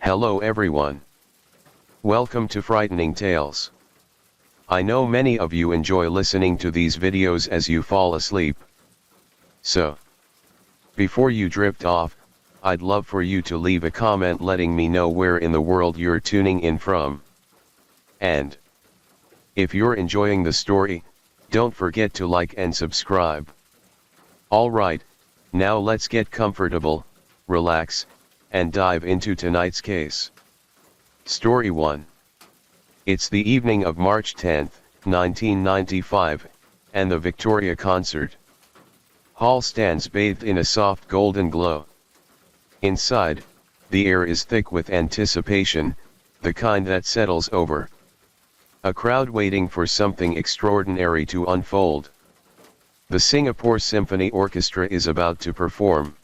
Hello everyone. Welcome to Frightening Tales. I know many of you enjoy listening to these videos as you fall asleep. So, before you drift off, I'd love for you to leave a comment letting me know where in the world you're tuning in from. And, if you're enjoying the story, don't forget to like and subscribe. Alright, now let's get comfortable, relax, and dive into tonight's case. Story 1. It's the evening of March 10, 1995, and the Victoria concert hall stands bathed in a soft golden glow. Inside, the air is thick with anticipation, the kind that settles over a crowd waiting for something extraordinary to unfold. The Singapore Symphony Orchestra is about to perform,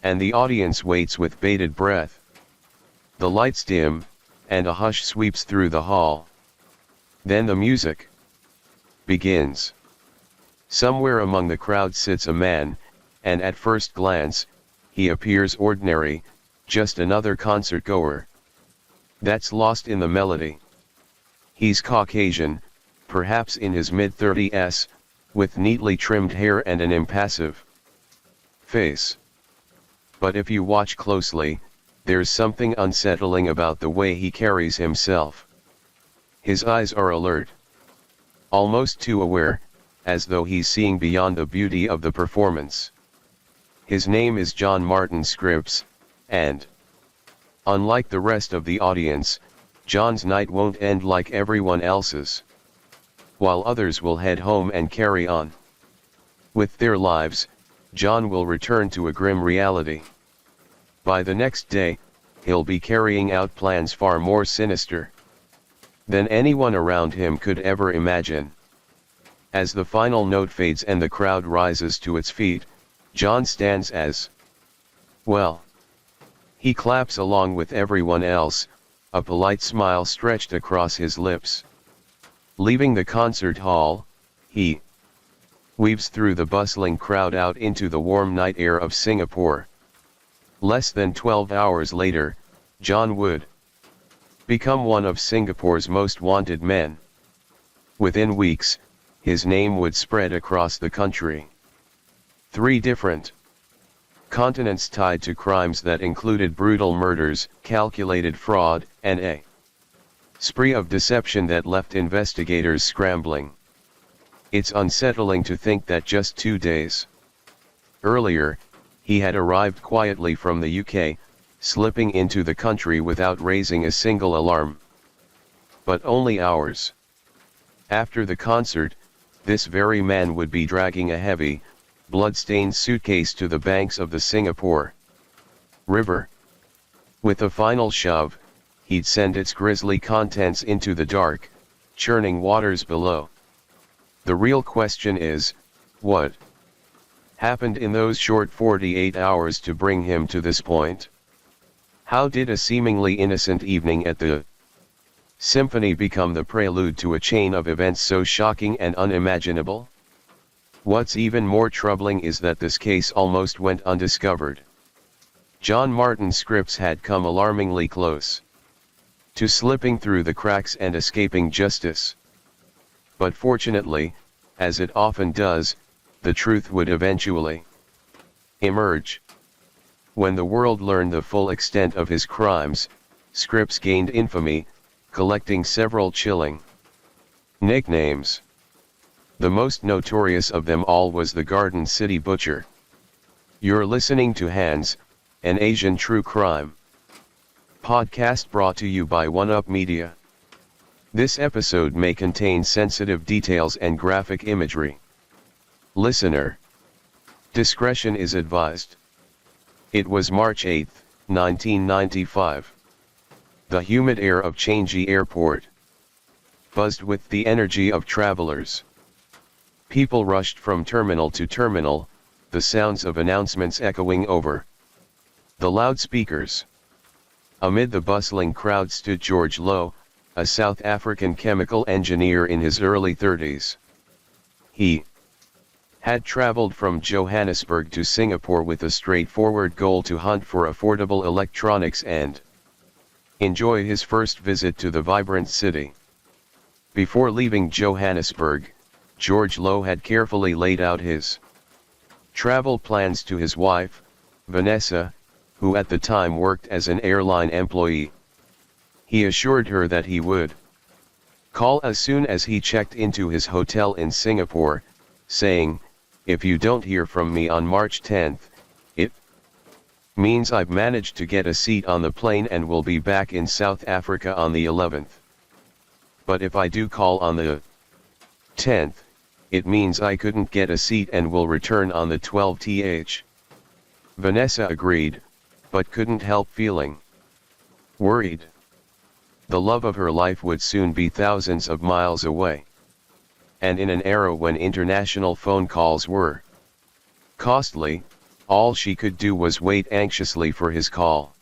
and the audience waits with bated breath. The lights dim, and a hush sweeps through the hall. Then the music begins. Somewhere among the crowd sits a man, and at first glance, he appears ordinary, just another concert goer. That's lost in the melody. He's Caucasian, perhaps in his mid-30s, with neatly trimmed hair and an impassive face. But if you watch closely, there's something unsettling about the way he carries himself. His eyes are alert, almost too aware, as though he's seeing beyond the beauty of the performance. His name is John Martin Scripps, and, unlike the rest of the audience, John's night won't end like everyone else's. While others will head home and carry on with their lives, John will return to a grim reality. By the next day, he'll be carrying out plans far more sinister than anyone around him could ever imagine. As the final note fades and the crowd rises to its feet, John stands as well. He claps along with everyone else, a polite smile stretched across his lips. Leaving the concert hall, he weaves through the bustling crowd out into the warm night air of Singapore. Less than 12 hours later, John would become one of Singapore's most wanted men. Within weeks, his name would spread across the country. 3 different continents tied to crimes that included brutal murders, calculated fraud, and a spree of deception that left investigators scrambling. It's unsettling to think that just 2 days earlier, he had arrived quietly from the UK, slipping into the country without raising a single alarm. But only hours after the concert, this very man would be dragging a heavy, blood-stained suitcase to the banks of the Singapore River. With a final shove, he'd send its grisly contents into the dark, churning waters below. The real question is, what happened in those short 48 hours to bring him to this point? How did a seemingly innocent evening at the symphony become the prelude to a chain of events so shocking and unimaginable? What's even more troubling is that this case almost went undiscovered. John Martin Scripps had come alarmingly close to slipping through the cracks and escaping justice. But fortunately, as it often does, the truth would eventually emerge. When the world learned the full extent of his crimes, Scripps gained infamy, collecting several chilling nicknames. The most notorious of them all was the Garden City Butcher. You're listening to Hands, an Asian true crime podcast brought to you by One Up Media. This episode may contain sensitive details and graphic imagery. Listener discretion is advised. It was March 8, 1995. The humid air of Changi Airport buzzed with the energy of travelers. People rushed from terminal to terminal, the sounds of announcements echoing over the loudspeakers. Amid the bustling crowd stood George Lowe, a South African chemical engineer in his early 30s. He had traveled from Johannesburg to Singapore with a straightforward goal to hunt for affordable electronics and enjoy his first visit to the vibrant city. Before leaving Johannesburg, George Low had carefully laid out his travel plans to his wife, Vanessa, who at the time worked as an airline employee. He assured her that he would call as soon as he checked into his hotel in Singapore, saying, "If you don't hear from me on March 10th, it means I've managed to get a seat on the plane and will be back in South Africa on the 11th. But if I do call on the 10th, it means I couldn't get a seat and will return on the 12th." Vanessa agreed, but couldn't help feeling worried. The love of her life would soon be thousands of miles away. And in an era when international phone calls were costly, all she could do was wait anxiously for his call.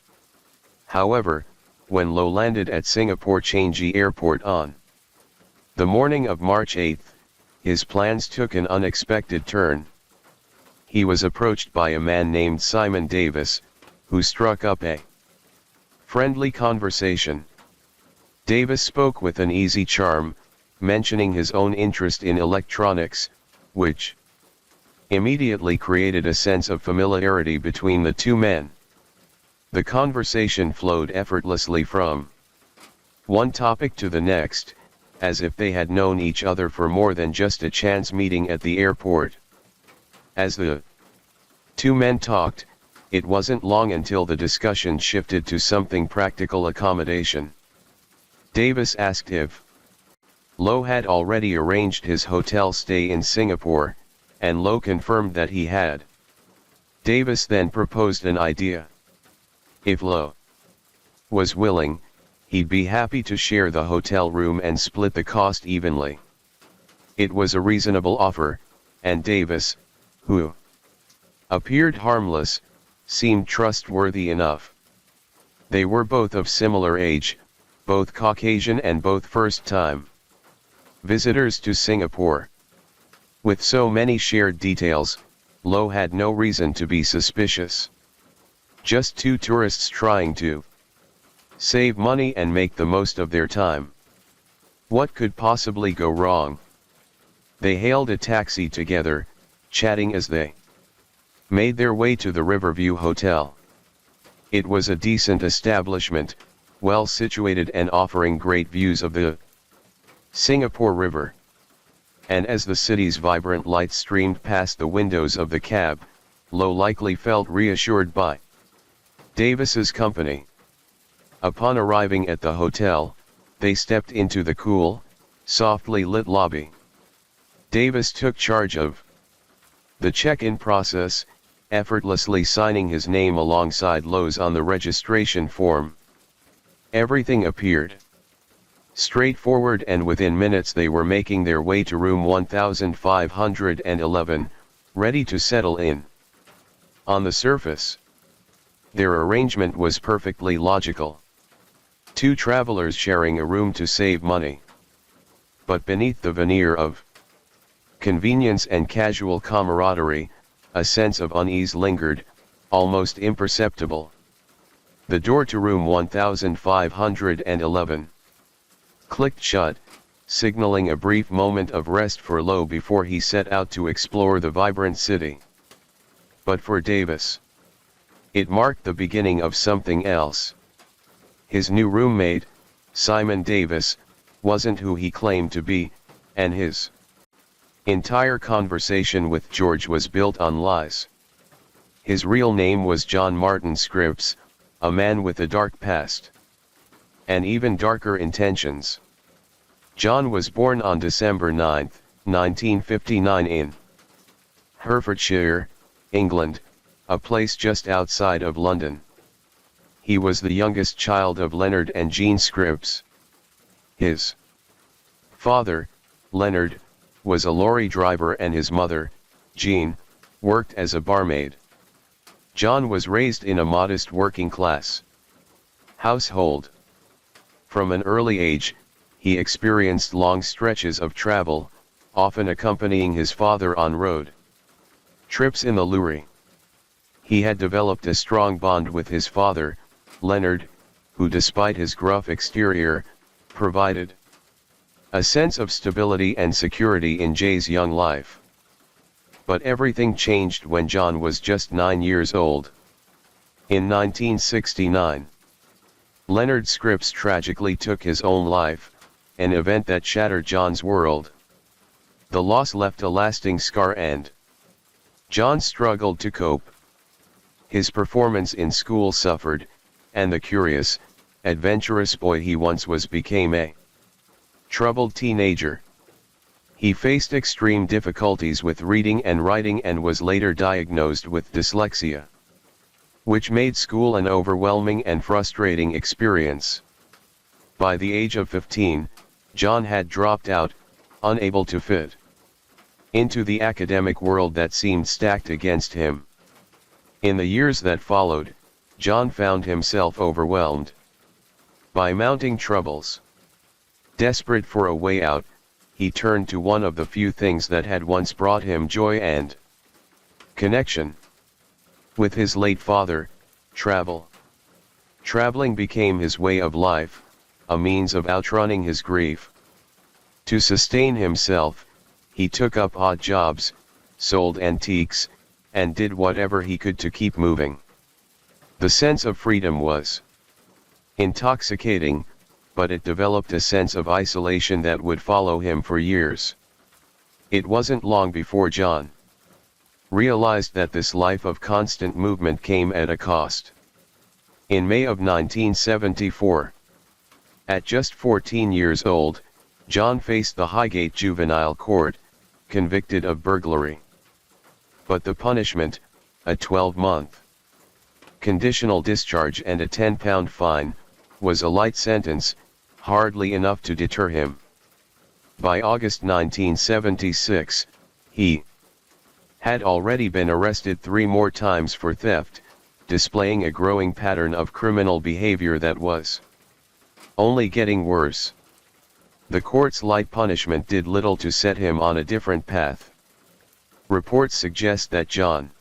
However, when Low landed at Singapore Changi Airport on the morning of March 8, his plans took an unexpected turn. He was approached by a man named Simon Davis, who struck up a friendly conversation. Davis spoke with an easy charm, mentioning his own interest in electronics, which immediately created a sense of familiarity between the two men. The conversation flowed effortlessly from one topic to the next, as if they had known each other for more than just a chance meeting at the airport. As the two men talked, it wasn't long until the discussion shifted to something practical: accommodation. Davis asked if Low had already arranged his hotel stay in Singapore, and Low confirmed that he had. Davis then proposed an idea. If Low was willing, he'd be happy to share the hotel room and split the cost evenly. It was a reasonable offer, and Davis, who appeared harmless, seemed trustworthy enough. They were both of similar age, both Caucasian and both first-time visitors to Singapore. With so many shared details, Low had no reason to be suspicious. Just two tourists trying to save money and make the most of their time. What could possibly go wrong? They hailed a taxi together, chatting as they made their way to the Riverview Hotel. It was a decent establishment, well situated and offering great views of the Singapore River. And as the city's vibrant lights streamed past the windows of the cab, Low likely felt reassured by Davis's company. Upon arriving at the hotel, they stepped into the cool, softly lit lobby. Davis took charge of the check-in process, effortlessly signing his name alongside Low's on the registration form. Everything appeared straightforward, and within minutes they were making their way to room 1511, ready to settle in. On the surface, their arrangement was perfectly logical. Two travelers sharing a room to save money. But beneath the veneer of convenience and casual camaraderie, a sense of unease lingered, almost imperceptible. The door to room 1511 clicked shut, signaling a brief moment of rest for Low before he set out to explore the vibrant city. But for Davis, it marked the beginning of something else. His new roommate, Simon Davis, wasn't who he claimed to be, and his entire conversation with George was built on lies. His real name was John Martin Scripps, a man with a dark past and even darker intentions. John was born on December 9, 1959 in Hertfordshire, England, a place just outside of London. He was the youngest child of Leonard and Jean Scripps. His father, Leonard, was a lorry driver, and his mother, Jean, worked as a barmaid. John was raised in a modest working-class household. From an early age, he experienced long stretches of travel, often accompanying his father on road trips in the lorry. He had developed a strong bond with his father, Leonard, who despite his gruff exterior, provided a sense of stability and security in Jay's young life. But everything changed when John was just 9 years old. In 1969, Leonard Scripps tragically took his own life, an event that shattered John's world. The loss left a lasting scar and John struggled to cope. His performance in school suffered, and the curious, adventurous boy he once was became a troubled teenager. He faced extreme difficulties with reading and writing and was later diagnosed with dyslexia, which made school an overwhelming and frustrating experience. By the age of 15, John had dropped out, unable to fit into the academic world that seemed stacked against him. In the years that followed, John found himself overwhelmed by mounting troubles. Desperate for a way out, he turned to one of the few things that had once brought him joy and connection with his late father: travel. Traveling became his way of life, a means of outrunning his grief. To sustain himself, he took up odd jobs, sold antiques, and did whatever he could to keep moving. The sense of freedom was intoxicating, but it developed a sense of isolation that would follow him for years. It wasn't long before John realized that this life of constant movement came at a cost. In May of 1974, at just 14 years old, John faced the Highgate Juvenile Court, convicted of burglary. But the punishment, a 12-month conditional discharge and a £10 fine, was a light sentence, hardly enough to deter him. By August 1976, he had already been arrested 3 more times for theft, displaying a growing pattern of criminal behavior that was only getting worse. The court's light punishment did little to set him on a different path. Reports suggest that John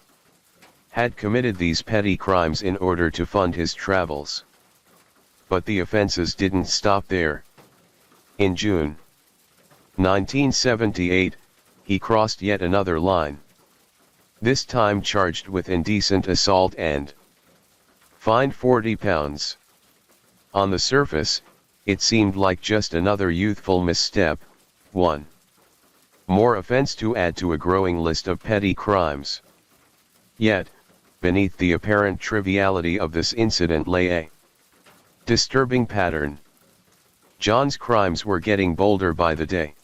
had committed these petty crimes in order to fund his travels. But the offenses didn't stop there. In June 1978, he crossed yet another line. This time charged with indecent assault and fined £40. On the surface, it seemed like just another youthful misstep, one more offense to add to a growing list of petty crimes. Yet, beneath the apparent triviality of this incident lay a disturbing pattern. John's crimes were getting bolder by the day.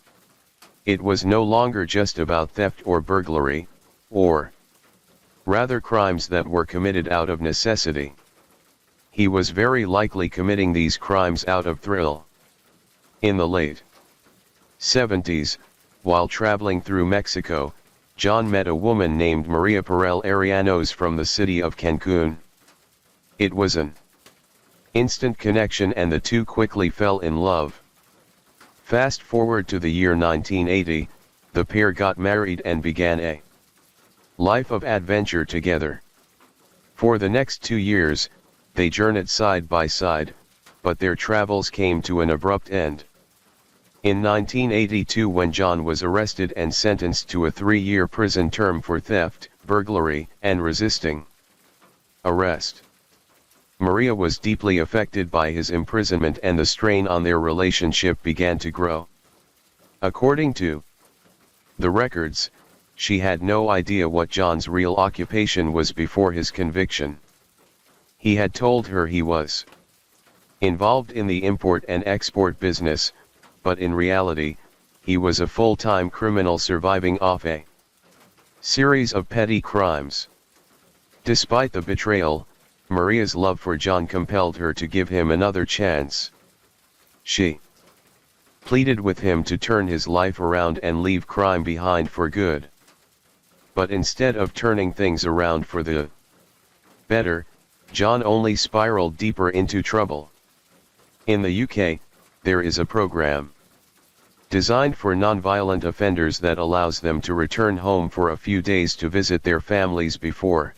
It was no longer just about theft or burglary, or rather crimes that were committed out of necessity. He was very likely committing these crimes out of thrill. In the late 70s, while traveling through Mexico, John met a woman named Maria Perel Arianos from the city of Cancun. It was an instant connection and the two quickly fell in love. Fast forward to the year 1980, the pair got married and began a life of adventure together. For the next 2 years, they journeyed side by side, but their travels came to an abrupt end. In 1982, when John was arrested and sentenced to a 3-year prison term for theft, burglary, and resisting arrest, Maria was deeply affected by his imprisonment and the strain on their relationship began to grow. According to the records, she had no idea what John's real occupation was before his conviction. He had told her he was involved in the import and export business, but in reality, he was a full-time criminal surviving off a series of petty crimes. Despite the betrayal, Maria's love for John compelled her to give him another chance. She pleaded with him to turn his life around and leave crime behind for good. But instead of turning things around for the better, John only spiraled deeper into trouble. In the UK, there is a program designed for non-violent offenders that allows them to return home for a few days to visit their families before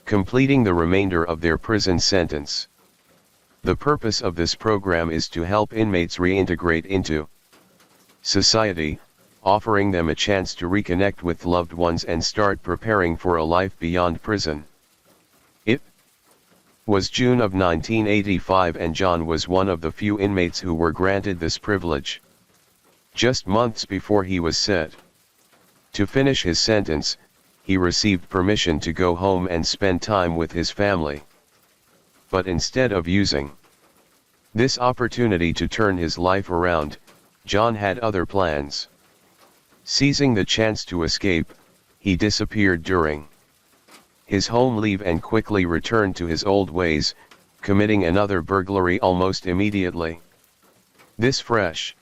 completing the remainder of their prison sentence. The purpose of this program is to help inmates reintegrate into society, offering them a chance to reconnect with loved ones and start preparing for a life beyond prison. It was June of 1985 and John was one of the few inmates who were granted this privilege. Just months before he was set to finish his sentence, he received permission to go home and spend time with his family. But instead of using this opportunity to turn his life around, John had other plans. Seizing the chance to escape, he disappeared during his home leave and quickly returned to his old ways, committing another burglary almost immediately. This fresh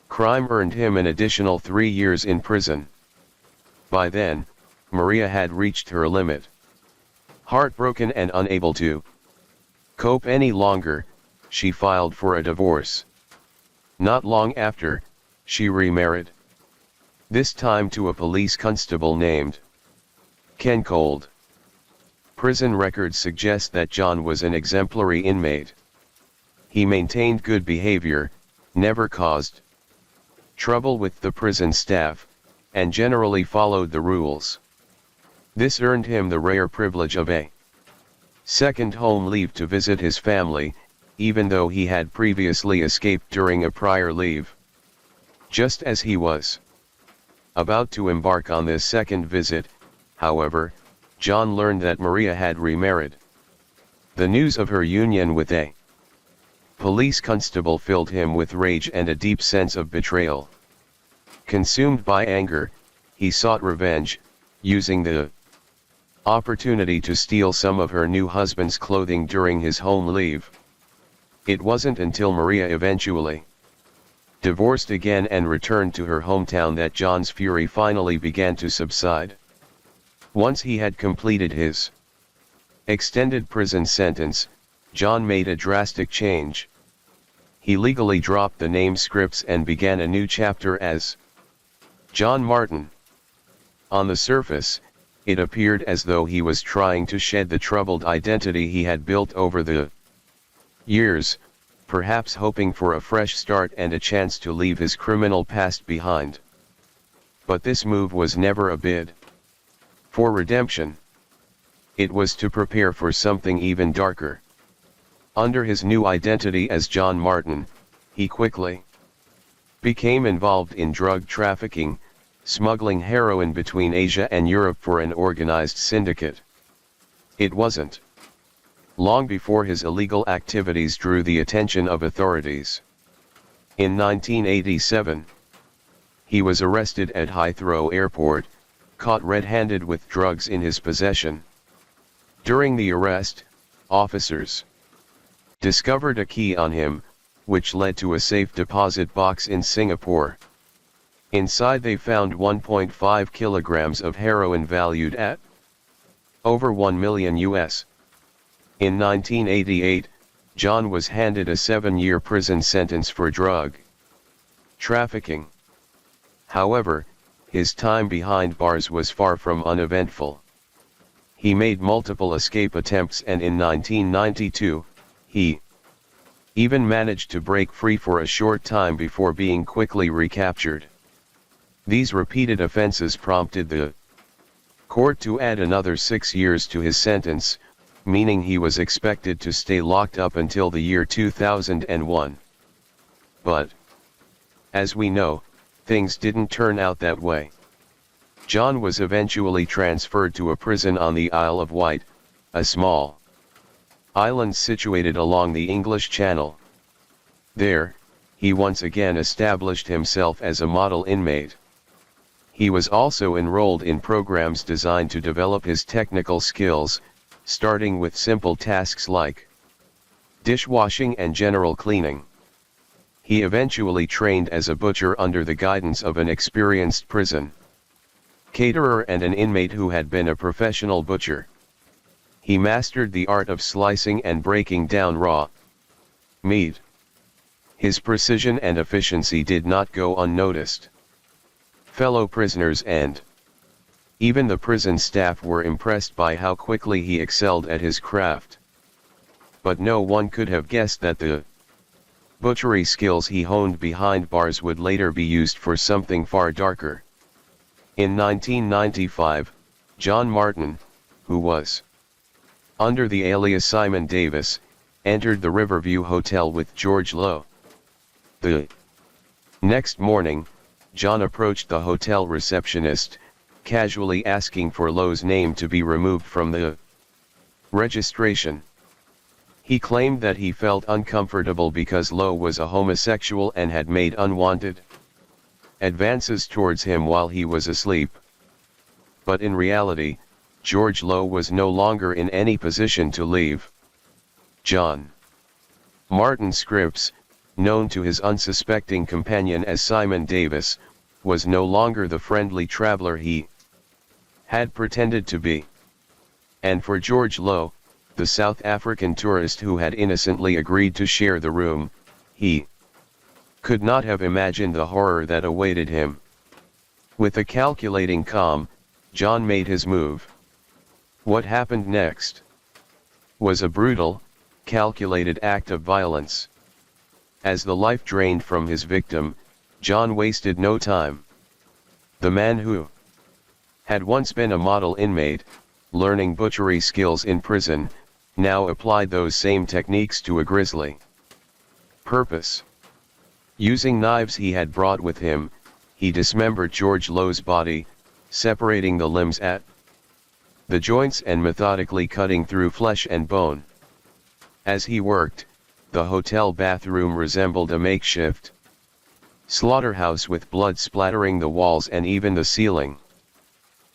crime earned him an additional 3 years in prison. By then, Maria had reached her limit. Heartbroken and unable to cope any longer, she filed for a divorce. Not long after, she remarried. This time to a police constable named Ken Cold. Prison records suggest that John was an exemplary inmate. He maintained good behavior, never caused trouble with the prison staff, and generally followed the rules. This earned him the rare privilege of a second home leave to visit his family, even though he had previously escaped during a prior leave. Just as he was about to embark on this second visit, however, John learned that Maria had remarried. The news of her union with a police constable filled him with rage and a deep sense of betrayal. Consumed by anger, he sought revenge, using the opportunity to steal some of her new husband's clothing during his home leave. It wasn't until Maria eventually divorced again and returned to her hometown that John's fury finally began to subside. Once he had completed his extended prison sentence, John made a drastic change. He legally dropped the name Scripps and began a new chapter as John Martin. On the surface, it appeared as though he was trying to shed the troubled identity he had built over the years, perhaps hoping for a fresh start and a chance to leave his criminal past behind. But this move was never a bid for redemption. It was to prepare for something even darker. Under his new identity as John Martin, he quickly became involved in drug trafficking, smuggling heroin between Asia and Europe for an organized syndicate. It wasn't long before his illegal activities drew the attention of authorities. In 1987, he was arrested at Heathrow Airport, caught red-handed with drugs in his possession. During the arrest, officers discovered a key on him, which led to a safe deposit box in Singapore. Inside they found 1.5 kilograms of heroin valued at over $1 million US. In 1988, John was handed a 7-year prison sentence for drug trafficking. However, his time behind bars was far from uneventful. He made multiple escape attempts and in 1992, he even managed to break free for a short time before being quickly recaptured. These repeated offenses prompted the court to add another 6 years to his sentence, meaning he was expected to stay locked up until the year 2001. But, as we know, things didn't turn out that way. John was eventually transferred to a prison on the Isle of Wight, a small island situated along the English Channel. There, he once again established himself as a model inmate. He was also enrolled in programs designed to develop his technical skills, starting with simple tasks like dishwashing and general cleaning. He eventually trained as a butcher under the guidance of an experienced prison caterer and an inmate who had been a professional butcher. He mastered the art of slicing and breaking down raw meat. His precision and efficiency did not go unnoticed. Fellow prisoners and even the prison staff were impressed by how quickly he excelled at his craft. but no one could have guessed that the butchery skills he honed behind bars would later be used for something far darker. In 1995, John Martin, who was under the alias Simon Davis, entered the Riverview Hotel with George Lowe. The next morning, John approached the hotel receptionist, casually asking for Lowe's name to be removed from the registration. He claimed that he felt uncomfortable because Lowe was a homosexual and had made unwanted advances towards him while he was asleep. But in reality, George Lowe was no longer in any position to leave. John Martin Scripps, known to his unsuspecting companion as Simon Davis, was no longer the friendly traveler he had pretended to be. And for George Lowe, the South African tourist who had innocently agreed to share the room, he could not have imagined the horror that awaited him. With a calculating calm, John made his move. What happened next was a brutal, calculated act of violence. As the life drained from his victim, John wasted no time. The man who had once been a model inmate, learning butchery skills in prison, now applied those same techniques to a grisly purpose. Using knives he had brought with him, he dismembered George Lowe's body, separating the limbs at the joints and methodically cutting through flesh and bone. As he worked, the hotel bathroom resembled a makeshift slaughterhouse with blood splattering the walls and even the ceiling.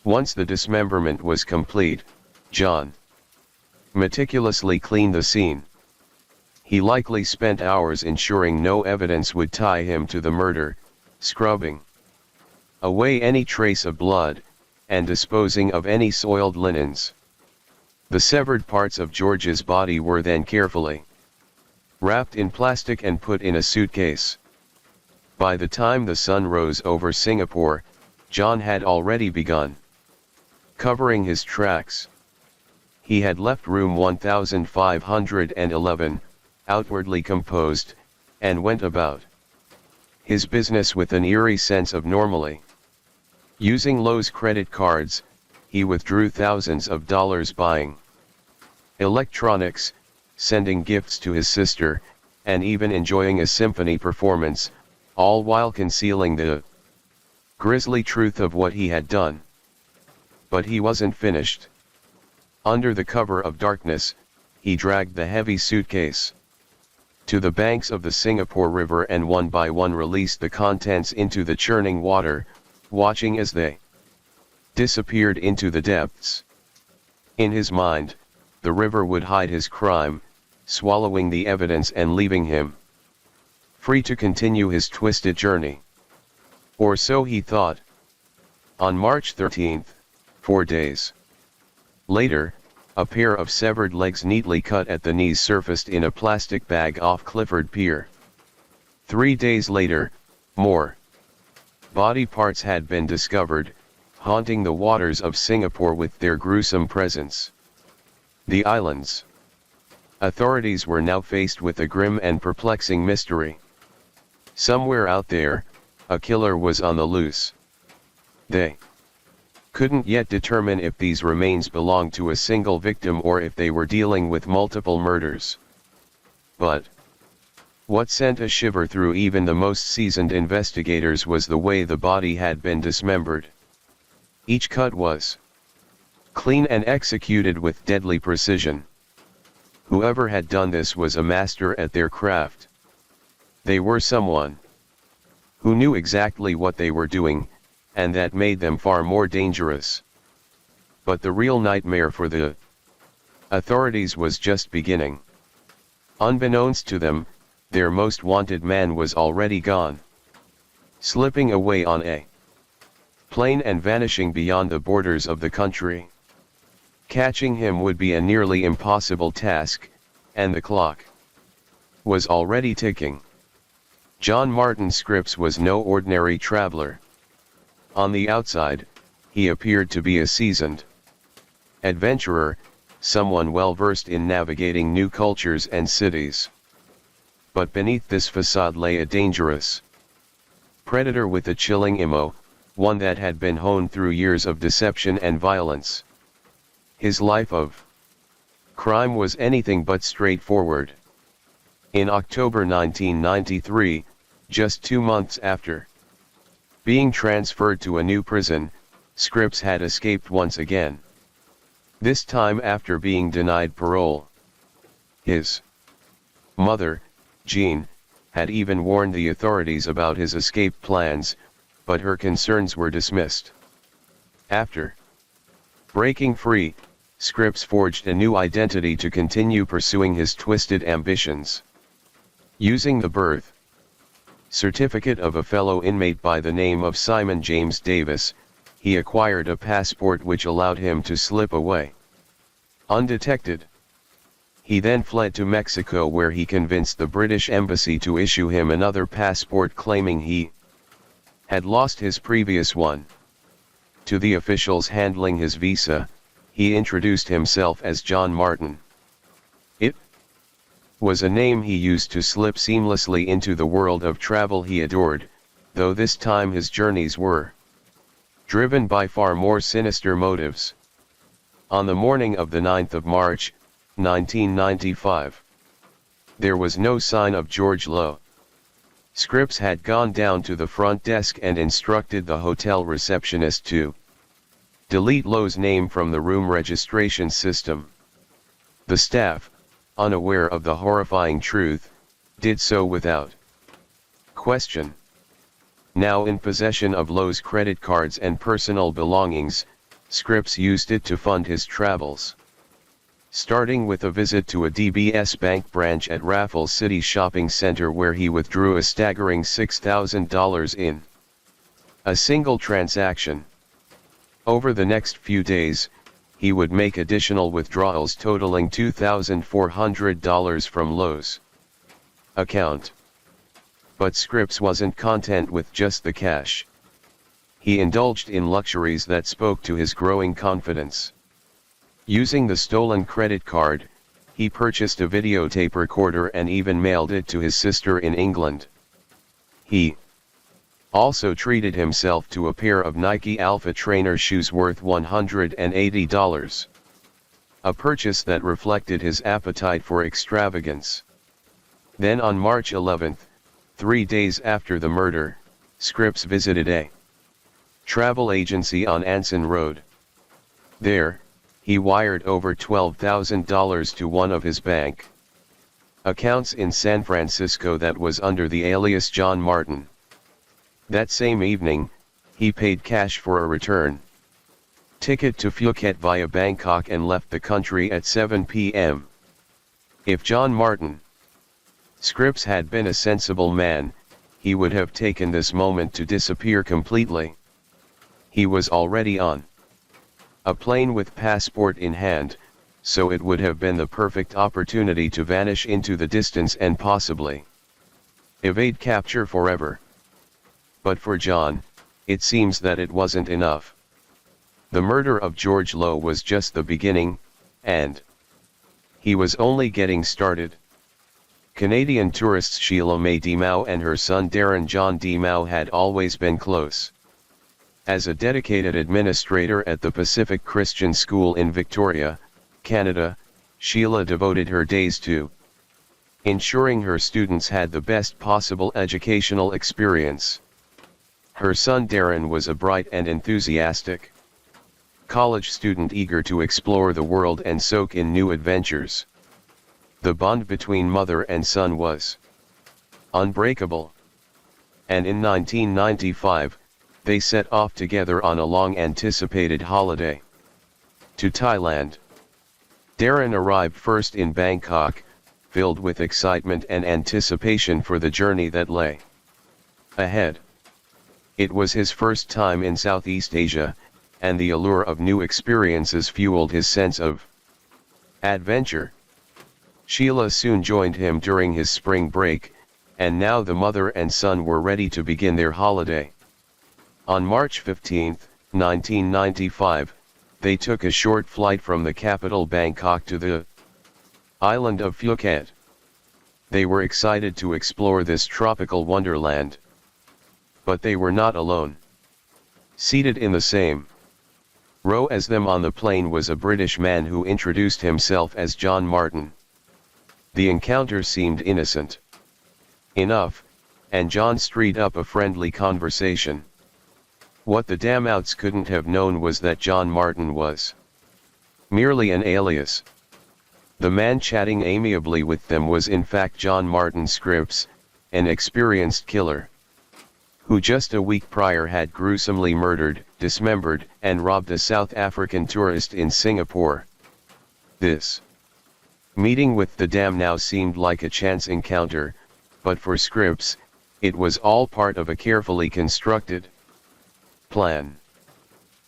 Once the dismemberment was complete, John meticulously cleaned the scene. He likely spent hours ensuring no evidence would tie him to the murder, scrubbing away any trace of blood, and disposing of any soiled linens. The severed parts of George's body were then carefully wrapped in plastic and put in a suitcase. By the time the sun rose over Singapore, John had already begun covering his tracks. He had left room 1511, outwardly composed, and went about his business with an eerie sense of normalcy. Using Lowe's credit cards, he withdrew thousands of dollars buying electronics, sending gifts to his sister, and even enjoying a symphony performance, all while concealing the grisly truth of what he had done. But he wasn't finished. Under the cover of darkness, he dragged the heavy suitcase to the banks of the Singapore River and one by one released the contents into the churning water, watching as they disappeared into the depths. In his mind, the river would hide his crime, swallowing the evidence and leaving him free to continue his twisted journey. Or so he thought. On March 13th, 4 days later, a pair of severed legs neatly cut at the knees surfaced in a plastic bag off Clifford Pier. 3 days later, more body parts had been discovered, haunting the waters of Singapore with their gruesome presence. The islands authorities were now faced with a grim and perplexing mystery. Somewhere out there, a killer was on the loose. They couldn't yet determine if these remains belonged to a single victim or if they were dealing with multiple murders. But what sent a shiver through even the most seasoned investigators was the way the body had been dismembered. Each cut was clean and executed with deadly precision. Whoever had done this was a master at their craft. They were someone who knew exactly what they were doing, and that made them far more dangerous. But the real nightmare for the authorities was just beginning. Unbeknownst to them, their most wanted man was already gone, slipping away on a plane and vanishing beyond the borders of the country. Catching him would be a nearly impossible task, and the clock was already ticking. John Martin Scripps was no ordinary traveler. On the outside, he appeared to be a seasoned adventurer, someone well versed in navigating new cultures and cities. But beneath this facade lay a dangerous predator with a chilling image, one that had been honed through years of deception and violence. His life of crime was anything but straightforward. In October 1993, just 2 months after being transferred to a new prison, Scripps had escaped once again. This time after being denied parole. His mother, Jean, had even warned the authorities about his escape plans, but her concerns were dismissed. After breaking free, Scripps forged a new identity to continue pursuing his twisted ambitions. Using the birth certificate of a fellow inmate by the name of Simon James Davis, he acquired a passport which allowed him to slip away undetected. He then fled to Mexico, where he convinced the British embassy to issue him another passport, claiming he had lost his previous one. To the officials handling his visa, he introduced himself as John Martin. It was a name he used to slip seamlessly into the world of travel he adored, though this time his journeys were driven by far more sinister motives. On the morning of the 9th of March, 1995, there was no sign of George Lowe. Scripps had gone down to the front desk and instructed the hotel receptionist to delete Lowe's name from the room registration system. The staff, unaware of the horrifying truth, did so without question. Now in possession of Lowe's credit cards and personal belongings, Scripps used it to fund his travels. Starting with a visit to a DBS Bank branch at Raffles City Shopping Center, where he withdrew a staggering $6,000 in a single transaction. Over the next few days, he would make additional withdrawals totaling $2,400 from Lowe's account. But Scripps wasn't content with just the cash. He indulged in luxuries that spoke to his growing confidence. Using the stolen credit card, he purchased a videotape recorder and even mailed it to his sister in England. He also treated himself to a pair of Nike Alpha Trainer shoes worth $180. A purchase that reflected his appetite for extravagance. Then on March 11, 3 days after the murder, Scripps visited a travel agency on Anson Road. There, he wired over $12,000 to one of his bank accounts in San Francisco that was under the alias John Martin. That same evening, he paid cash for a return ticket to Phuket via Bangkok and left the country at 7 p.m. If John Martin Scripps had been a sensible man, he would have taken this moment to disappear completely. He was already on a plane with passport in hand, so it would have been the perfect opportunity to vanish into the distance and possibly evade capture forever. But for John, it seems that it wasn't enough. The murder of George Lowe was just the beginning, and he was only getting started. Canadian tourists Sheila May DeMau and her son Darren John DeMau had always been close. As a dedicated administrator at the Pacific Christian School in Victoria, Canada, Sheila devoted her days to ensuring her students had the best possible educational experience. Her son Darren was a bright and enthusiastic college student eager to explore the world and soak in new adventures. The bond between mother and son was unbreakable. And in 1995, they set off together on a long-anticipated holiday to Thailand. Darren arrived first in Bangkok, filled with excitement and anticipation for the journey that lay ahead. It was his first time in Southeast Asia, and the allure of new experiences fueled his sense of adventure. Sheila soon joined him during his spring break, and now the mother and son were ready to begin their holiday. On March 15, 1995, they took a short flight from the capital Bangkok to the island of Phuket. They were excited to explore this tropical wonderland. But they were not alone. Seated in the same row as them on the plane was a British man who introduced himself as John Martin. The encounter seemed innocent enough, and John stirred up a friendly conversation. What the damouts couldn't have known was that John Martin was merely an alias. The man chatting amiably with them was in fact John Martin Scripps, an experienced killer, who just a week prior had gruesomely murdered, dismembered, and robbed a South African tourist in Singapore. This meeting with the dam now seemed like a chance encounter, but for Scripps, it was all part of a carefully constructed plan.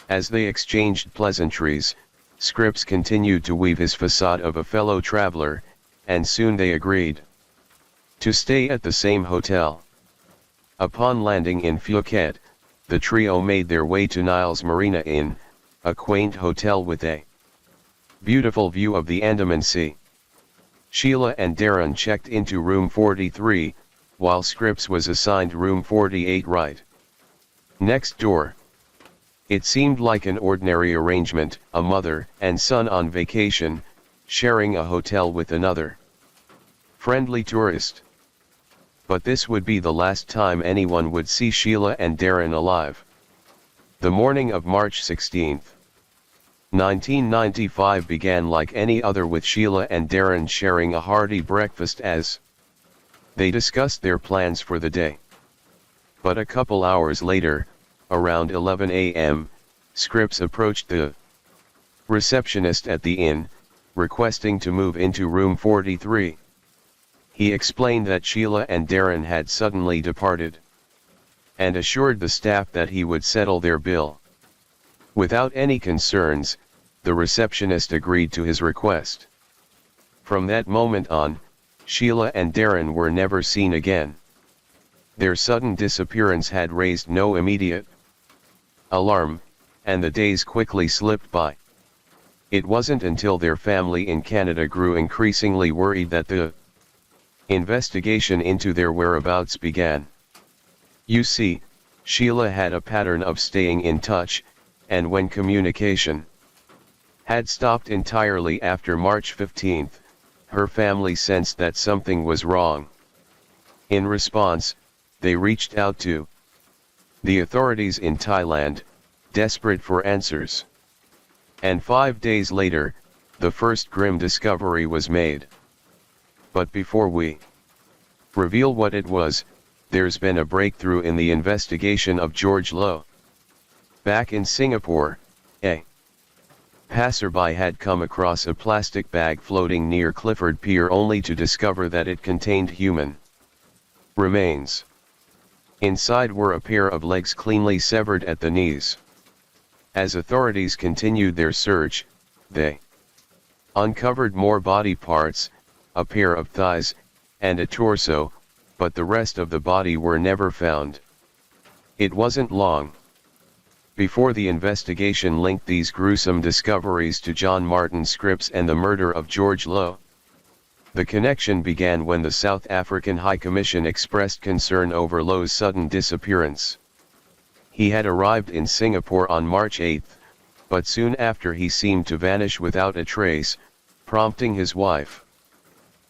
As they exchanged pleasantries, Scripps continued to weave his facade of a fellow traveler, and soon they agreed to stay at the same hotel. Upon landing in Phuket, the trio made their way to Niles Marina Inn, a quaint hotel with a beautiful view of the Andaman Sea. Sheila and Darren checked into room 43, while Scripps was assigned room 48 right next door. It seemed like an ordinary arrangement, a mother and son on vacation, sharing a hotel with another friendly tourist. But this would be the last time anyone would see Sheila and Darren alive. The morning of March 16, 1995 began like any other with Sheila and Darren sharing a hearty breakfast as they discussed their plans for the day. But a couple hours later, around 11 a.m., Scripps approached the receptionist at the inn, requesting to move into room 43. He explained that Sheila and Darren had suddenly departed, and assured the staff that he would settle their bill. Without any concerns, the receptionist agreed to his request. From that moment on, Sheila and Darren were never seen again. Their sudden disappearance had raised no immediate alarm, and the days quickly slipped by. It wasn't until their family in Canada grew increasingly worried that the investigation into their whereabouts began. You see, Sheila had a pattern of staying in touch, and when communication had stopped entirely after March 15, her family sensed that something was wrong. In response, they reached out to the authorities in Thailand, desperate for answers. And 5 days later, the first grim discovery was made. But before we reveal what it was, there's been a breakthrough in the investigation of George Low. Back in Singapore, a passerby had come across a plastic bag floating near Clifford Pier only to discover that it contained human remains. Inside were a pair of legs cleanly severed at the knees. As authorities continued their search, they uncovered more body parts, a pair of thighs, and a torso, but the rest of the body were never found. It wasn't long before the investigation linked these gruesome discoveries to John Martin Scripps and the murder of George Low. The connection began when the South African High Commission expressed concern over Low's sudden disappearance. He had arrived in Singapore on March 8, but soon after he seemed to vanish without a trace, prompting his wife,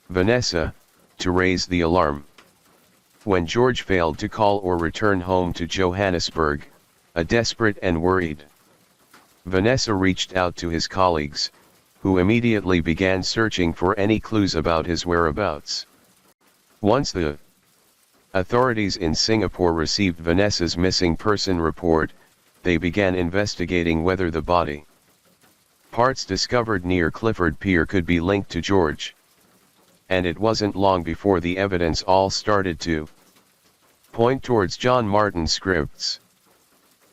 Vanessa, to raise the alarm. When George failed to call or return home to Johannesburg, a desperate and worried Vanessa reached out to his colleagues, who immediately began searching for any clues about his whereabouts. Once the authorities in Singapore received Vanessa's missing person report, they began investigating whether the body parts discovered near Clifford Pier could be linked to George. And it wasn't long before the evidence all started to point towards John Martin Scripps.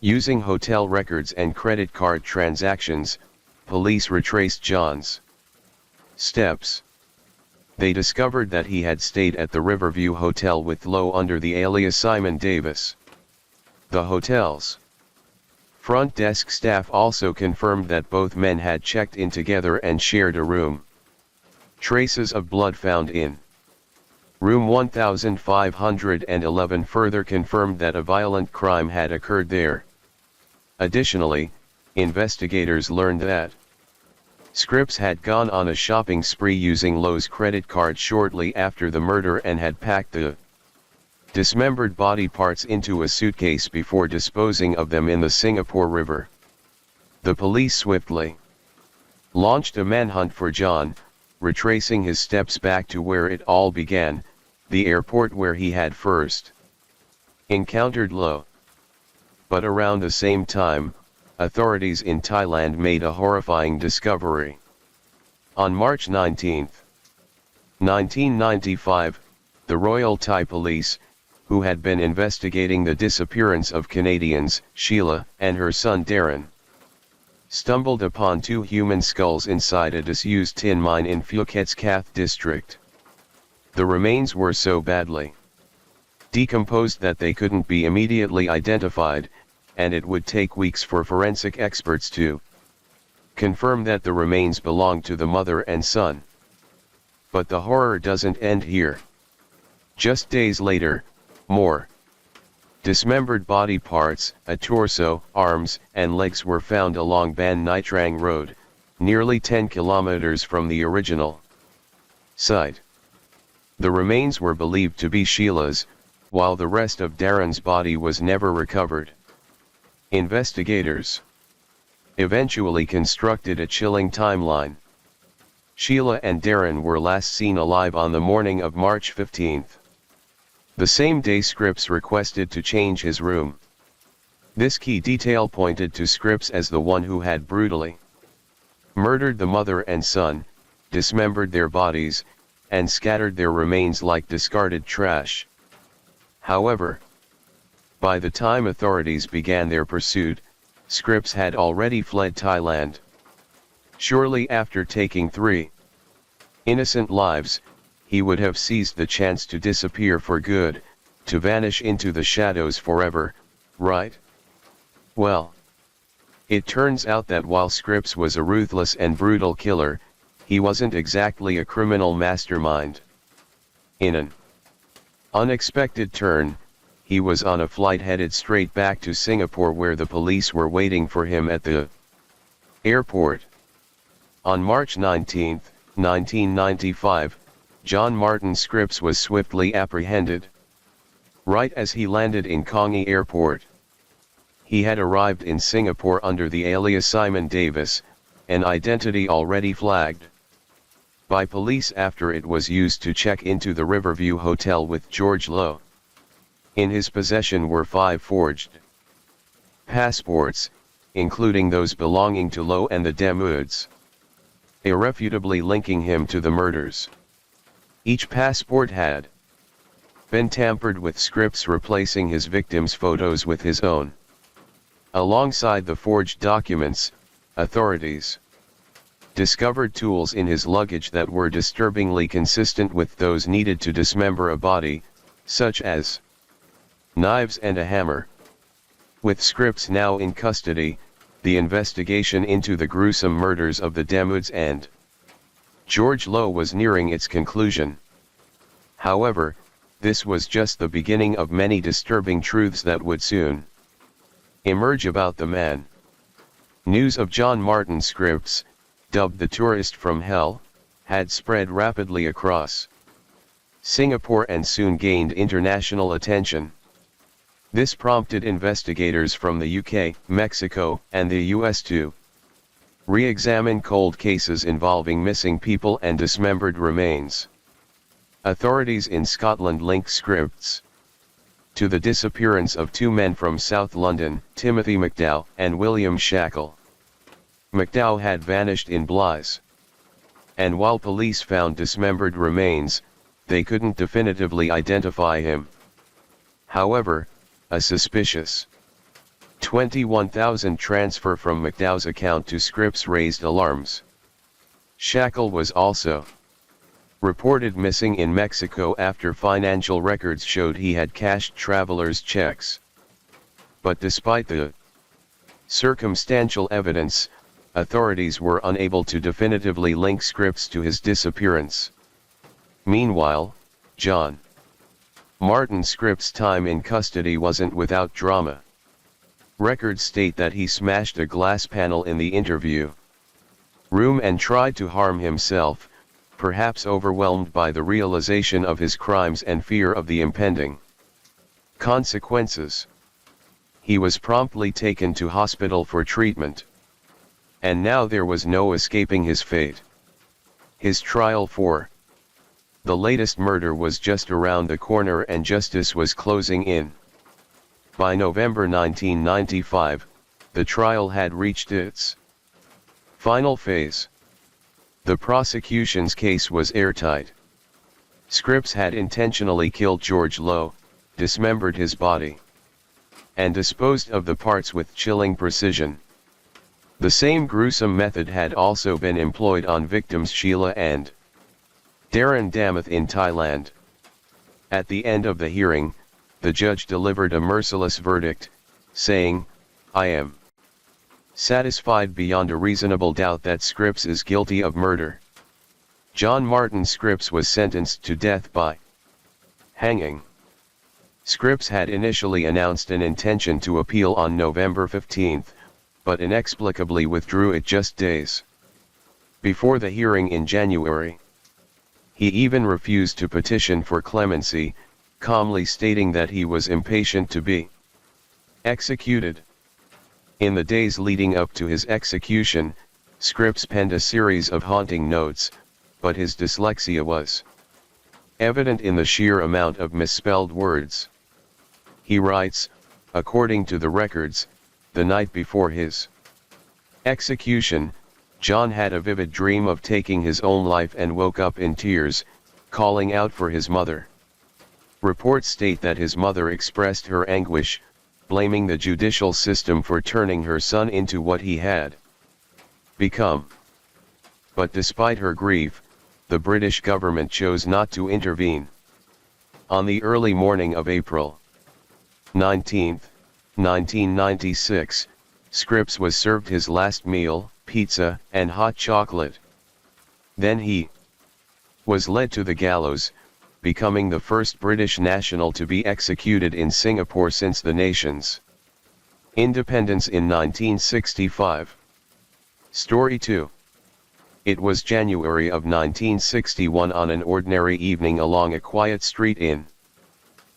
Using hotel records and credit card transactions, police retraced John's steps. They discovered that he had stayed at the Riverview Hotel with Low under the alias Simon Davis. The hotel's Front desk staff also confirmed that both men had checked in together and shared a room. Traces of blood found in room 1511 further confirmed that a violent crime had occurred there. Additionally, investigators learned that Scripps had gone on a shopping spree using Lowe's credit card shortly after the murder and had packed the dismembered body parts into a suitcase before disposing of them in the Singapore River. The police swiftly launched a manhunt for John, retracing his steps back to where it all began, the airport where he had first encountered Lowe. But around the same time, authorities in Thailand made a horrifying discovery. On March 19, 1995, the Royal Thai Police, who had been investigating the disappearance of Canadians, Sheila and her son Darren, stumbled upon two human skulls inside a disused tin mine in Phuket's Kath district. The remains were so badly decomposed that they couldn't be immediately identified, and it would take weeks for forensic experts to confirm that the remains belonged to the mother and son. But the horror doesn't end here. Just days later, more dismembered body parts, a torso, arms, and legs were found along Ban Nha Trang Road, nearly 10 kilometers from the original site. The remains were believed to be Sheila's, while the rest of Darren's body was never recovered. Investigators eventually constructed a chilling timeline. Sheila and Darren were last seen alive on the morning of March 15. The same day Scripps requested to change his room. This key detail pointed to Scripps as the one who had brutally murdered the mother and son, dismembered their bodies, and scattered their remains like discarded trash. However, by the time authorities began their pursuit, Scripps had already fled Thailand. Shortly after taking 3 innocent lives, he would have seized the chance to disappear for good, to vanish into the shadows forever, right? Well, it turns out that while Scripps was a ruthless and brutal killer, he wasn't exactly a criminal mastermind. In an unexpected turn, he was on a flight headed straight back to Singapore where the police were waiting for him at the airport. On March 19, 1995, John Martin Scripps was swiftly apprehended. Right as he landed in Changi Airport, he had arrived in Singapore under the alias Simon Davis, an identity already flagged by police after it was used to check into the Riverview Hotel with George Lowe. In his possession were 5 forged passports, including those belonging to Lowe and the Damudes, irrefutably linking him to the murders. Each passport had been tampered with, Scripps replacing his victims' photos with his own. Alongside the forged documents, authorities discovered tools in his luggage that were disturbingly consistent with those needed to dismember a body, such as knives and a hammer. With Scripps now in custody, the investigation into the gruesome murders of the Damudes and George Lowe was nearing its conclusion. However, this was just the beginning of many disturbing truths that would soon emerge about the man. News of John Martin Scripps, dubbed the tourist from hell, had spread rapidly across Singapore and soon gained international attention. This prompted investigators from the UK, Mexico, and the US to re-examine cold cases involving missing people and dismembered remains. Authorities in Scotland linked Scripps to the disappearance of 2 men from South London, Timothy McDowell and William Shackle. McDowell had vanished in Blyth, and while police found dismembered remains, they couldn't definitively identify him. However, a suspicious 21,000 transfer from McDowell's account to Scripps raised alarms. Shackle was also reported missing in Mexico after financial records showed he had cashed travelers' checks. But despite the Circumstantial evidence, authorities were unable to definitively link Scripps to his disappearance. Meanwhile, John Martin Scripps' time in custody wasn't without drama. Records state that he smashed a glass panel in the interview room and tried to harm himself, perhaps overwhelmed by the realization of his crimes and fear of the impending consequences. He was promptly taken to hospital for treatment. And now there was no escaping his fate. His trial for the latest murder was just around the corner and justice was closing in. By November 1995, the trial had reached its final phase. The prosecution's case was airtight. Scripps had intentionally killed George Lowe, dismembered his body, and disposed of the parts with chilling precision. The same gruesome method had also been employed on victims Sheila and Darren Damath in Thailand. At the end of the hearing, the judge delivered a merciless verdict, saying, "I am satisfied beyond a reasonable doubt that Scripps is guilty of murder." John Martin Scripps was sentenced to death by hanging. Scripps had initially announced an intention to appeal on November 15, but inexplicably withdrew it just days before the hearing in January. He even refused to petition for clemency, calmly stating that he was impatient to be executed. In the days leading up to his execution, Scripps penned a series of haunting notes, but his dyslexia was evident in the sheer amount of misspelled words. He writes, according to the records, the night before his execution, John had a vivid dream of taking his own life and woke up in tears, calling out for his mother. Reports state that his mother expressed her anguish, blaming the judicial system for turning her son into what he had become. But despite her grief, the British government chose not to intervene. On the early morning of April 19, 1996, Scripps was served his last meal, pizza and hot chocolate. Then he was led to the gallows, becoming the first British national to be executed in Singapore since the nation's independence in 1965. Story 2. It was January of 1961 on an ordinary evening along a quiet street in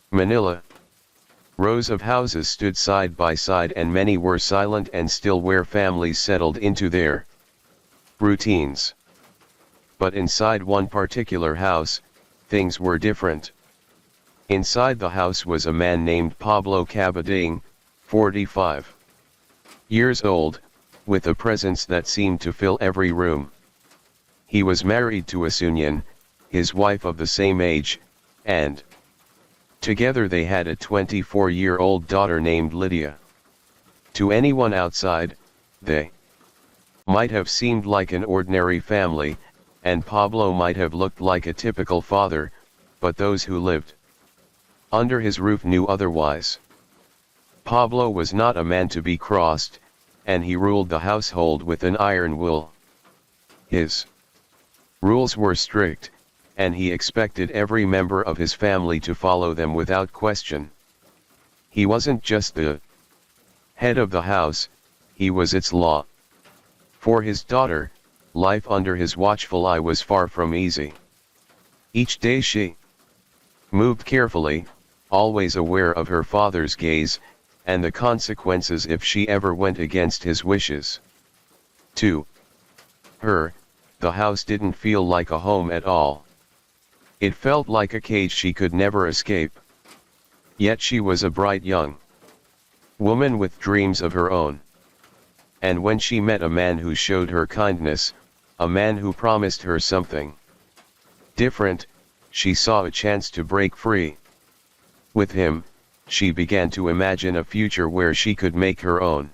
Manila. Rows of houses stood side by side and many were silent and still where families settled into their routines. But inside one particular house, things were different. Inside the house was a man named Pablo Cabading, 45 years old, with a presence that seemed to fill every room. He was married to Asunyan, his wife of the same age, and together they had a 24-year-old daughter named Lydia. To anyone outside, they might have seemed like an ordinary family, and Pablo might have looked like a typical father, but those who lived under his roof knew otherwise. Pablo was not a man to be crossed, and he ruled the household with an iron will. His rules were strict, and he expected every member of his family to follow them without question. He wasn't just the head of the house, he was its law. For his daughter, life under his watchful eye was far from easy. Each day she moved carefully, always aware of her father's gaze, and the consequences if she ever went against his wishes. To her, the house didn't feel like a home at all. It felt like a cage she could never escape. Yet she was a bright young woman with dreams of her own. And when she met a man who showed her kindness, a man who promised her something different, she saw a chance to break free. With him, she began to imagine a future where she could make her own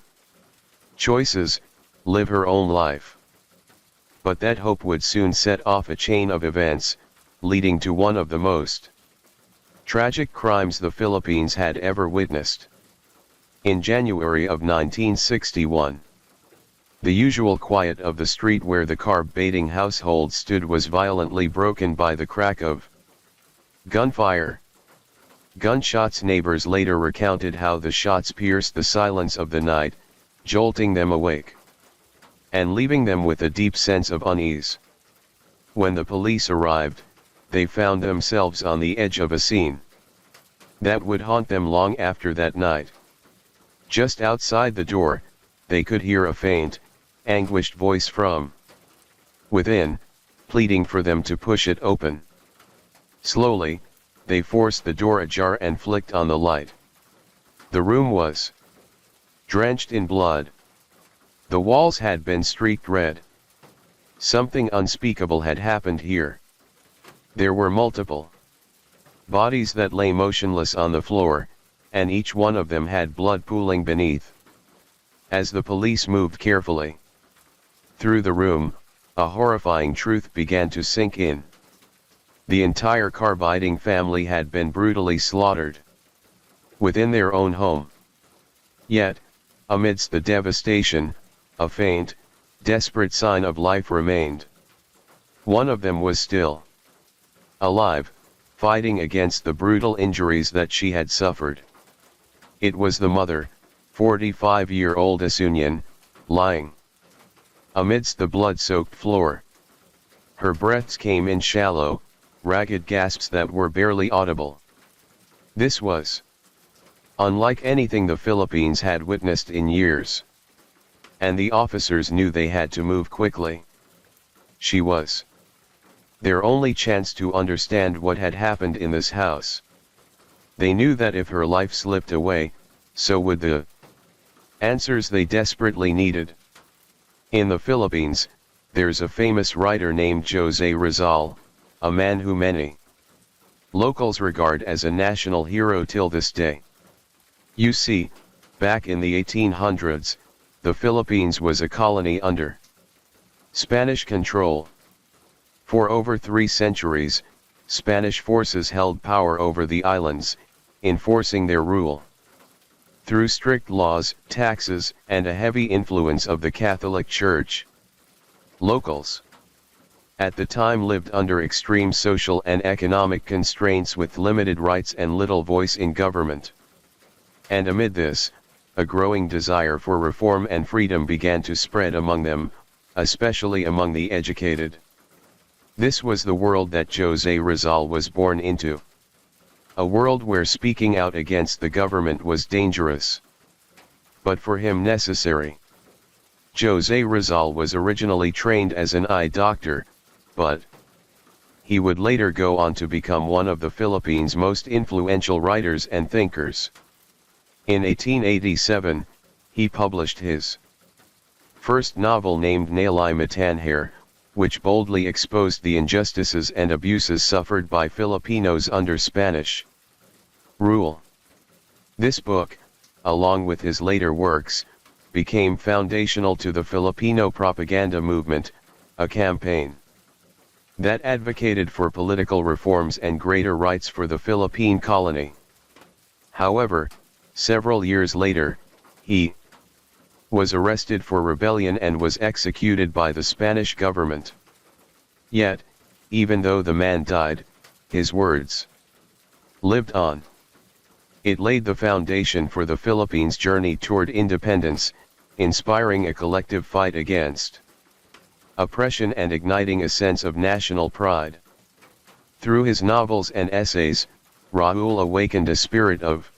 choices, live her own life. But that hope would soon set off a chain of events, leading to one of the most tragic crimes the Philippines had ever witnessed. In January of 1961, the usual quiet of the street where the carb-baiting household stood was violently broken by the crack of gunfire. Gunshots. Neighbors later recounted how the shots pierced the silence of the night, jolting them awake and leaving them with a deep sense of unease. When the police arrived, they found themselves on the edge of a scene that would haunt them long after that night. Just outside the door, they could hear a faint, anguished voice from within, pleading for them to push it open. Slowly, they forced the door ajar and flicked on the light. The room was drenched in blood. The walls had been streaked red. Something unspeakable had happened here. There were multiple bodies that lay motionless on the floor, and each one of them had blood pooling beneath. As the police moved carefully through the room, a horrifying truth began to sink in. The entire carbiding family had been brutally slaughtered within their own home. Yet, amidst the devastation, a faint, desperate sign of life remained. One of them was still alive, fighting against the brutal injuries that she had suffered. It was the mother, 45-year-old Asunyan, lying amidst the blood-soaked floor. Her breaths came in shallow, ragged gasps that were barely audible. This was unlike anything the Philippines had witnessed in years. And the officers knew they had to move quickly. She was their only chance to understand what had happened in this house. They knew that if her life slipped away, so would the answers they desperately needed. In the Philippines, there's a famous writer named Jose Rizal, a man who many locals regard as a national hero till this day. You see, back in the 1800s, the Philippines was a colony under Spanish control. For over 3 centuries, Spanish forces held power over the islands, enforcing their rule through strict laws, taxes, and a heavy influence of the Catholic Church. Locals at the time lived under extreme social and economic constraints with limited rights and little voice in government. And amid this, a growing desire for reform and freedom began to spread among them, especially among the educated. This was the world that Jose Rizal was born into. A world where speaking out against the government was dangerous, but for him necessary. Jose Rizal was originally trained as an eye doctor, but he would later go on to become one of the Philippines' most influential writers and thinkers. In 1887, he published his first novel named Nalay Matanhair, which boldly exposed the injustices and abuses suffered by Filipinos under Spanish rule. This book, along with his later works, became foundational to the Filipino propaganda movement, a campaign that advocated for political reforms and greater rights for the Philippine colony. However, several years later, he was arrested for rebellion and was executed by the Spanish government. Yet, even though the man died, his words lived on. It laid the foundation for the Philippines' journey toward independence, inspiring a collective fight against oppression and igniting a sense of national pride. Through his novels and essays, Raul awakened a spirit of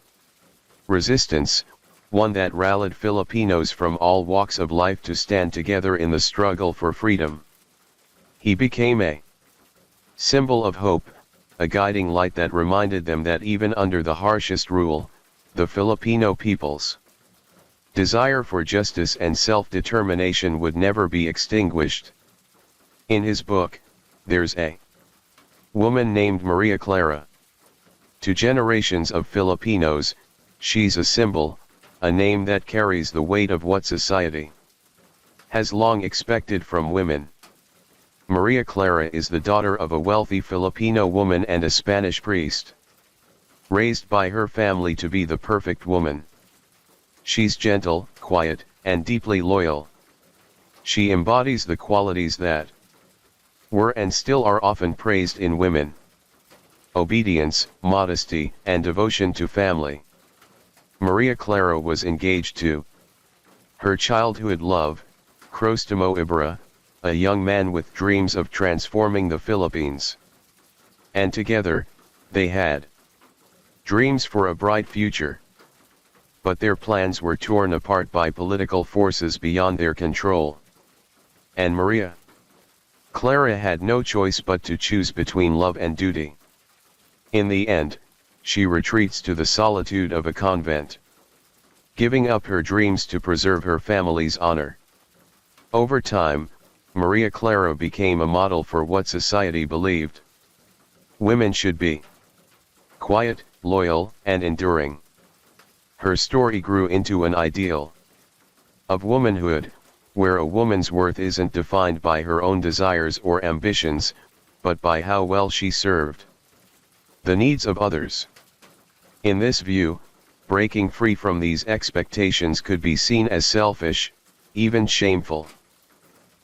resistance, one that rallied Filipinos from all walks of life to stand together in the struggle for freedom. He became a symbol of hope, a guiding light that reminded them that even under the harshest rule, the Filipino people's desire for justice and self-determination would never be extinguished. In his book, there's a woman named Maria Clara. To generations of Filipinos, she's a symbol, a name that carries the weight of what society has long expected from women. Maria Clara is the daughter of a wealthy Filipino woman and a Spanish priest, raised by her family to be the perfect woman. She's gentle, quiet, and deeply loyal. She embodies the qualities that were and still are often praised in women: obedience, modesty, and devotion to family. Maria Clara was engaged to her childhood love, Crostimo Ibarra, a young man with dreams of transforming the Philippines. And together, they had dreams for a bright future. But their plans were torn apart by political forces beyond their control. And Maria Clara had no choice but to choose between love and duty. In the end, she retreats to the solitude of a convent, giving up her dreams to preserve her family's honor. Over time, Maria Clara became a model for what society believed women should be: quiet, loyal, and enduring. Her story grew into an ideal of womanhood, where a woman's worth isn't defined by her own desires or ambitions, but by how well she served the needs of others. In this view, breaking free from these expectations could be seen as selfish, even shameful,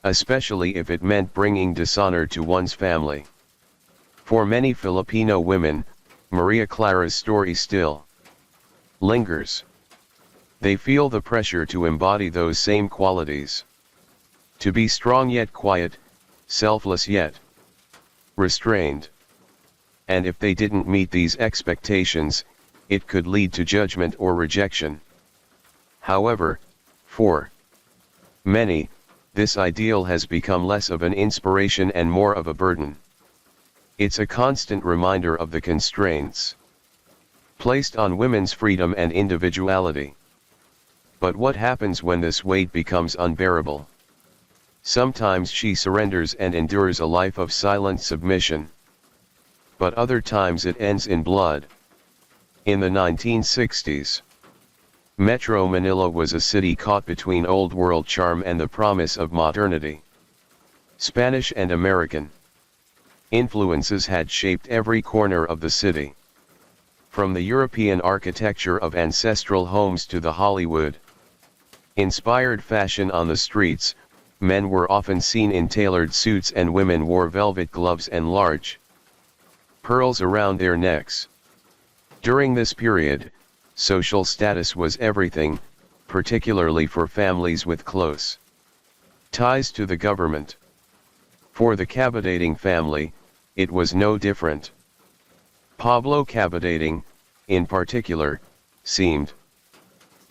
especially if it meant bringing dishonor to one's family. For many Filipino women, Maria Clara's story still lingers. They feel the pressure to embody those same qualities. To be strong yet quiet, selfless yet restrained. And if they didn't meet these expectations, it could lead to judgment or rejection. However, for many, this ideal has become less of an inspiration and more of a burden. It's a constant reminder of the constraints placed on women's freedom and individuality. But what happens when this weight becomes unbearable? Sometimes she surrenders and endures a life of silent submission. But other times it ends in blood. In the 1960s, Metro Manila was a city caught between old world charm and the promise of modernity. Spanish and American influences had shaped every corner of the city. From the European architecture of ancestral homes to the Hollywood inspired fashion on the streets, men were often seen in tailored suits and women wore velvet gloves and large pearls around their necks. During this period, social status was everything, particularly for families with close ties to the government. For the Cabadating family, it was no different. Pablo Cabadating, in particular, seemed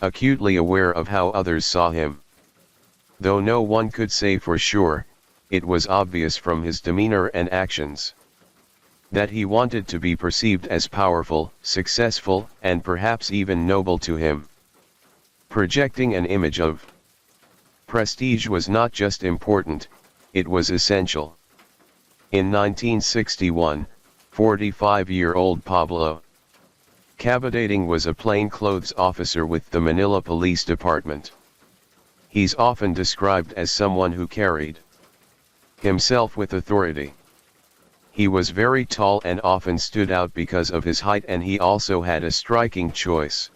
acutely aware of how others saw him. Though no one could say for sure, it was obvious from his demeanor and actions that he wanted to be perceived as powerful, successful, and perhaps even noble to him. Projecting an image of prestige was not just important, it was essential. In 1961, 45-year-old Pablo Cabadating was a plainclothes officer with the Manila Police Department. He's often described as someone who carried himself with authority. He was very tall and often stood out because of his height, and he also had a striking choice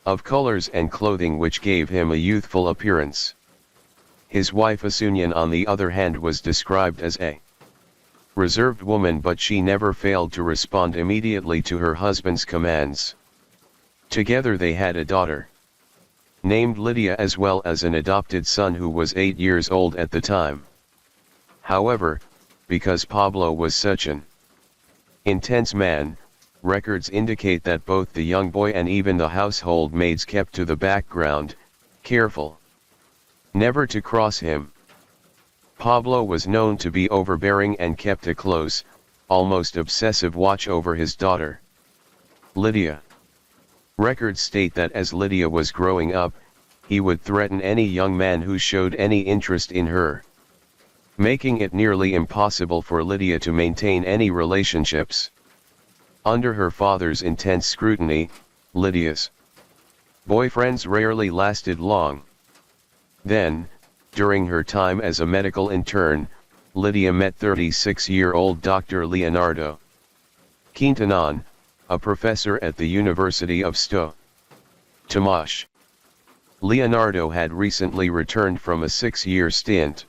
of colors and clothing which gave him a youthful appearance. His wife Asunyan, on the other hand, was described as a reserved woman, but she never failed to respond immediately to her husband's commands. Together they had a daughter named Lydia, as well as an adopted son who was 8 years old at the time. However, because Pablo was such an intense man, records indicate that both the young boy and even the household maids kept to the background, careful never to cross him. Pablo was known to be overbearing and kept a close, almost obsessive watch over his daughter, Lydia. Records state that as Lydia was growing up, he would threaten any young man who showed any interest in her, making it nearly impossible for Lydia to maintain any relationships. Under her father's intense scrutiny, Lydia's boyfriends rarely lasted long. Then, during her time as a medical intern, Lydia met 36-year-old Dr. Leonardo Quintanon, a professor at the University of Sto. Tomas. Leonardo had recently returned from a 6-year stint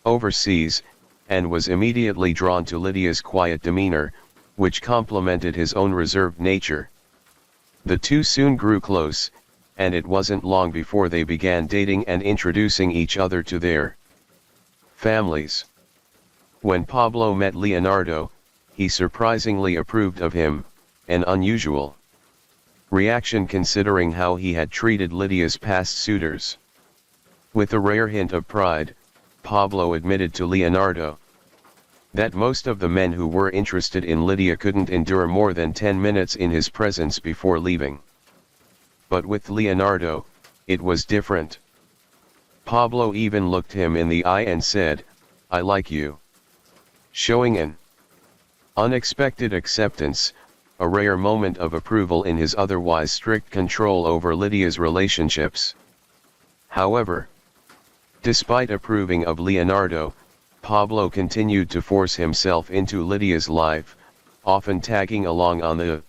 overseas, and was immediately drawn to Lydia's quiet demeanor, which complemented his own reserved nature. The two soon grew close, and it wasn't long before they began dating and introducing each other to their families. When Pablo met Leonardo, he surprisingly approved of him, an unusual reaction considering how he had treated Lydia's past suitors. With a rare hint of pride, Pablo admitted to Leonardo that most of the men who were interested in Lydia couldn't endure more than 10 minutes in his presence before leaving. But with Leonardo, it was different. Pablo even looked him in the eye and said, "I like you," showing an unexpected acceptance, a rare moment of approval in his otherwise strict control over Lydia's relationships. However, despite approving of Leonardo, Pablo continued to force himself into Lydia's life, often tagging along on the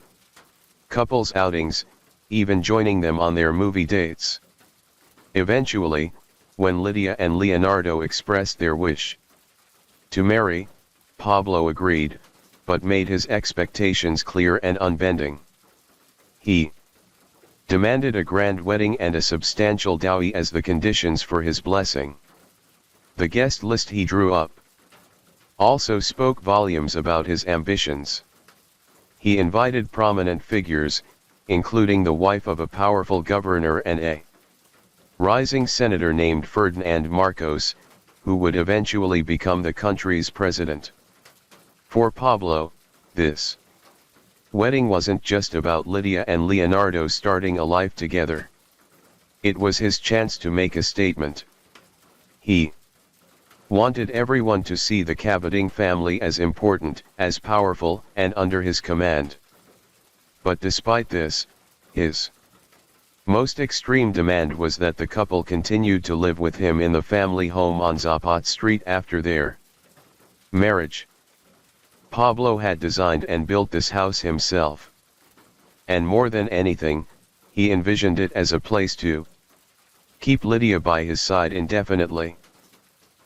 couple's outings, even joining them on their movie dates. Eventually, when Lydia and Leonardo expressed their wish to marry, Pablo agreed, but made his expectations clear and unbending. He demanded a grand wedding and a substantial dowry as the conditions for his blessing. The guest list he drew up also spoke volumes about his ambitions. He invited prominent figures, including the wife of a powerful governor and a rising senator named Ferdinand Marcos, who would eventually become the country's president. For Pablo, this wedding wasn't just about Lydia and Leonardo starting a life together. It was his chance to make a statement. He wanted everyone to see the Cavading family as important, as powerful, and under his command. But despite this, his most extreme demand was that the couple continued to live with him in the family home on Zapat Street after their marriage. Pablo had designed and built this house himself. And more than anything, he envisioned it as a place to keep Lydia by his side indefinitely.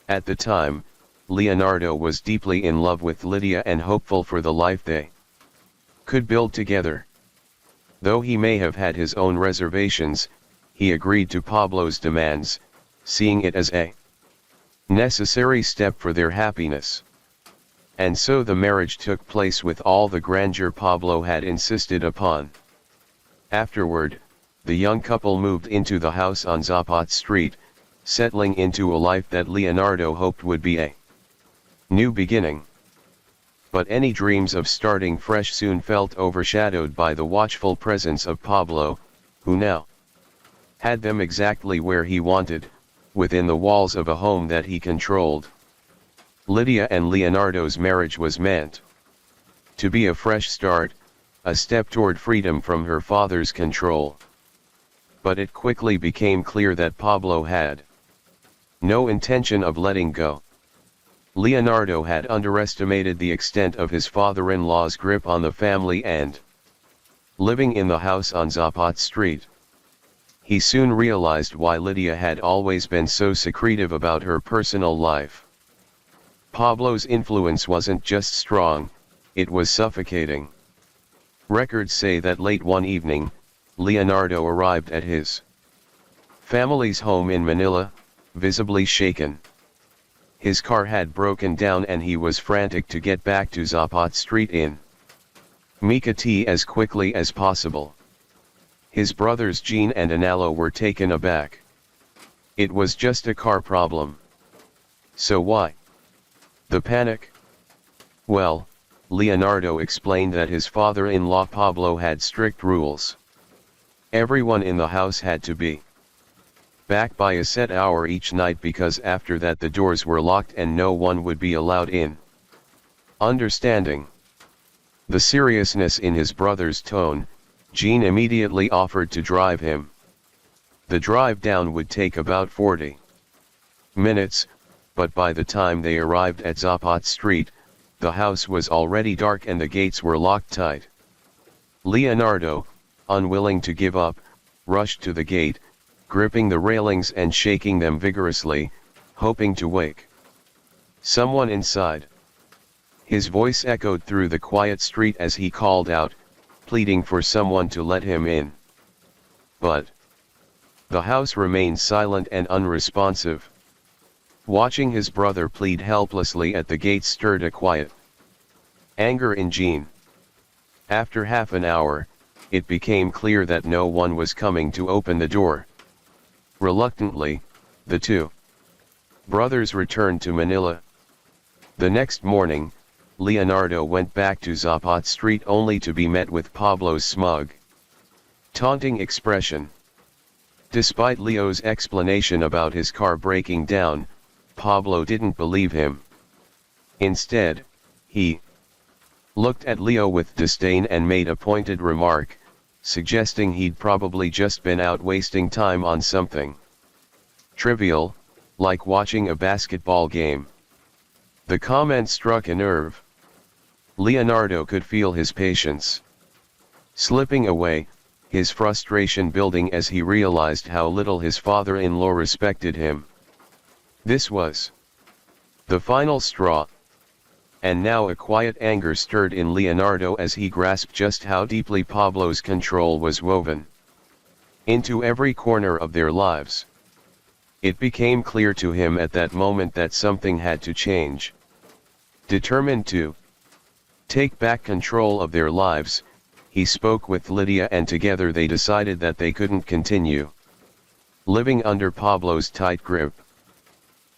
At the time, Leonardo was deeply in love with Lydia and hopeful for the life they could build together. Though he may have had his own reservations, he agreed to Pablo's demands, seeing it as a necessary step for their happiness. And so the marriage took place with all the grandeur Pablo had insisted upon. Afterward, the young couple moved into the house on Zapat Street, settling into a life that Leonardo hoped would be a new beginning. But any dreams of starting fresh soon felt overshadowed by the watchful presence of Pablo, who now had them exactly where he wanted, within the walls of a home that he controlled. Lydia and Leonardo's marriage was meant to be a fresh start, a step toward freedom from her father's control. But it quickly became clear that Pablo had no intention of letting go. Leonardo had underestimated the extent of his father-in-law's grip on the family and, living in the house on Zapat Street, he soon realized why Lydia had always been so secretive about her personal life. Pablo's influence wasn't just strong, it was suffocating. Records say that late one evening, Leonardo arrived at his family's home in Manila, visibly shaken. His car had broken down and he was frantic to get back to Zapat Street in Makati as quickly as possible. His brothers Jean and Analo were taken aback. It was just a car problem. So why the panic? Well, Leonardo explained that his father-in-law Pablo had strict rules. Everyone in the house had to be back by a set hour each night because after that the doors were locked and no one would be allowed in. Understanding the seriousness in his brother's tone, Jean immediately offered to drive him. The drive down would take about 40 minutes, but by the time they arrived at Zapat Street, the house was already dark and the gates were locked tight. Leonardo, unwilling to give up, rushed to the gate, gripping the railings and shaking them vigorously, hoping to wake someone inside. His voice echoed through the quiet street as he called out, pleading for someone to let him in. But the house remained silent and unresponsive. Watching his brother plead helplessly at the gate stirred a quiet anger in Jean. After half an hour, it became clear that no one was coming to open the door. Reluctantly, the two brothers returned to Manila. The next morning, Leonardo went back to Zapat Street only to be met with Pablo's smug, taunting expression. Despite Leo's explanation about his car breaking down, Pablo didn't believe him. Instead, he looked at Leo with disdain and made a pointed remark, suggesting he'd probably just been out wasting time on something trivial, like watching a basketball game. The comment struck a nerve. Leonardo could feel his patience slipping away, his frustration building as he realized how little his father-in-law respected him. This was the final straw. And now a quiet anger stirred in Leonardo as he grasped just how deeply Pablo's control was woven into every corner of their lives. It became clear to him at that moment that something had to change. Determined to take back control of their lives, he spoke with Lydia and together they decided that they couldn't continue living under Pablo's tight grip.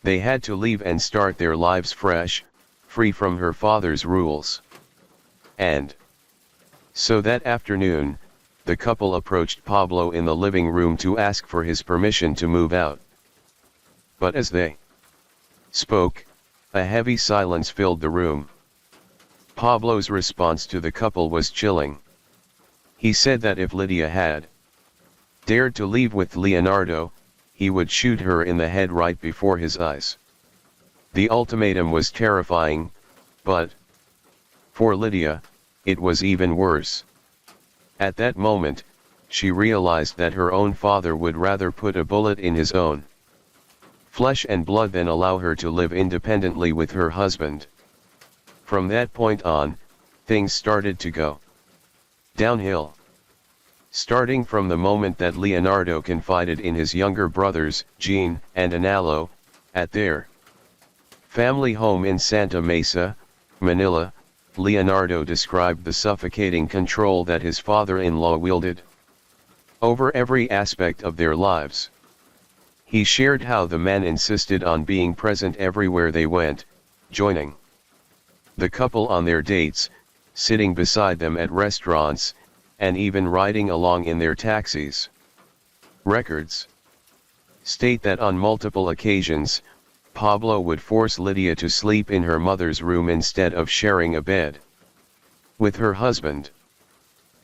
They had to leave and start their lives fresh, free from her father's rules. And so that afternoon, the couple approached Pablo in the living room to ask for his permission to move out. But as they spoke, a heavy silence filled the room. Pablo's response to the couple was chilling. He said that if Lydia had dared to leave with Leonardo, he would shoot her in the head right before his eyes. The ultimatum was terrifying, but for Lydia, it was even worse. At that moment, she realized that her own father would rather put a bullet in his own flesh and blood than allow her to live independently with her husband. From that point on, things started to go downhill. Starting from the moment that Leonardo confided in his younger brothers, Jean and Analo, at their family home in Santa Mesa, Manila, Leonardo described the suffocating control that his father-in-law wielded over every aspect of their lives. He shared how the man insisted on being present everywhere they went, joining the couple on their dates, sitting beside them at restaurants, and even riding along in their taxis. Records state that on multiple occasions, Pablo would force Lydia to sleep in her mother's room instead of sharing a bed with her husband.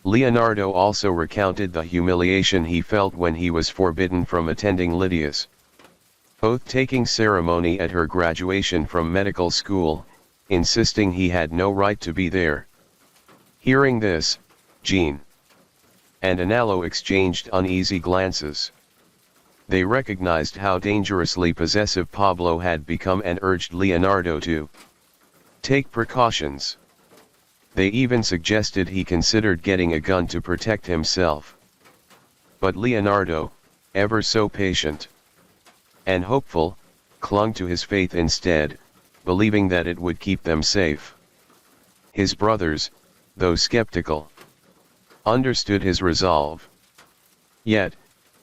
Leonardo also recounted the humiliation he felt when he was forbidden from attending Lydia's oath-taking ceremony at her graduation from medical school, insisting he had no right to be there. Hearing this, Jean and Analo exchanged uneasy glances. They recognized how dangerously possessive Pablo had become and urged Leonardo to take precautions. They even suggested he considered getting a gun to protect himself. But Leonardo, ever so patient and hopeful, clung to his faith instead, believing that it would keep them safe. His brothers, though skeptical, understood his resolve. Yet,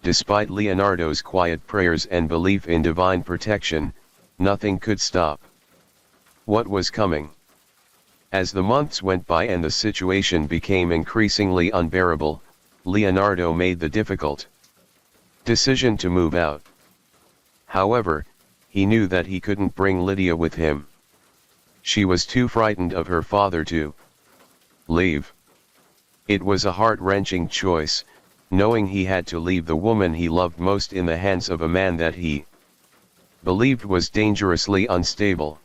despite Leonardo's quiet prayers and belief in divine protection, nothing could stop what was coming. As the months went by and the situation became increasingly unbearable, Leonardo made the difficult decision to move out. However, he knew that he couldn't bring Lydia with him. She was too frightened of her father to leave. It was a heart-wrenching choice, knowing he had to leave the woman he loved most in the hands of a man that he believed was dangerously unstable.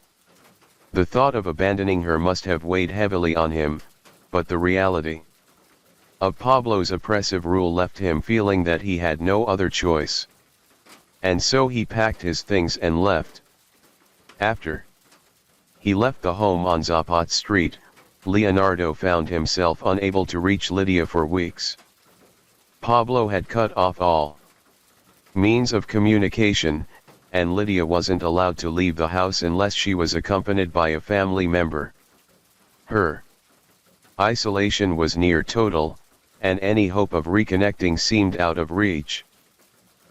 The thought of abandoning her must have weighed heavily on him, but the reality of Pablo's oppressive rule left him feeling that he had no other choice. And so he packed his things and left. After he left the home on Zapat Street, Leonardo found himself unable to reach Lydia for weeks. Pablo had cut off all means of communication, and Lydia wasn't allowed to leave the house unless she was accompanied by a family member. Her isolation was near total, and any hope of reconnecting seemed out of reach.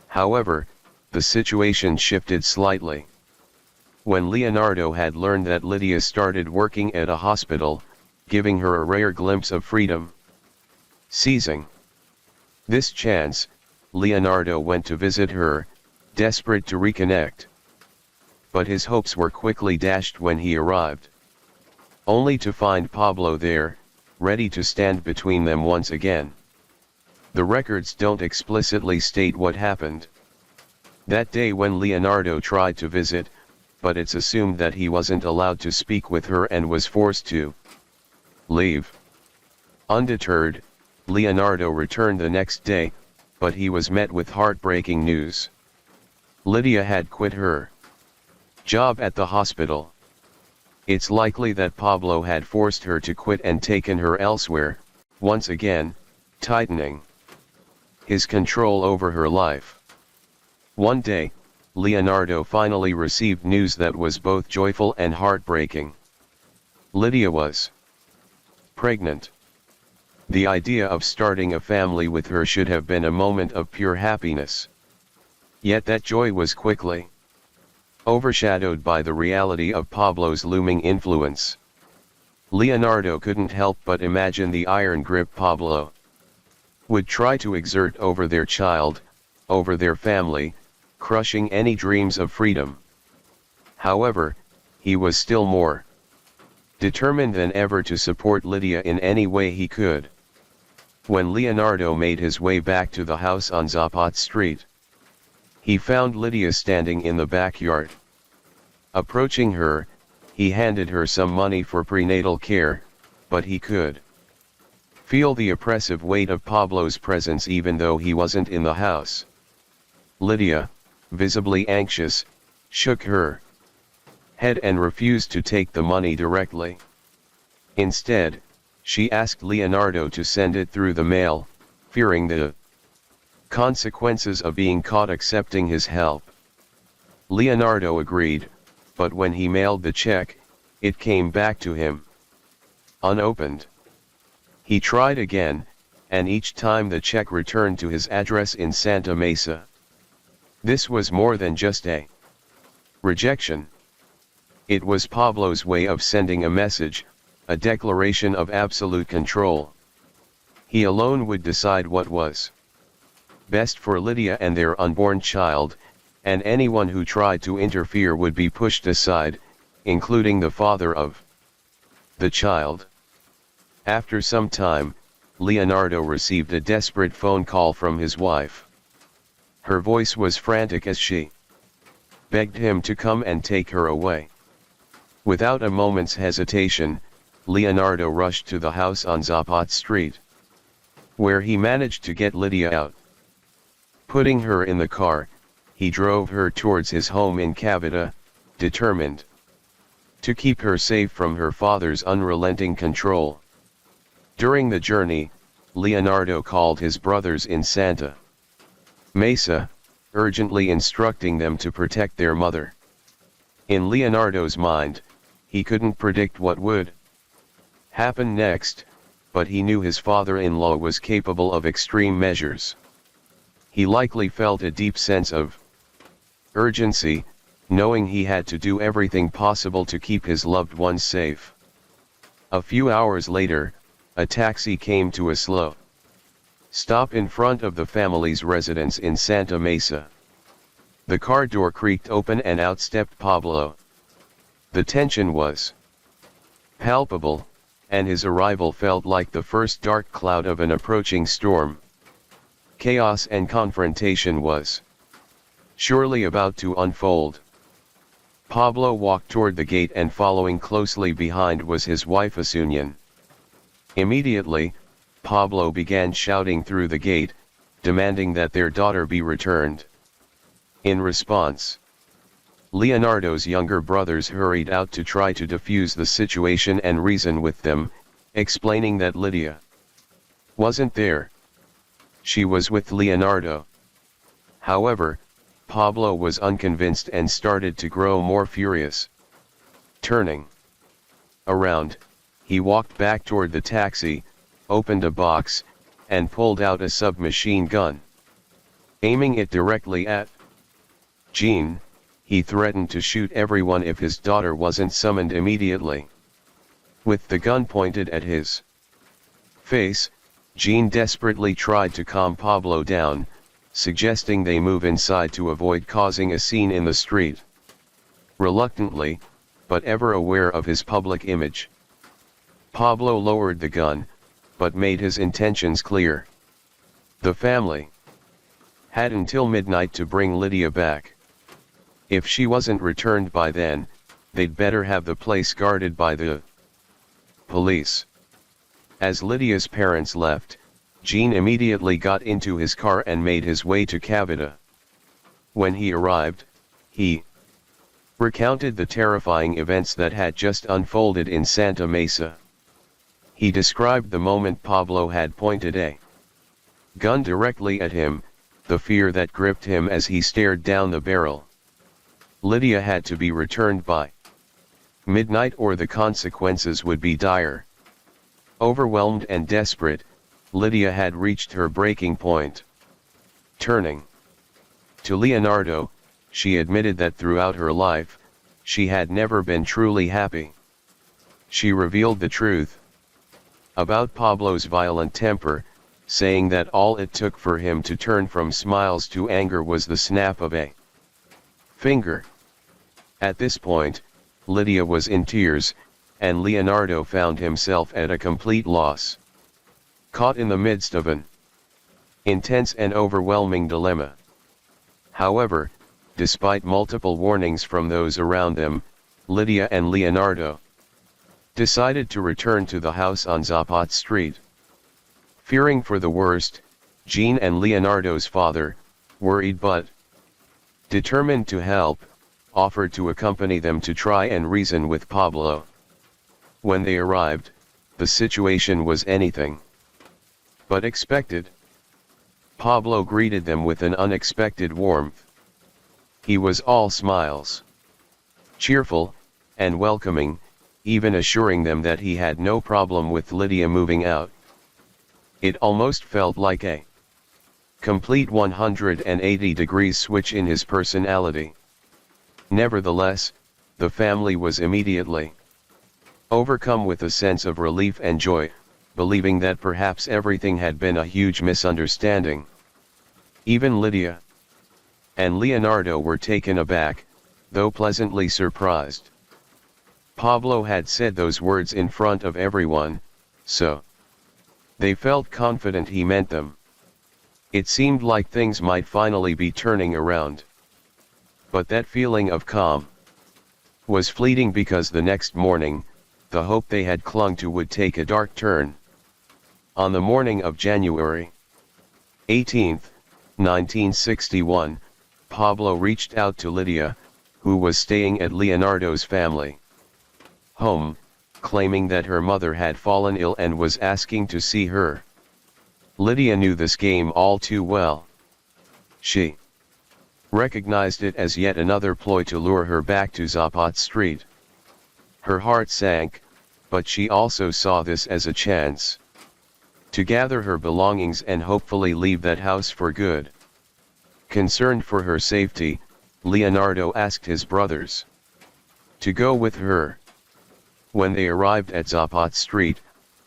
However, the situation shifted slightly. When Leonardo had learned that Lydia started working at a hospital, giving her a rare glimpse of freedom. Seizing this chance, Leonardo went to visit her, desperate to reconnect. But his hopes were quickly dashed when he arrived, only to find Pablo there, ready to stand between them once again. The records don't explicitly state what happened that day when Leonardo tried to visit, but it's assumed that he wasn't allowed to speak with her and was forced to leave. Undeterred, Leonardo returned the next day, but he was met with heartbreaking news. Lydia had quit her job at the hospital. It's likely that Pablo had forced her to quit and taken her elsewhere, once again, tightening his control over her life. One day, Leonardo finally received news that was both joyful and heartbreaking. Lydia was pregnant. The idea of starting a family with her should have been a moment of pure happiness. Yet that joy was quickly overshadowed by the reality of Pablo's looming influence. Leonardo couldn't help but imagine the iron grip Pablo would try to exert over their child, over their family, crushing any dreams of freedom. However, he was still more determined than ever to support Lydia in any way he could. When Leonardo made his way back to the house on Zapat Street, he found Lydia standing in the backyard. Approaching her, he handed her some money for prenatal care, but he could feel the oppressive weight of Pablo's presence even though he wasn't in the house. Lydia, visibly anxious, shook her head and refused to take the money directly. Instead, she asked Leonardo to send it through the mail, fearing the consequences of being caught accepting his help. Leonardo agreed, but when he mailed the check, it came back to him unopened. He tried again, and each time the check returned to his address in Santa Mesa. This was more than just a rejection. It was Pablo's way of sending a message, a declaration of absolute control. He alone would decide what was best for Lydia and their unborn child, and anyone who tried to interfere would be pushed aside, including the father of the child. After some time, Leonardo received a desperate phone call from his wife. Her voice was frantic as she begged him to come and take her away. Without a moment's hesitation, Leonardo rushed to the house on Zapat Street, where he managed to get Lydia out. Putting her in the car, he drove her towards his home in Cavite, determined to keep her safe from her father's unrelenting control. During the journey, Leonardo called his brothers in Santa Mesa, urgently instructing them to protect their mother. In Leonardo's mind, he couldn't predict what would happen next, but he knew his father-in-law was capable of extreme measures. He likely felt a deep sense of urgency, knowing he had to do everything possible to keep his loved ones safe. A few hours later, a taxi came to a slow stop in front of the family's residence in Santa Mesa. The car door creaked open and out stepped Pablo. The tension was palpable, and his arrival felt like the first dark cloud of an approaching storm. Chaos and confrontation was surely about to unfold. Pablo walked toward the gate, and following closely behind was his wife Asunción. Immediately, Pablo began shouting through the gate, demanding that their daughter be returned. In response, Leonardo's younger brothers hurried out to try to defuse the situation and reason with them, explaining that Lydia wasn't there. She was with Leonardo. However, Pablo was unconvinced and started to grow more furious. Turning around, he walked back toward the taxi, opened a box, and pulled out a submachine gun. Aiming it directly at Jean, he threatened to shoot everyone if his daughter wasn't summoned immediately. With the gun pointed at his face, Jean desperately tried to calm Pablo down, suggesting they move inside to avoid causing a scene in the street. Reluctantly, but ever aware of his public image, Pablo lowered the gun, but made his intentions clear. The family had until midnight to bring Lydia back. If she wasn't returned by then, they'd better have the place guarded by the police. As Lydia's parents left, Jean immediately got into his car and made his way to Cavite. When he arrived, he recounted the terrifying events that had just unfolded in Santa Mesa. He described the moment Pablo had pointed a gun directly at him, the fear that gripped him as he stared down the barrel. Lydia had to be returned by midnight or the consequences would be dire. Overwhelmed and desperate, Lydia had reached her breaking point. Turning to Leonardo, she admitted that throughout her life, she had never been truly happy. She revealed the truth about Pablo's violent temper, saying that all it took for him to turn from smiles to anger was the snap of a finger. At this point, Lydia was in tears, and Leonardo found himself at a complete loss. Caught in the midst of an intense and overwhelming dilemma. However, despite multiple warnings from those around them, Lydia and Leonardo decided to return to the house on Zapata Street. Fearing for the worst, Jean and Leonardo's father, worried but determined to help, offered to accompany them to try and reason with Pablo. When they arrived, the situation was anything but expected. Pablo greeted them with an unexpected warmth. He was all smiles, cheerful, and welcoming, even assuring them that he had no problem with Lydia moving out. It almost felt like a complete 180-degree switch in his personality. Nevertheless, the family was immediately overcome with a sense of relief and joy, believing that perhaps everything had been a huge misunderstanding. Even Lydia and Leonardo were taken aback, though pleasantly surprised. Pablo had said those words in front of everyone, so they felt confident he meant them. It seemed like things might finally be turning around. But that feeling of calm was fleeting because the next morning, the hope they had clung to would take a dark turn. On the morning of January 18, 1961, Pablo reached out to Lydia, who was staying at Leonardo's family home, claiming that her mother had fallen ill and was asking to see her. Lydia knew this game all too well. She recognized it as yet another ploy to lure her back to Zapata Street. Her heart sank, but she also saw this as a chance to gather her belongings and hopefully leave that house for good. Concerned for her safety, Leonardo asked his brothers to go with her. When they arrived at Zapata Street,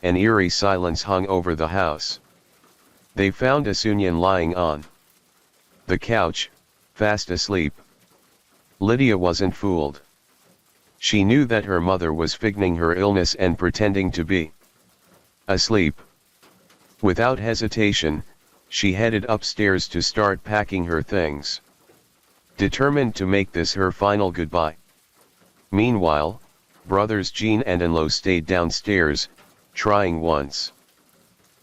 an eerie silence hung over the house. They found Asunyan lying on the couch, fast asleep. Lydia wasn't fooled. She knew that her mother was feigning her illness and pretending to be asleep. Without hesitation, she headed upstairs to start packing her things, determined to make this her final goodbye. Meanwhile, brothers Jean and Enlo stayed downstairs, trying once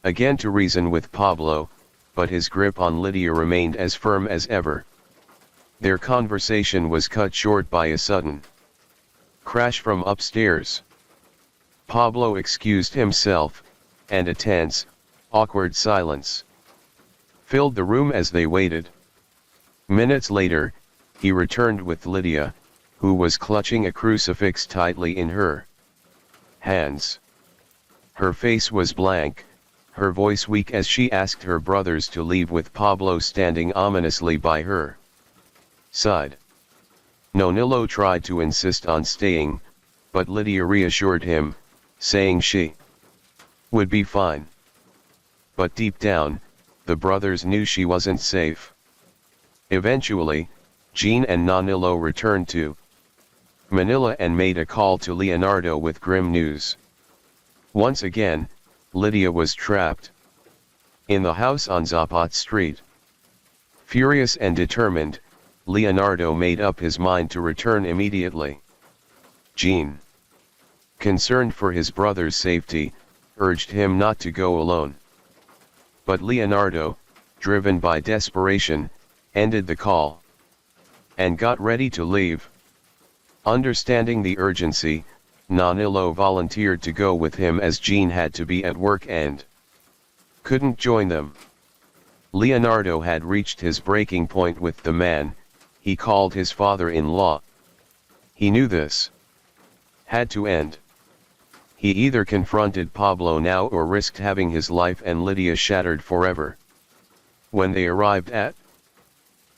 again to reason with Pablo, but his grip on Lydia remained as firm as ever. Their conversation was cut short by a sudden crash from upstairs. Pablo excused himself, and a tense, awkward silence filled the room as they waited. Minutes later, he returned with Lydia, who was clutching a crucifix tightly in her hands. Her face was blank, her voice weak as she asked her brothers to leave with Pablo standing ominously by her side. Nonillo tried to insist on staying, but Lydia reassured him, saying she would be fine. But deep down, the brothers knew she wasn't safe. Eventually, Jean and Nonillo returned to Manila and made a call to Leonardo with grim news. Once again, Lydia was trapped in the house on Zapat Street. Furious and determined, Leonardo made up his mind to return immediately. Jean, concerned for his brother's safety, urged him not to go alone. But Leonardo, driven by desperation, ended the call and got ready to leave. Understanding the urgency, Nonillo volunteered to go with him as Jean had to be at work and couldn't join them. Leonardo had reached his breaking point with the man he called his father-in-law. He knew this had to end. He either confronted Pablo now or risked having his life and Lydia shattered forever. When they arrived at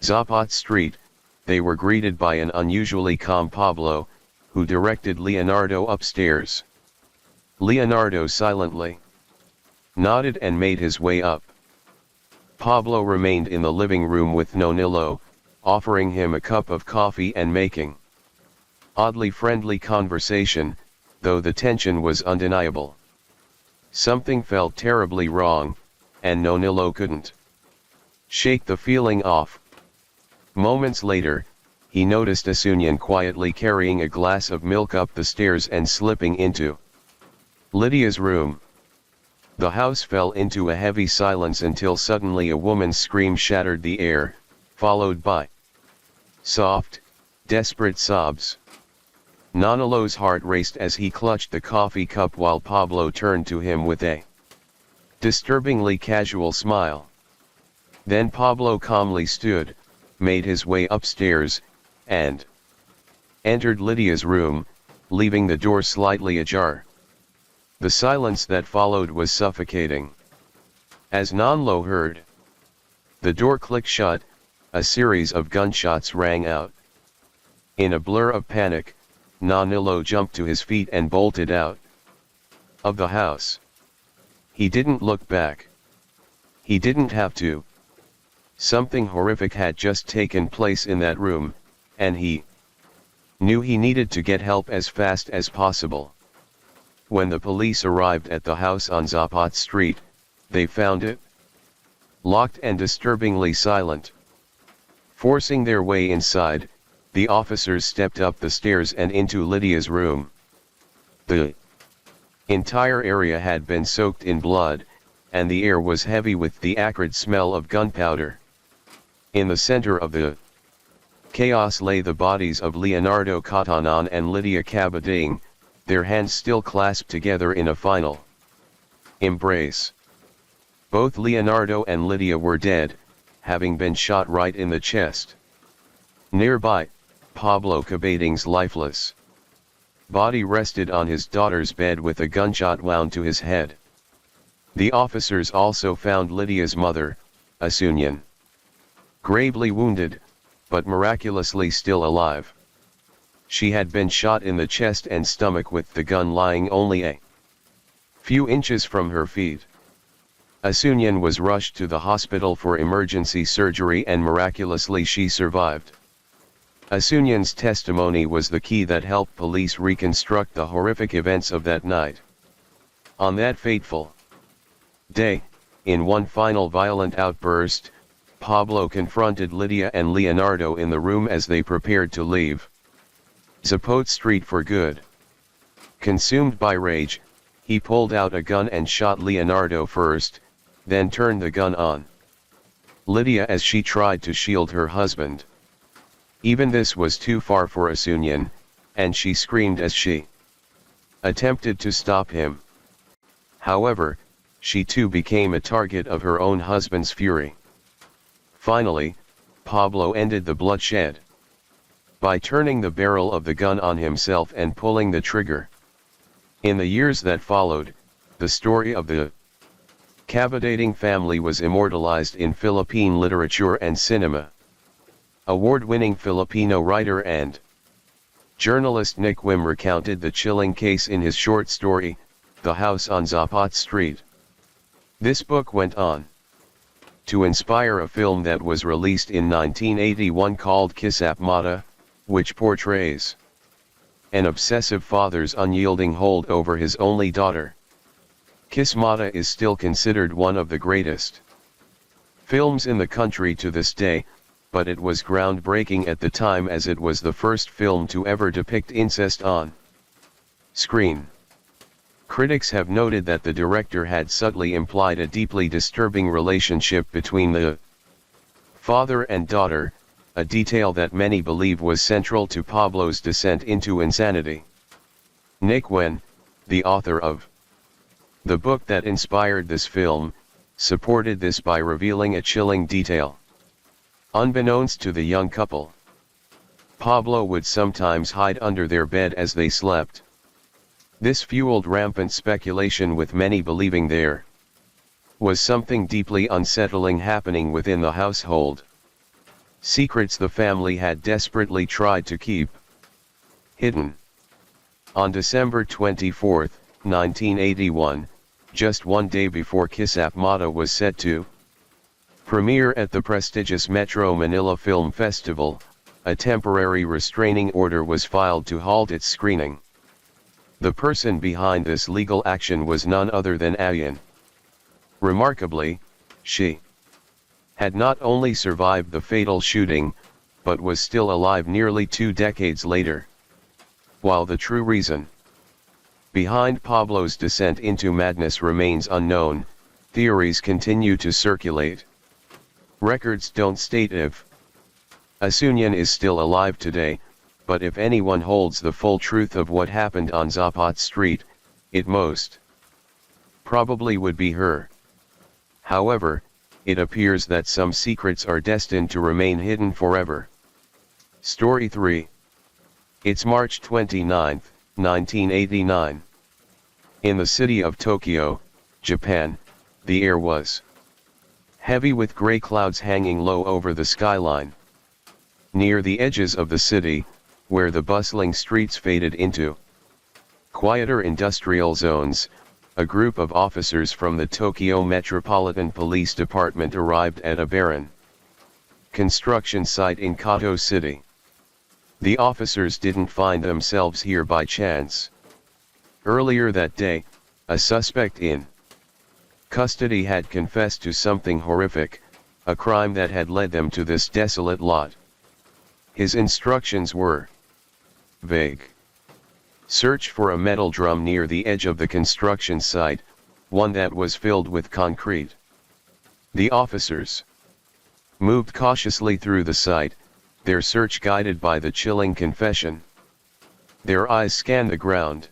Zapat Street, they were greeted by an unusually calm Pablo, who directed Leonardo upstairs. Leonardo silently nodded and made his way up. Pablo remained in the living room with Nonillo, offering him a cup of coffee and making oddly friendly conversation, though the tension was undeniable. Something felt terribly wrong, and Nonillo couldn't shake the feeling off. Moments later, he noticed Asunyan quietly carrying a glass of milk up the stairs and slipping into Lydia's room. The house fell into a heavy silence until suddenly a woman's scream shattered the air, followed by soft, desperate sobs. Nonillo's heart raced as he clutched the coffee cup while Pablo turned to him with a disturbingly casual smile. Then Pablo calmly stood, made his way upstairs, and entered Lydia's room, leaving the door slightly ajar. The silence that followed was suffocating. As Nonillo heard the door click shut, a series of gunshots rang out. In a blur of panic, Nonillo jumped to his feet and bolted out of the house. He didn't look back. He didn't have to. Something horrific had just taken place in that room, and he knew he needed to get help as fast as possible. When the police arrived at the house on Zapat Street, they found it locked and disturbingly silent. Forcing their way inside, the officers stepped up the stairs and into Lydia's room. The entire area had been soaked in blood, and the air was heavy with the acrid smell of gunpowder. In the center of the chaos lay the bodies of Leonardo Katanan and Lydia Cabading, their hands still clasped together in a final embrace. Both Leonardo and Lydia were dead, having been shot right in the chest. Nearby, Pablo Cabading's lifeless body rested on his daughter's bed with a gunshot wound to his head. The officers also found Lydia's mother, Asunyan, gravely wounded, but miraculously still alive. She had been shot in the chest and stomach with the gun lying only a few inches from her feet. Asunyan was rushed to the hospital for emergency surgery and miraculously she survived. Asunyan's testimony was the key that helped police reconstruct the horrific events of that night. On that fateful day, in one final violent outburst, Pablo confronted Lydia and Leonardo in the room as they prepared to leave Zapote Street for good. Consumed by rage, He pulled out a gun and shot Leonardo first, then turned the gun on Lydia as she tried to shield her husband. Even this was too far for Asunyan, and she screamed as she attempted to stop him. However, she too became a target of her own husband's fury. Finally, Pablo ended the bloodshed by turning the barrel of the gun on himself and pulling the trigger. In the years that followed, the story of the Cavitating family was immortalized in Philippine literature and cinema. Award-winning Filipino writer and journalist Nick Wim recounted the chilling case in his short story, The House on Zapat Street. This book went on to inspire a film that was released in 1981 called Kisap Mata, which portrays an obsessive father's unyielding hold over his only daughter. Kismata is still considered one of the greatest films in the country to this day, but it was groundbreaking at the time as it was the first film to ever depict incest on screen. Critics have noted that the director had subtly implied a deeply disturbing relationship between the father and daughter, a detail that many believe was central to Pablo's descent into insanity. Nick Wen, the author of the book that inspired this film, supported this by revealing a chilling detail. Unbeknownst to the young couple, Pablo would sometimes hide under their bed as they slept. This fueled rampant speculation, with many believing there was something deeply unsettling happening within the household. Secrets the family had desperately tried to keep hidden. On December 24, 1981, just one day before Kisap Mata was set to premiere at the prestigious Metro Manila Film Festival, a temporary restraining order was filed to halt its screening. The person behind this legal action was none other than Ayan. Remarkably, she had not only survived the fatal shooting, but was still alive nearly 2 decades later. While the true reason behind Pablo's descent into madness remains unknown, theories continue to circulate. Records don't state if Asunyan is still alive today, but if anyone holds the full truth of what happened on Zapat Street, it most probably would be her. However, it appears that some secrets are destined to remain hidden forever. Story 3. It's March 29, 1989. In the city of Tokyo, Japan, the air was heavy with gray clouds hanging low over the skyline. Near the edges of the city, where the bustling streets faded into quieter industrial zones, a group of officers from the Tokyo Metropolitan Police Department arrived at a barren construction site in Kato City. The officers didn't find themselves here by chance. Earlier that day, a suspect in custody had confessed to something horrific, a crime that had led them to this desolate lot. His instructions were vague. Search for a metal drum near the edge of the construction site, one that was filled with concrete. The officers moved cautiously through the site, their search guided by the chilling confession. Their eyes scanned the ground,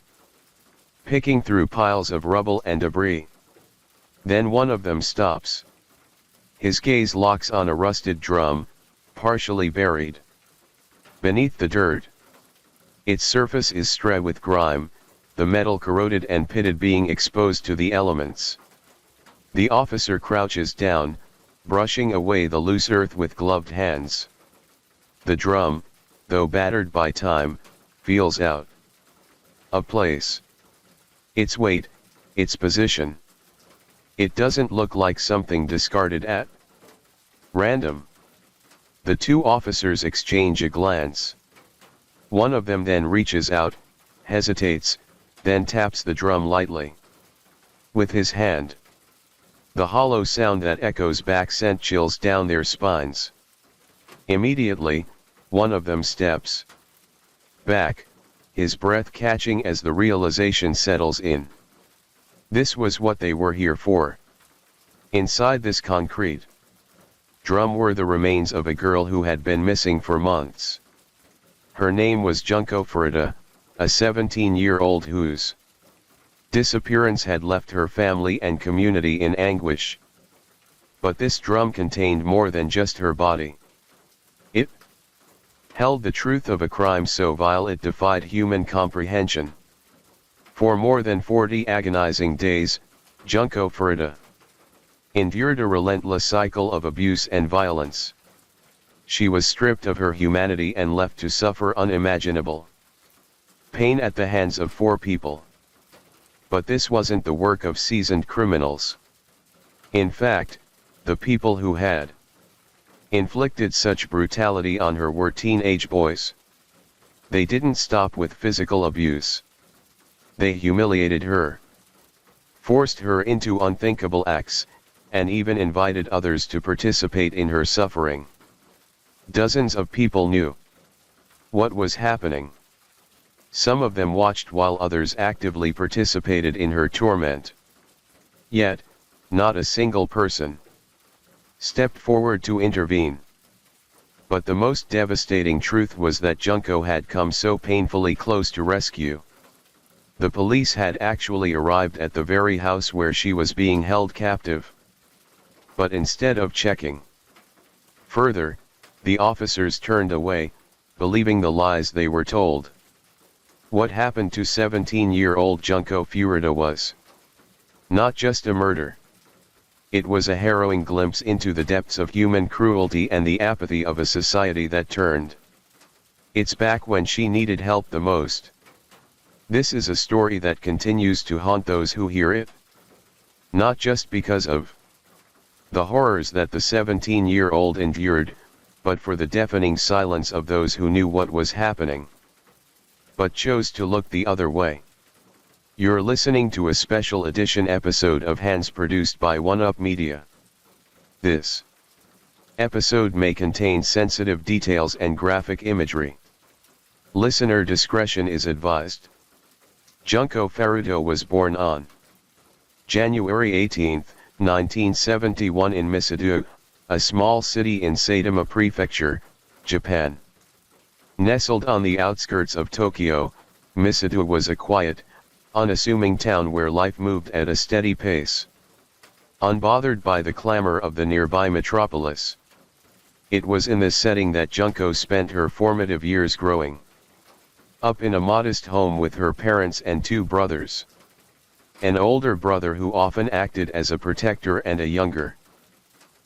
picking through piles of rubble and debris. Then one of them stops. His gaze locks on a rusted drum, partially buried beneath the dirt. Its surface is strewn with grime, the metal corroded and pitted, being exposed to the elements. The officer crouches down, brushing away the loose earth with gloved hands. The drum, though battered by time, feels out of place. Its weight, its position. It doesn't look like something discarded at random. The two officers exchange a glance. One of them then reaches out, hesitates, then taps the drum lightly with his hand. The hollow sound that echoes back sent chills down their spines. Immediately, one of them steps back, his breath catching as the realization settles in. This was what they were here for. Inside this concrete drum were the remains of a girl who had been missing for months. Her name was Junko Furuta, a 17-year-old whose disappearance had left her family and community in anguish. But this drum contained more than just her body. It held the truth of a crime so vile it defied human comprehension. For more than 40 agonizing days, Junko Furuta endured a relentless cycle of abuse and violence. She was stripped of her humanity and left to suffer unimaginable pain at the hands of 4 people. But this wasn't the work of seasoned criminals. In fact, the people who had inflicted such brutality on her were teenage boys. They didn't stop with physical abuse. They humiliated her, forced her into unthinkable acts, and even invited others to participate in her suffering. Dozens of people knew what was happening. Some of them watched while others actively participated in her torment. Yet, not a single person stepped forward to intervene. But the most devastating truth was that Junko had come so painfully close to rescue. The police had actually arrived at the very house where she was being held captive. But instead of checking further, the officers turned away, believing the lies they were told. What happened to 17-year-old Junko Furuta was not just a murder. It was a harrowing glimpse into the depths of human cruelty and the apathy of a society that turned its back when she needed help the most. This is a story that continues to haunt those who hear it. Not just because of the horrors that the 17-year-old endured, but for the deafening silence of those who knew what was happening, but chose to look the other way. You're listening to a special edition episode of Hands produced by One Up Media. This episode may contain sensitive details and graphic imagery. Listener discretion is advised. Junko Furuta was born on January 18, 1971 in Misadu, a small city in Saitama Prefecture, Japan. Nestled on the outskirts of Tokyo, Misadu was a quiet, unassuming town where life moved at a steady pace. Unbothered by the clamor of the nearby metropolis. It was in this setting that Junko spent her formative years growing up in a modest home with her parents and 2 brothers. An older brother who often acted as a protector and a younger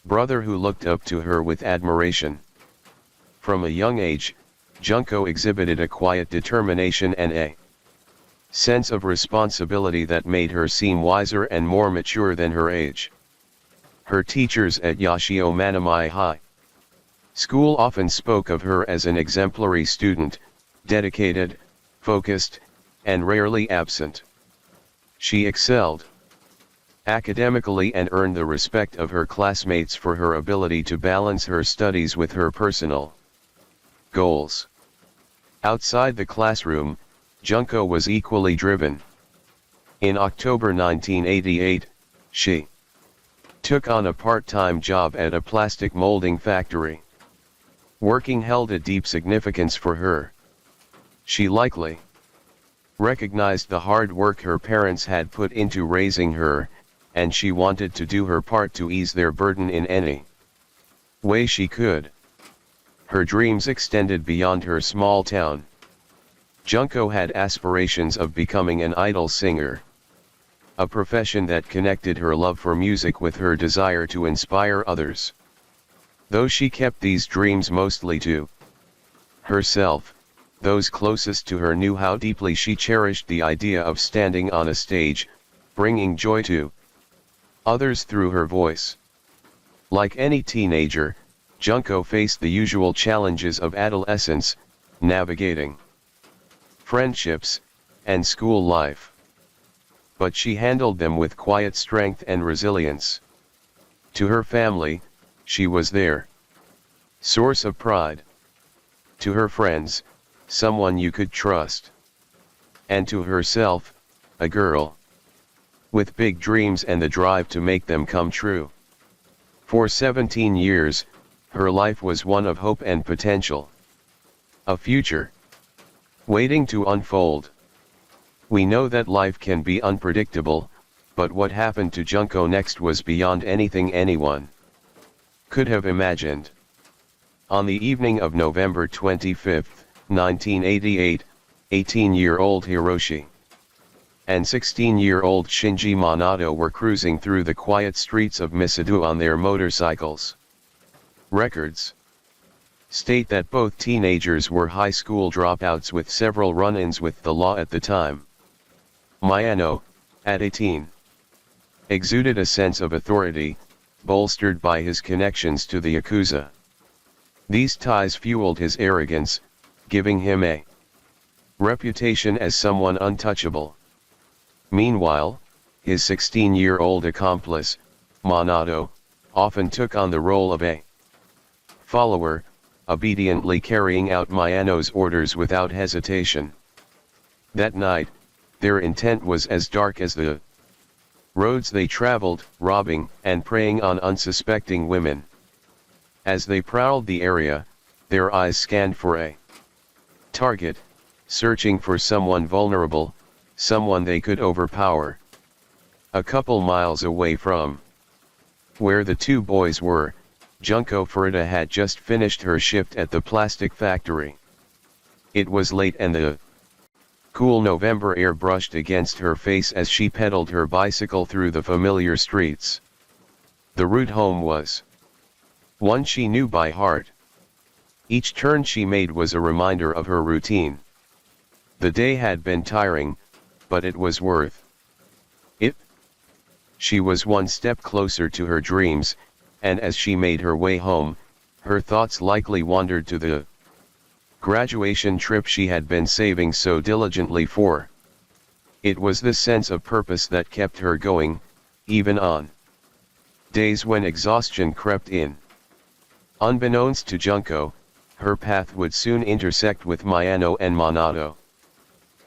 brother who looked up to her with admiration. From a young age, Junko exhibited a quiet determination and a sense of responsibility that made her seem wiser and more mature than her age. Her teachers at Yashio Manamai High School often spoke of her as an exemplary student, dedicated, focused, and rarely absent. She excelled academically and earned the respect of her classmates for her ability to balance her studies with her personal goals. Outside the classroom, Junko was equally driven. In October 1988, she took on a part-time job at a plastic molding factory. Working held a deep significance for her. She likely recognized the hard work her parents had put into raising her, and she wanted to do her part to ease their burden in any way she could. Her dreams extended beyond her small town. Junko had aspirations of becoming an idol singer, a profession that connected her love for music with her desire to inspire others. Though she kept these dreams mostly to herself, those closest to her knew how deeply she cherished the idea of standing on a stage, bringing joy to others through her voice. Like any teenager, Junko faced the usual challenges of adolescence, navigating friendships, and school life. But she handled them with quiet strength and resilience. To her family, she was their source of pride. To her friends, someone you could trust. And to herself, a girl with big dreams and the drive to make them come true. For 17 years, her life was one of hope and potential. A future waiting to unfold. We know that life can be unpredictable, but what happened to Junko next was beyond anything anyone could have imagined. On the evening of November 25, 1988, 18-year-old Hiroshi and 16-year-old Shinji Minato were cruising through the quiet streets of Misadu on their motorcycles. Records state that both teenagers were high school dropouts with several run-ins with the law at the time. Minato, at 18, exuded a sense of authority, bolstered by his connections to the Yakuza. These ties fueled his arrogance, giving him a reputation as someone untouchable. Meanwhile, his 16-year-old accomplice, Minato, often took on the role of a follower, obediently carrying out Minato's orders without hesitation. That night, their intent was as dark as the roads they traveled, robbing and preying on unsuspecting women. As they prowled the area, their eyes scanned for a target, searching for someone vulnerable, someone they could overpower. A couple miles away from where the two boys were, Junko Furuta had just finished her shift at the plastic factory. It was late and the cool November air brushed against her face as she pedaled her bicycle through the familiar streets. The route home was one she knew by heart. Each turn she made was a reminder of her routine. The day had been tiring, but it was worth it. She was one step closer to her dreams, and as she made her way home, her thoughts likely wandered to the graduation trip she had been saving so diligently for. It was this sense of purpose that kept her going, even on days when exhaustion crept in. Unbeknownst to Junko, her path would soon intersect with Minato and Minato,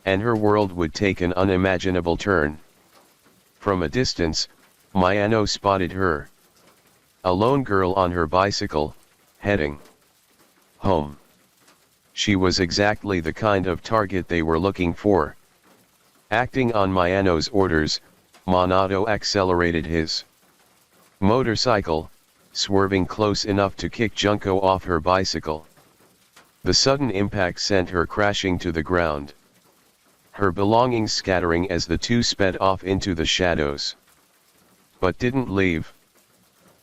and her world would take an unimaginable turn. From a distance, Minato spotted her, a lone girl on her bicycle, heading home. She was exactly the kind of target they were looking for. Acting on Minato's orders, Minato accelerated his motorcycle, swerving close enough to kick Junko off her bicycle. The sudden impact sent her crashing to the ground, her belongings scattering as the two sped off into the shadows. But didn't leave.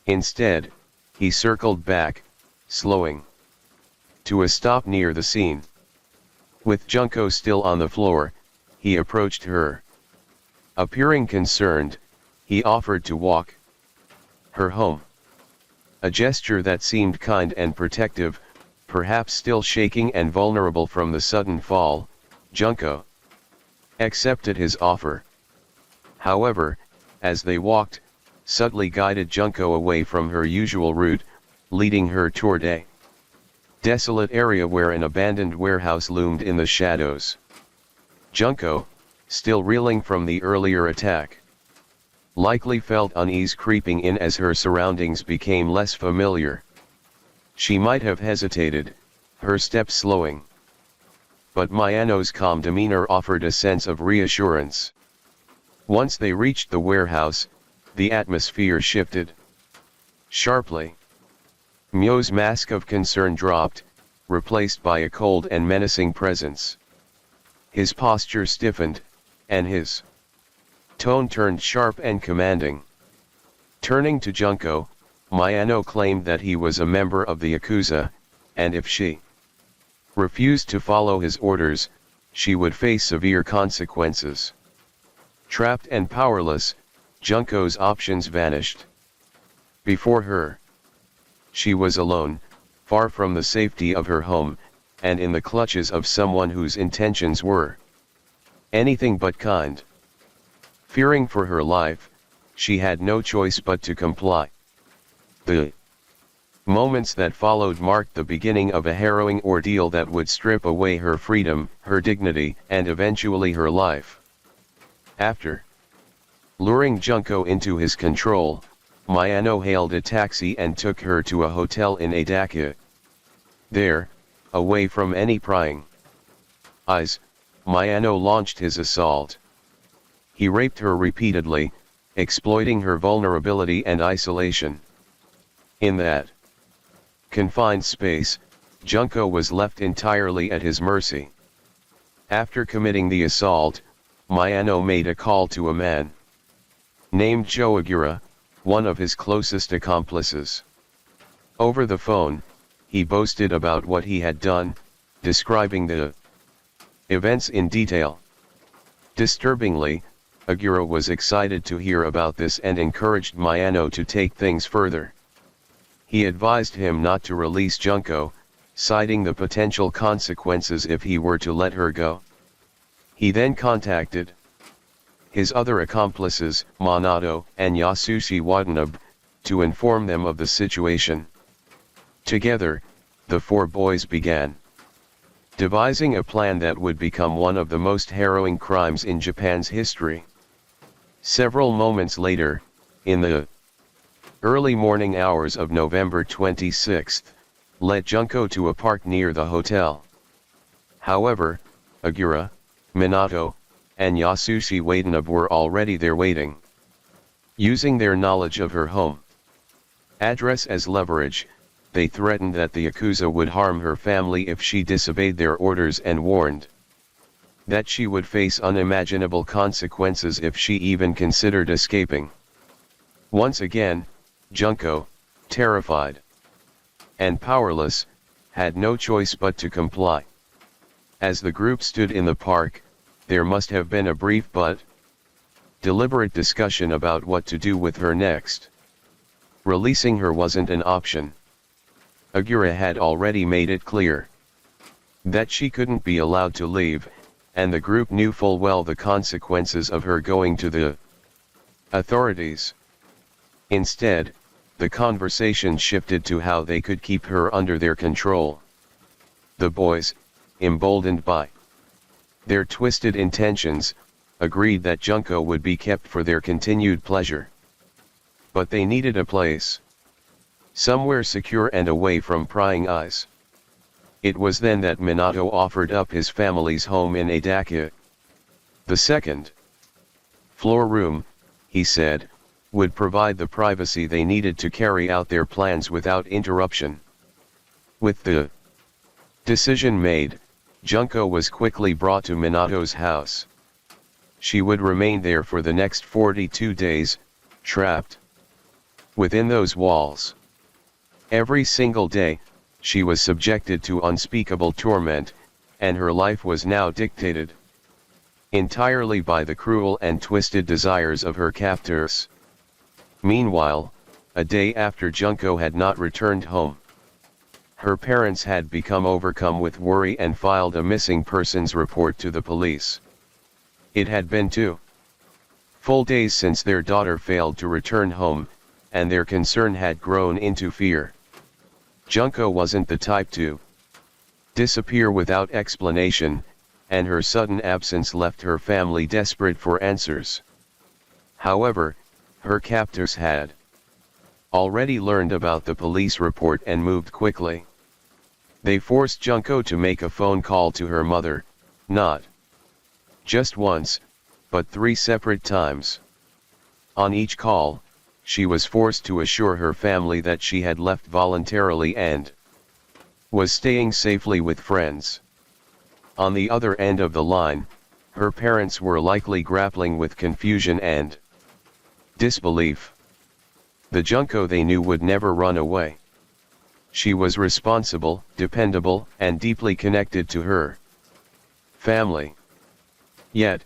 Instead, he circled back, slowing to a stop near the scene. With Junko still on the floor, he approached her. Appearing concerned, he offered to walk her home. A gesture that seemed kind and protective, perhaps still shaking and vulnerable from the sudden fall, Junko accepted his offer. However, as they walked, subtly guided Junko away from her usual route, leading her toward a desolate area where an abandoned warehouse loomed in the shadows. Junko, still reeling from the earlier attack, likely felt unease creeping in as her surroundings became less familiar. She might have hesitated, her steps slowing. But Minato's calm demeanor offered a sense of reassurance. Once they reached the warehouse, the atmosphere shifted sharply. Myo's mask of concern dropped, replaced by a cold and menacing presence. His posture stiffened, and his tone turned sharp and commanding. Turning to Junko, Minato claimed that he was a member of the Yakuza, and if she refused to follow his orders, she would face severe consequences. Trapped and powerless, Junko's options vanished. Before her, she was alone, far from the safety of her home, and in the clutches of someone whose intentions were anything but kind. Fearing for her life, she had no choice but to comply. The moments that followed marked the beginning of a harrowing ordeal that would strip away her freedom, her dignity, and eventually her life. After Luring Junko into his control, Mayano hailed a taxi and took her to a hotel in Adaka. There, away from any prying eyes, Mayano launched his assault. He raped her repeatedly, exploiting her vulnerability and isolation. In that confined space, Junko was left entirely at his mercy. After committing the assault, Mayano made a call to a man named Joe Agura, one of his closest accomplices. Over the phone, he boasted about what he had done, describing the events in detail. Disturbingly, Agura was excited to hear about this and encouraged Mayano to take things further. He advised him not to release Junko, citing the potential consequences if he were to let her go. He then contacted his other accomplices, Minato and Yasushi Watanabe, to inform them of the situation. Together, the four boys began devising a plan that would become one of the most harrowing crimes in Japan's history. Several moments later, in the early morning hours of November 26, led Junko to a park near the hotel. However, Agura, Minato, and Yasushi Watanabe were already there waiting. Using their knowledge of her home address as leverage, they threatened that the Yakuza would harm her family if she disobeyed their orders and warned that she would face unimaginable consequences if she even considered escaping. Once again, Junko, terrified and powerless, had no choice but to comply. As the group stood in the park, there must have been a brief but deliberate discussion about what to do with her next. Releasing her wasn't an option. Agura had already made it clear that she couldn't be allowed to leave, and the group knew full well the consequences of her going to the authorities. Instead, the conversation shifted to how they could keep her under their control. The boys, emboldened by their twisted intentions, agreed that Junko would be kept for their continued pleasure. But they needed a place somewhere secure and away from prying eyes. It was then that Minato offered up his family's home in Adaka. The second floor room, he said, would provide the privacy they needed to carry out their plans without interruption. With the decision made, Junko was quickly brought to Minato's house. She would remain there for the next 42 days, trapped within those walls. Every single day, she was subjected to unspeakable torment, and her life was now dictated entirely by the cruel and twisted desires of her captors. Meanwhile, a day after Junko had not returned home, her parents had become overcome with worry and filed a missing persons report to the police. It had been 2 full days since their daughter failed to return home, and their concern had grown into fear. Junko wasn't the type to disappear without explanation, and her sudden absence left her family desperate for answers. However, her captors had already learned about the police report and moved quickly. They forced Junko to make a phone call to her mother, not just once, but 3 separate times. On each call, she was forced to assure her family that she had left voluntarily and was staying safely with friends. On the other end of the line, her parents were likely grappling with confusion and disbelief. The Junko they knew would never run away. She was responsible, dependable, and deeply connected to her family. Yet,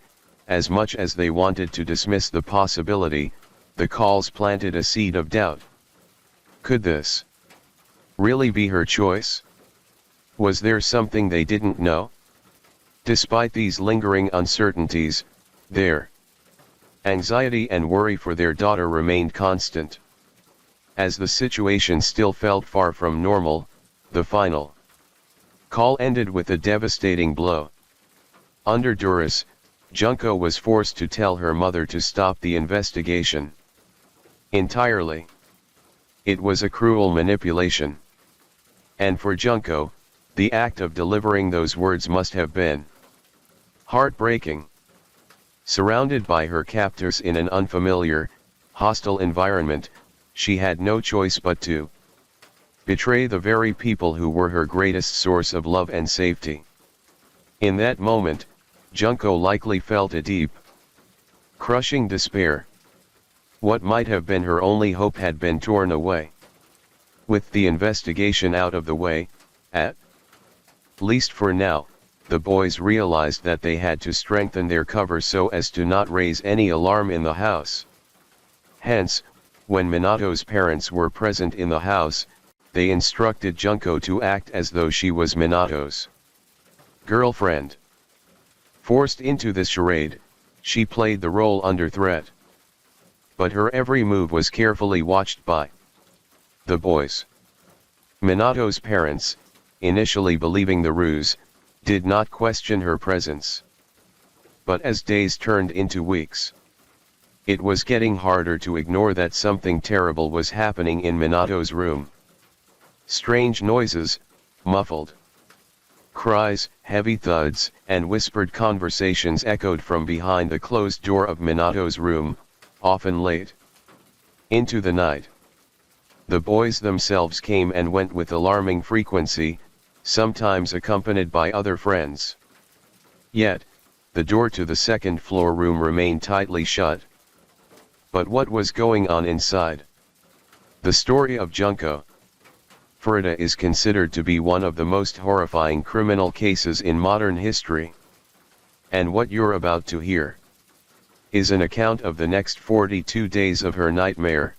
as much as they wanted to dismiss the possibility, the calls planted a seed of doubt. Could this really be her choice? Was there something they didn't know? Despite these lingering uncertainties, their anxiety and worry for their daughter remained constant. As the situation still felt far from normal, the final call ended with a devastating blow. Under duress, Junko was forced to tell her mother to stop the investigation entirely. It was a cruel manipulation. And for Junko, the act of delivering those words must have been heartbreaking. Surrounded by her captors in an unfamiliar, hostile environment, she had no choice but to betray the very people who were her greatest source of love and safety. In that moment, Junko likely felt a deep, crushing despair. What might have been her only hope had been torn away. With the investigation out of the way, at least for now, the boys realized that they had to strengthen their cover so as to not raise any alarm in the house. Hence, when Minato's parents were present in the house, they instructed Junko to act as though she was Minato's girlfriend. Forced into this charade, she played the role under threat. But her every move was carefully watched by the boys. Minato's parents, initially believing the ruse, did not question her presence. But as days turned into weeks, it was getting harder to ignore that something terrible was happening in Minato's room. Strange noises, muffled cries, heavy thuds, and whispered conversations echoed from behind the closed door of Minato's room, often late into the night. The boys themselves came and went with alarming frequency, sometimes accompanied by other friends. Yet, the door to the second-floor room remained tightly shut. But what was going on inside? The story of Junko Furuta is considered to be one of the most horrifying criminal cases in modern history. And what you're about to hear is an account of the next 42 days of her nightmare.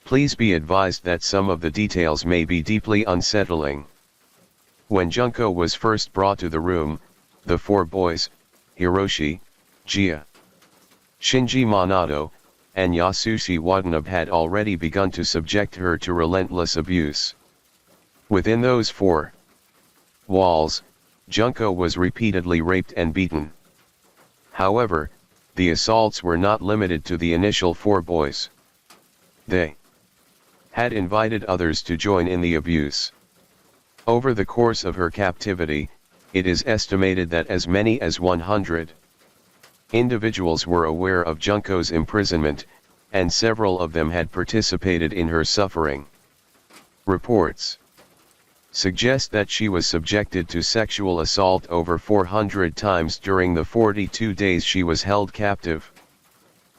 Please be advised that some of the details may be deeply unsettling. When Junko was first brought to the room, the four boys, Hiroshi, Jia, Shinji Minato, and Yasushi Watanabe had already begun to subject her to relentless abuse. Within those four walls, Junko was repeatedly raped and beaten. However, the assaults were not limited to the initial four boys. They had invited others to join in the abuse. Over the course of her captivity, it is estimated that as many as 100 individuals were aware of Junko's imprisonment, and several of them had participated in her suffering. Reports suggest that she was subjected to sexual assault over 400 times during the 42 days she was held captive.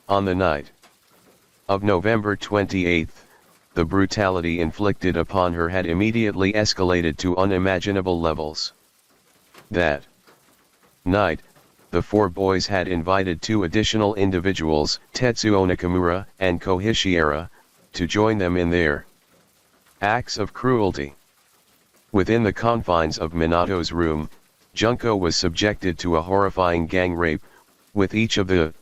On the night of November 28, the brutality inflicted upon her had immediately escalated to unimaginable levels. That night, the four boys had invited two additional individuals, Tetsuo Nakamura and Ko Hishiera, to join them in their acts of cruelty. Within the confines of Minato's room, Junko was subjected to a horrifying gang rape, with each of the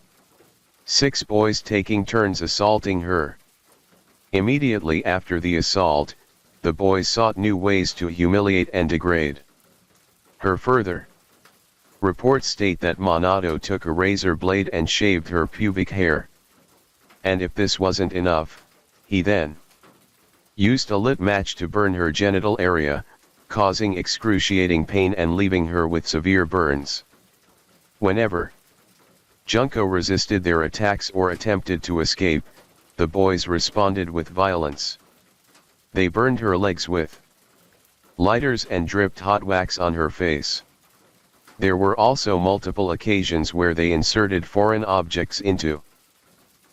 6 boys taking turns assaulting her. Immediately after the assault, the boys sought new ways to humiliate and degrade her further. Reports state that Minato took a razor blade and shaved her pubic hair. And if this wasn't enough, he then used a lit match to burn her genital area, causing excruciating pain and leaving her with severe burns. Whenever Junko resisted their attacks or attempted to escape, the boys responded with violence. They burned her legs with lighters and dripped hot wax on her face. There were also multiple occasions where they inserted foreign objects into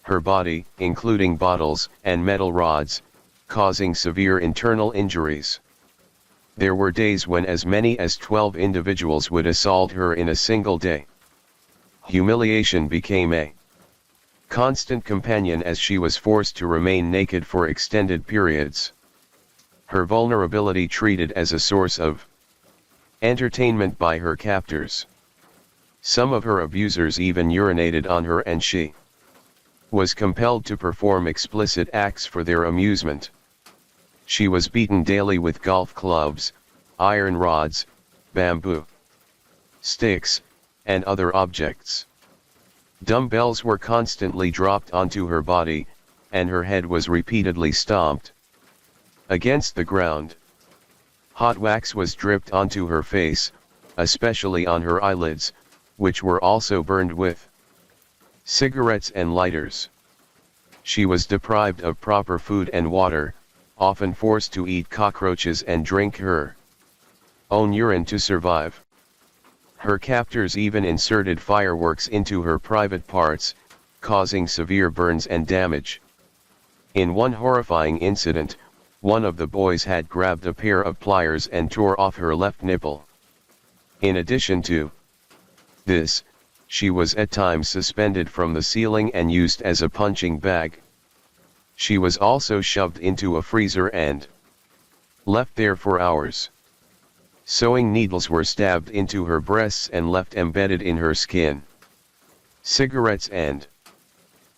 her body, including bottles and metal rods, causing severe internal injuries. There were days when as many as 12 individuals would assault her in a single day. Humiliation became a constant companion as she was forced to remain naked for extended periods. Her vulnerability treated as a source of entertainment by her captors. Some of her abusers even urinated on her, and she was compelled to perform explicit acts for their amusement. She was beaten daily with golf clubs, iron rods, bamboo sticks, and other objects. Dumbbells were constantly dropped onto her body, and her head was repeatedly stomped against the ground. Hot wax was dripped onto her face, especially on her eyelids, which were also burned with cigarettes and lighters. She was deprived of proper food and water, often forced to eat cockroaches and drink her own urine to survive. Her captors even inserted fireworks into her private parts, causing severe burns and damage. In one horrifying incident, one of the boys had grabbed a pair of pliers and tore off her left nipple. In addition to this, she was at times suspended from the ceiling and used as a punching bag. She was also shoved into a freezer and left there for hours. Sewing needles were stabbed into her breasts and left embedded in her skin. Cigarettes and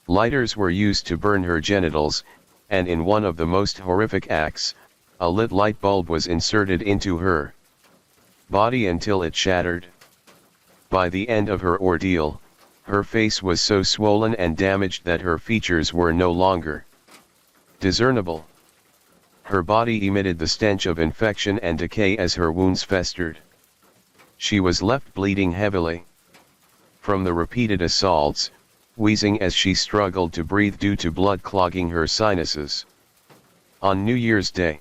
lighters were used to burn her genitals, and in one of the most horrific acts, a lit light bulb was inserted into her body until it shattered. By the end of her ordeal, her face was so swollen and damaged that her features were no longer discernible. Her body emitted the stench of infection and decay as her wounds festered. She was left bleeding heavily from the repeated assaults, wheezing as she struggled to breathe due to blood clogging her sinuses. On New Year's Day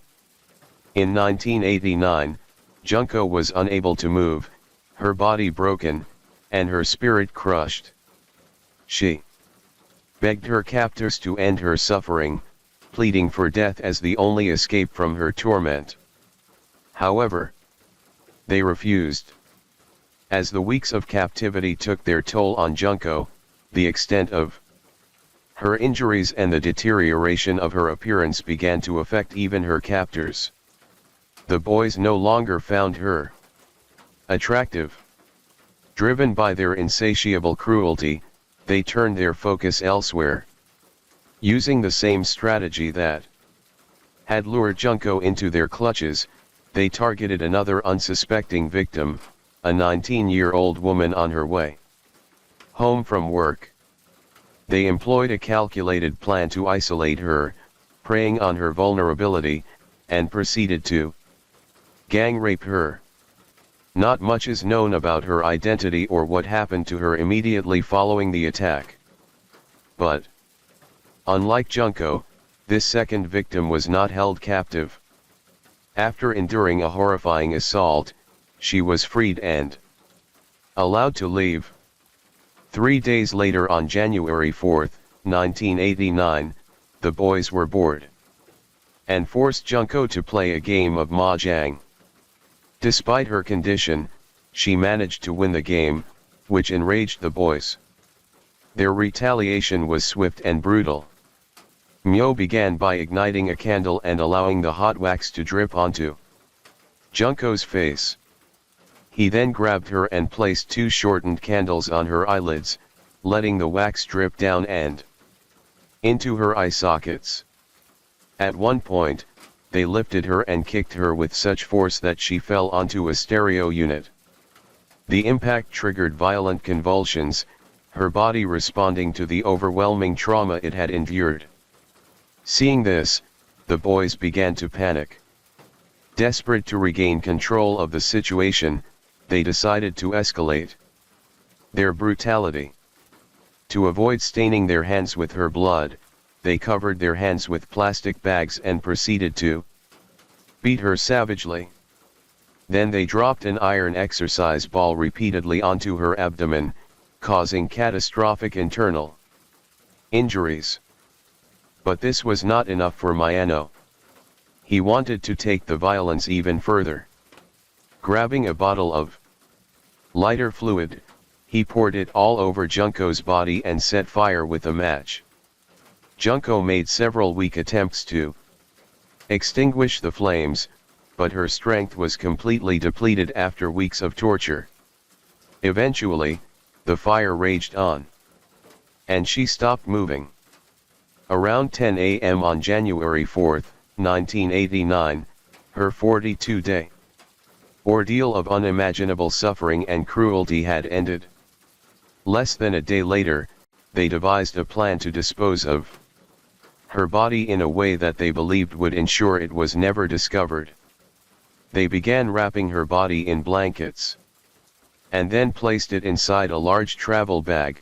in 1989, Junko was unable to move, her body broken, and her spirit crushed. She begged her captors to end her suffering, pleading for death as the only escape from her torment. However, they refused. As the weeks of captivity took their toll on Junko, the extent of her injuries and the deterioration of her appearance began to affect even her captors. The boys no longer found her attractive. Driven by their insatiable cruelty, they turned their focus elsewhere. Using the same strategy that had lured Junko into their clutches, they targeted another unsuspecting victim, a 19-year-old woman on her way home from work. They employed a calculated plan to isolate her, preying on her vulnerability, and proceeded to gang rape her. Not much is known about her identity or what happened to her immediately following the attack. But unlike Junko, this second victim was not held captive. After enduring a horrifying assault, she was freed and allowed to leave. 3 days later, on January 4, 1989, the boys were bored and forced Junko to play a game of mahjong. Despite her condition, she managed to win the game, which enraged the boys. Their retaliation was swift and brutal. Myo began by igniting a candle and allowing the hot wax to drip onto Junko's face. He then grabbed her and placed 2 shortened candles on her eyelids, letting the wax drip down and into her eye sockets. At one point, they lifted her and kicked her with such force that she fell onto a stereo unit. The impact triggered violent convulsions, her body responding to the overwhelming trauma it had endured. Seeing this, the boys began to panic. Desperate to regain control of the situation, they decided to escalate their brutality. To avoid staining their hands with her blood, they covered their hands with plastic bags and proceeded to beat her savagely. Then they dropped an iron exercise ball repeatedly onto her abdomen, causing catastrophic internal injuries. But this was not enough for Miyano. He wanted to take the violence even further. Grabbing a bottle of lighter fluid, he poured it all over Junko's body and set fire with a match. Junko made several weak attempts to extinguish the flames, but her strength was completely depleted after weeks of torture. Eventually, the fire raged on, and she stopped moving. Around 10 a.m. on January 4, 1989, her 42-day ordeal of unimaginable suffering and cruelty had ended. Less than a day later, they devised a plan to dispose of her body in a way that they believed would ensure it was never discovered. They began wrapping her body in blankets, and then placed it inside a large travel bag.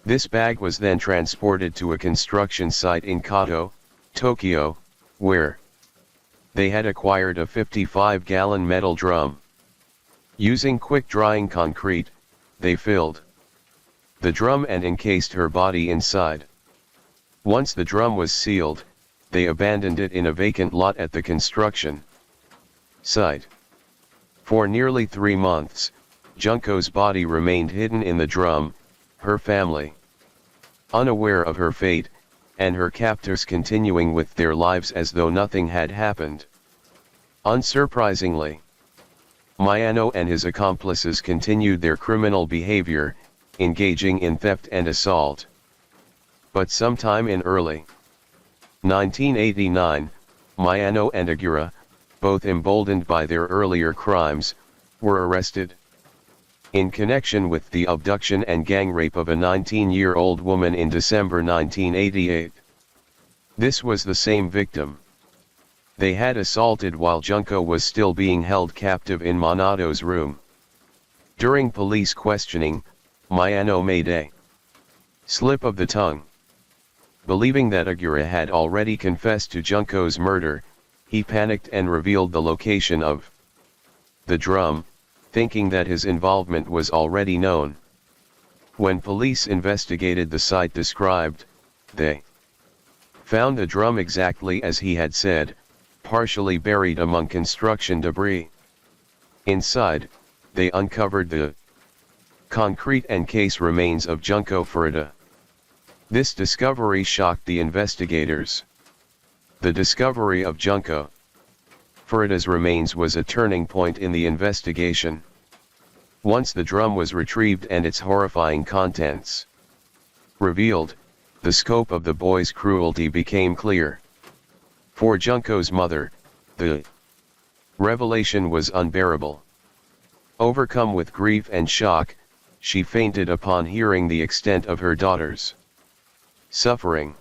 This bag was then transported to a construction site in Kato, Tokyo, where they had acquired a 55-gallon metal drum. Using quick-drying concrete, they filled the drum and encased her body inside. Once the drum was sealed, they abandoned it in a vacant lot at the construction site. For nearly 3 months, Junko's body remained hidden in the drum, her family unaware of her fate, and her captors continuing with their lives as though nothing had happened. Unsurprisingly, Miyano and his accomplices continued their criminal behavior, engaging in theft and assault. But sometime in early 1989, Miyano and Agura, both emboldened by their earlier crimes, were arrested in connection with the abduction and gang rape of a 19-year-old woman in December 1988. This was the same victim they had assaulted while Junko was still being held captive in Monato's room. During police questioning, Miyano made a slip of the tongue. Believing that Agura had already confessed to Junko's murder, he panicked and revealed the location of the drum, thinking that his involvement was already known. When police investigated the site described, they found the drum exactly as he had said, partially buried among construction debris. Inside, they uncovered the concrete and case remains of Junko Furuta. This discovery shocked the investigators. The discovery of Junko Furuta's remains was a turning point in the investigation. Once the drum was retrieved and its horrifying contents revealed, the scope of the boy's cruelty became clear. For Junko's mother, the revelation was unbearable. Overcome with grief and shock, she fainted upon hearing the extent of her daughter's suffering.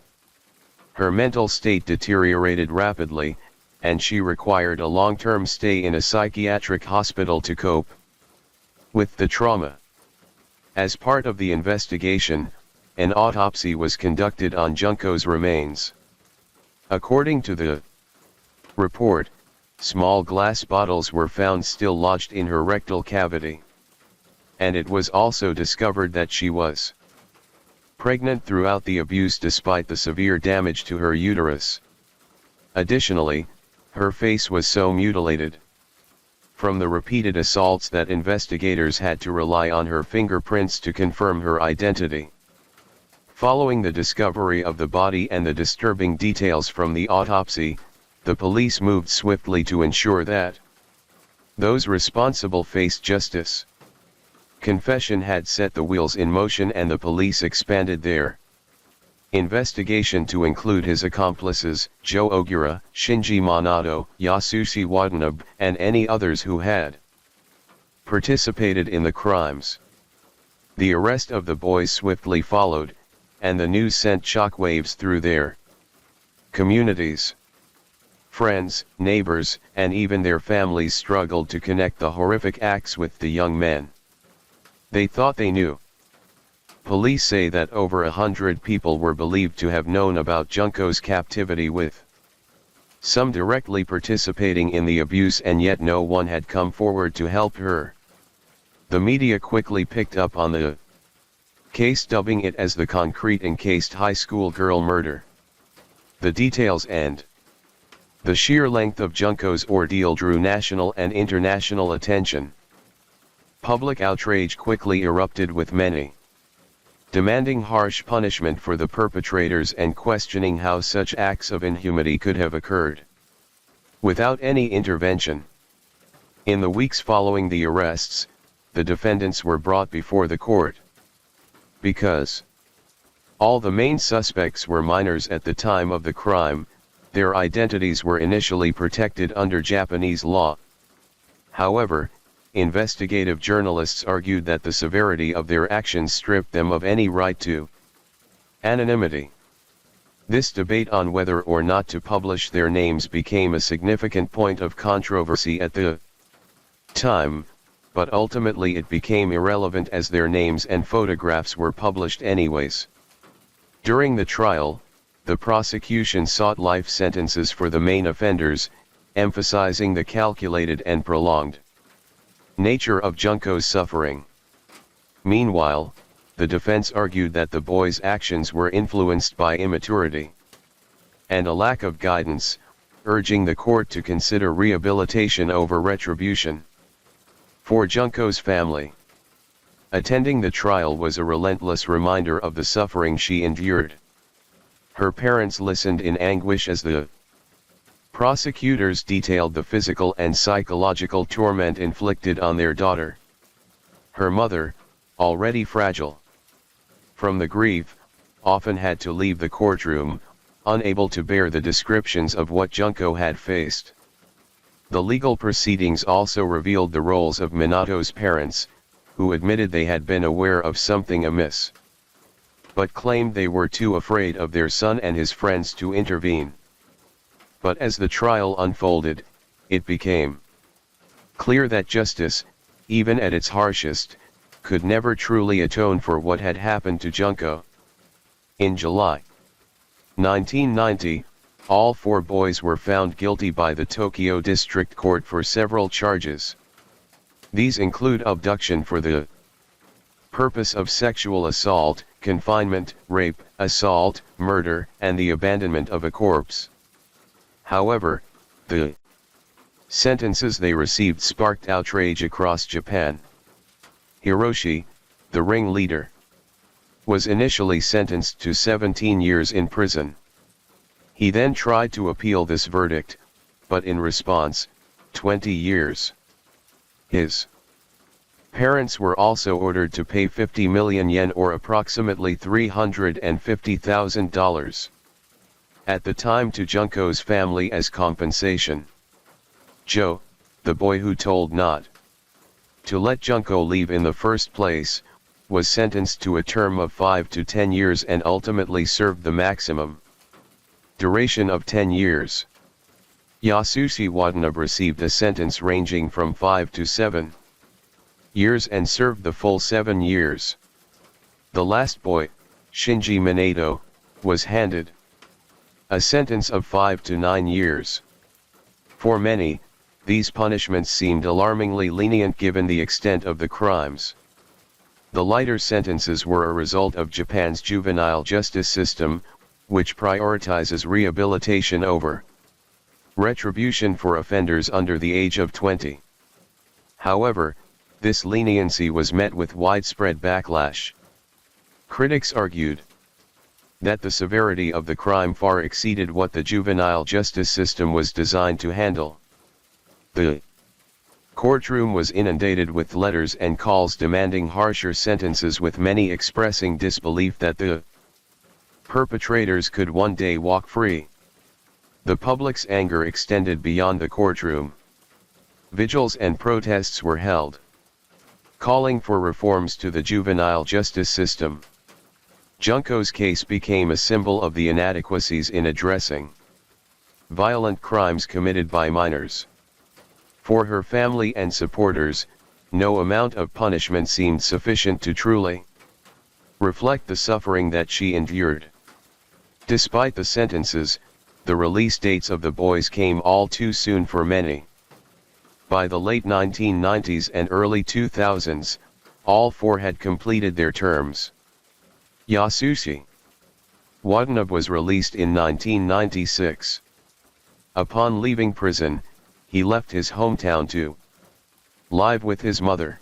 Her mental state deteriorated rapidly, and she required a long-term stay in a psychiatric hospital to cope with the trauma. As part of the investigation, an autopsy was conducted on Junko's remains. According to the report, small glass bottles were found still lodged in her rectal cavity. And it was also discovered that she was pregnant throughout the abuse despite the severe damage to her uterus. Additionally, her face was so mutilated from the repeated assaults that investigators had to rely on her fingerprints to confirm her identity. Following the discovery of the body and the disturbing details from the autopsy, the police moved swiftly to ensure that those responsible faced justice. Confession had set the wheels in motion, and the police expanded their investigation to include his accomplices, Joe Ogura, Shinji Minato, Yasushi Watanabe, and any others who had participated in the crimes. The arrest of the boys swiftly followed, and the news sent shockwaves through their communities. Friends, neighbors, and even their families struggled to connect the horrific acts with the young men they thought they knew. Police say that over 100 people were believed to have known about Junko's captivity, with some directly participating in the abuse, and yet no one had come forward to help her. The media quickly picked up on the case, dubbing it as the concrete encased high school girl murder. The details and the sheer length of Junko's ordeal drew national and international attention. Public outrage quickly erupted, with many demanding harsh punishment for the perpetrators and questioning how such acts of inhumanity could have occurred without any intervention. In the weeks following the arrests, the defendants were brought before the court. Because all the main suspects were minors at the time of the crime, their identities were initially protected under Japanese law. However, investigative journalists argued that the severity of their actions stripped them of any right to anonymity. This debate on whether or not to publish their names became a significant point of controversy at the time, but ultimately it became irrelevant as their names and photographs were published anyways. During the trial, the prosecution sought life sentences for the main offenders, emphasizing the calculated and prolonged nature of Junko's suffering. Meanwhile, the defense argued that the boy's actions were influenced by immaturity and a lack of guidance, urging the court to consider rehabilitation over retribution. For Junko's family, attending the trial was a relentless reminder of the suffering she endured. Her parents listened in anguish as the prosecutors detailed the physical and psychological torment inflicted on their daughter. Her mother, already fragile from the grief, often had to leave the courtroom, unable to bear the descriptions of what Junko had faced. The legal proceedings also revealed the roles of Minato's parents, who admitted they had been aware of something amiss, but claimed they were too afraid of their son and his friends to intervene. But as the trial unfolded, it became clear that justice, even at its harshest, could never truly atone for what had happened to Junko. In July 1990, all 4 boys were found guilty by the Tokyo District Court for several charges. These include abduction for the purpose of sexual assault, confinement, rape, assault, murder, and the abandonment of a corpse. However, the sentences they received sparked outrage across Japan. Hiroshi, the ringleader, was initially sentenced to 17 years in prison. He then tried to appeal this verdict, but in response, 20 years. His parents were also ordered to pay 50 million yen or approximately $350,000 at the time to Junko's family as compensation. Joe, the boy who told not to let Junko leave in the first place, was sentenced to a term of 5 to 10 years and ultimately served the maximum duration of 10 years. Yasushi Watanabe received a sentence ranging from 5 to 7 years and served the full 7 years. The last boy, Shinji Minato, was handed a sentence of 5 to 9 years. For many, these punishments seemed alarmingly lenient given the extent of the crimes. The lighter sentences were a result of Japan's juvenile justice system, which prioritizes rehabilitation over retribution for offenders under the age of 20. However, this leniency was met with widespread backlash. Critics argued that the severity of the crime far exceeded what the juvenile justice system was designed to handle. The courtroom was inundated with letters and calls demanding harsher sentences, with many expressing disbelief that the perpetrators could one day walk free. The public's anger extended beyond the courtroom. Vigils and protests were held, calling for reforms to the juvenile justice system. Junko's case became a symbol of the inadequacies in addressing violent crimes committed by minors. For her family and supporters, no amount of punishment seemed sufficient to truly reflect the suffering that she endured. Despite the sentences, the release dates of the boys came all too soon for many. By the late 1990s and early 2000s, all 4 had completed their terms. Yasushi Watanabe was released in 1996. Upon leaving prison, he left his hometown to live with his mother.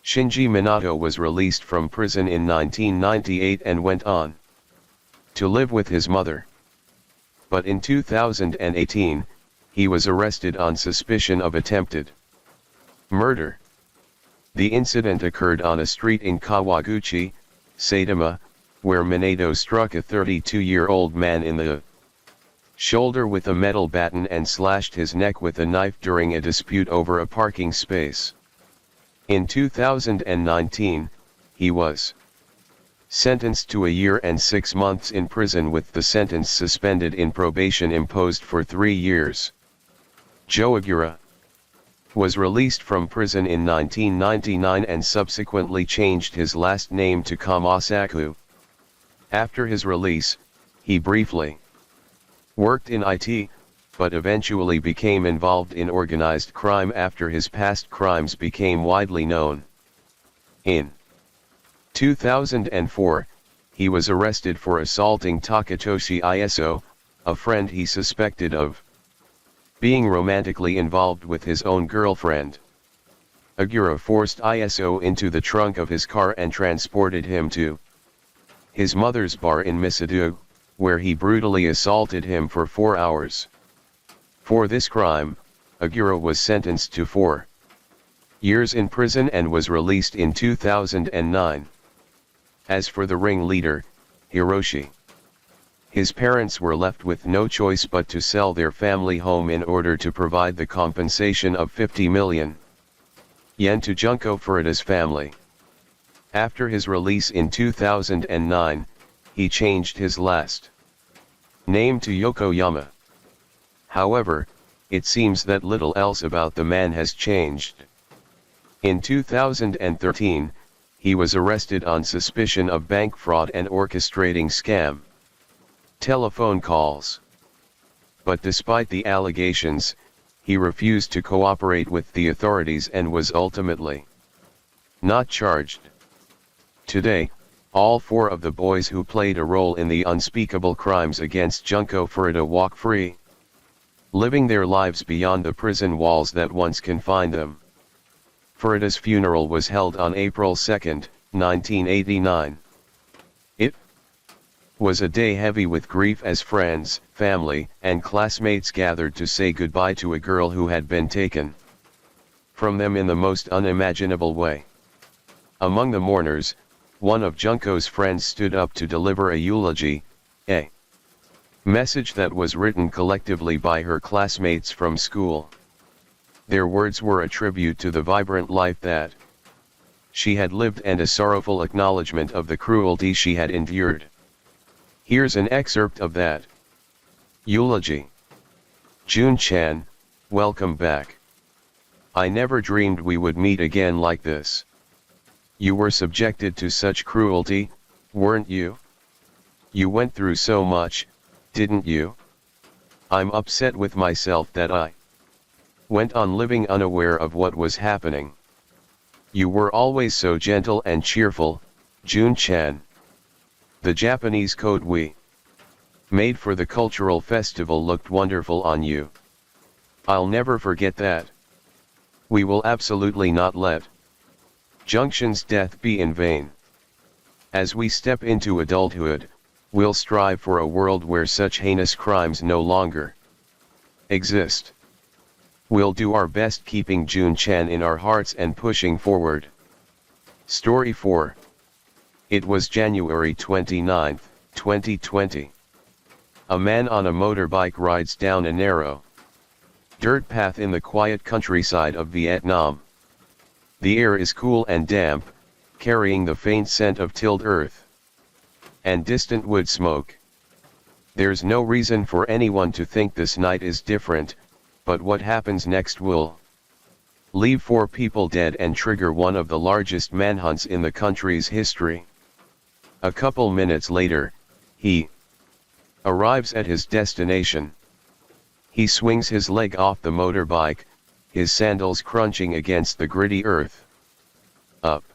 Shinji Minato was released from prison in 1998 and went on to live with his mother. But in 2018, he was arrested on suspicion of attempted murder. The incident occurred on a street in Kawaguchi, Saitama, where Minato struck a 32-year-old man in the shoulder with a metal baton and slashed his neck with a knife during a dispute over a parking space. In 2019, he was sentenced to a year and 6 months in prison with the sentence suspended in probation imposed for 3 years. Joe Aguirre was released from prison in 1999 and subsequently changed his last name to Kamasaku. After his release, he briefly worked in IT, but eventually became involved in organized crime after his past crimes became widely known. In 2004, he was arrested for assaulting Takatoshi Iso, a friend he suspected of being romantically involved with his own girlfriend. Aguirre forced Iso into the trunk of his car and transported him to his mother's bar in Misadu, where he brutally assaulted him for 4 hours. For this crime, Aguirre was sentenced to 4 years in prison and was released in 2009. As for the ringleader, Hiroshi, his parents were left with no choice but to sell their family home in order to provide the compensation of 50 million yen to Junko Furuta's family. After his release in 2009, he changed his last name to Yokoyama. However, it seems that little else about the man has changed. In 2013, he was arrested on suspicion of bank fraud and orchestrating scam telephone calls. But despite the allegations, he refused to cooperate with the authorities and was ultimately not charged. Today, all 4 of the boys who played a role in the unspeakable crimes against Junko Furuta walk free, living their lives beyond the prison walls that once confined them. Furuta's funeral was held on April 2, 1989. It was a day heavy with grief as friends, family, and classmates gathered to say goodbye to a girl who had been taken from them in the most unimaginable way. Among the mourners, one of Junko's friends stood up to deliver a eulogy, a message that was written collectively by her classmates from school. Their words were a tribute to the vibrant life that she had lived and a sorrowful acknowledgement of the cruelty she had endured. Here's an excerpt of that eulogy. Jun-chan, welcome back. I never dreamed we would meet again like this. You were subjected to such cruelty, weren't you? You went through so much, didn't you? I'm upset with myself that I went on living unaware of what was happening. You were always so gentle and cheerful, Jun-chan. The Japanese coat we made for the cultural festival looked wonderful on you. I'll never forget that. We will absolutely not let Junction's death be in vain. As we step into adulthood, we'll strive for a world where such heinous crimes no longer exist. We'll do our best keeping Jun-chan in our hearts and pushing forward. Story 4. It was January 29, 2020. A man on a motorbike rides down a narrow dirt path in the quiet countryside of Vietnam. The air is cool and damp, carrying the faint scent of tilled earth and distant wood smoke. There's no reason for anyone to think this night is different, but what happens next will leave 4 people dead and trigger one of the largest manhunts in the country's history. A couple minutes later, he arrives at his destination. He swings his leg off the motorbike, his sandals crunching against the gritty earth. Up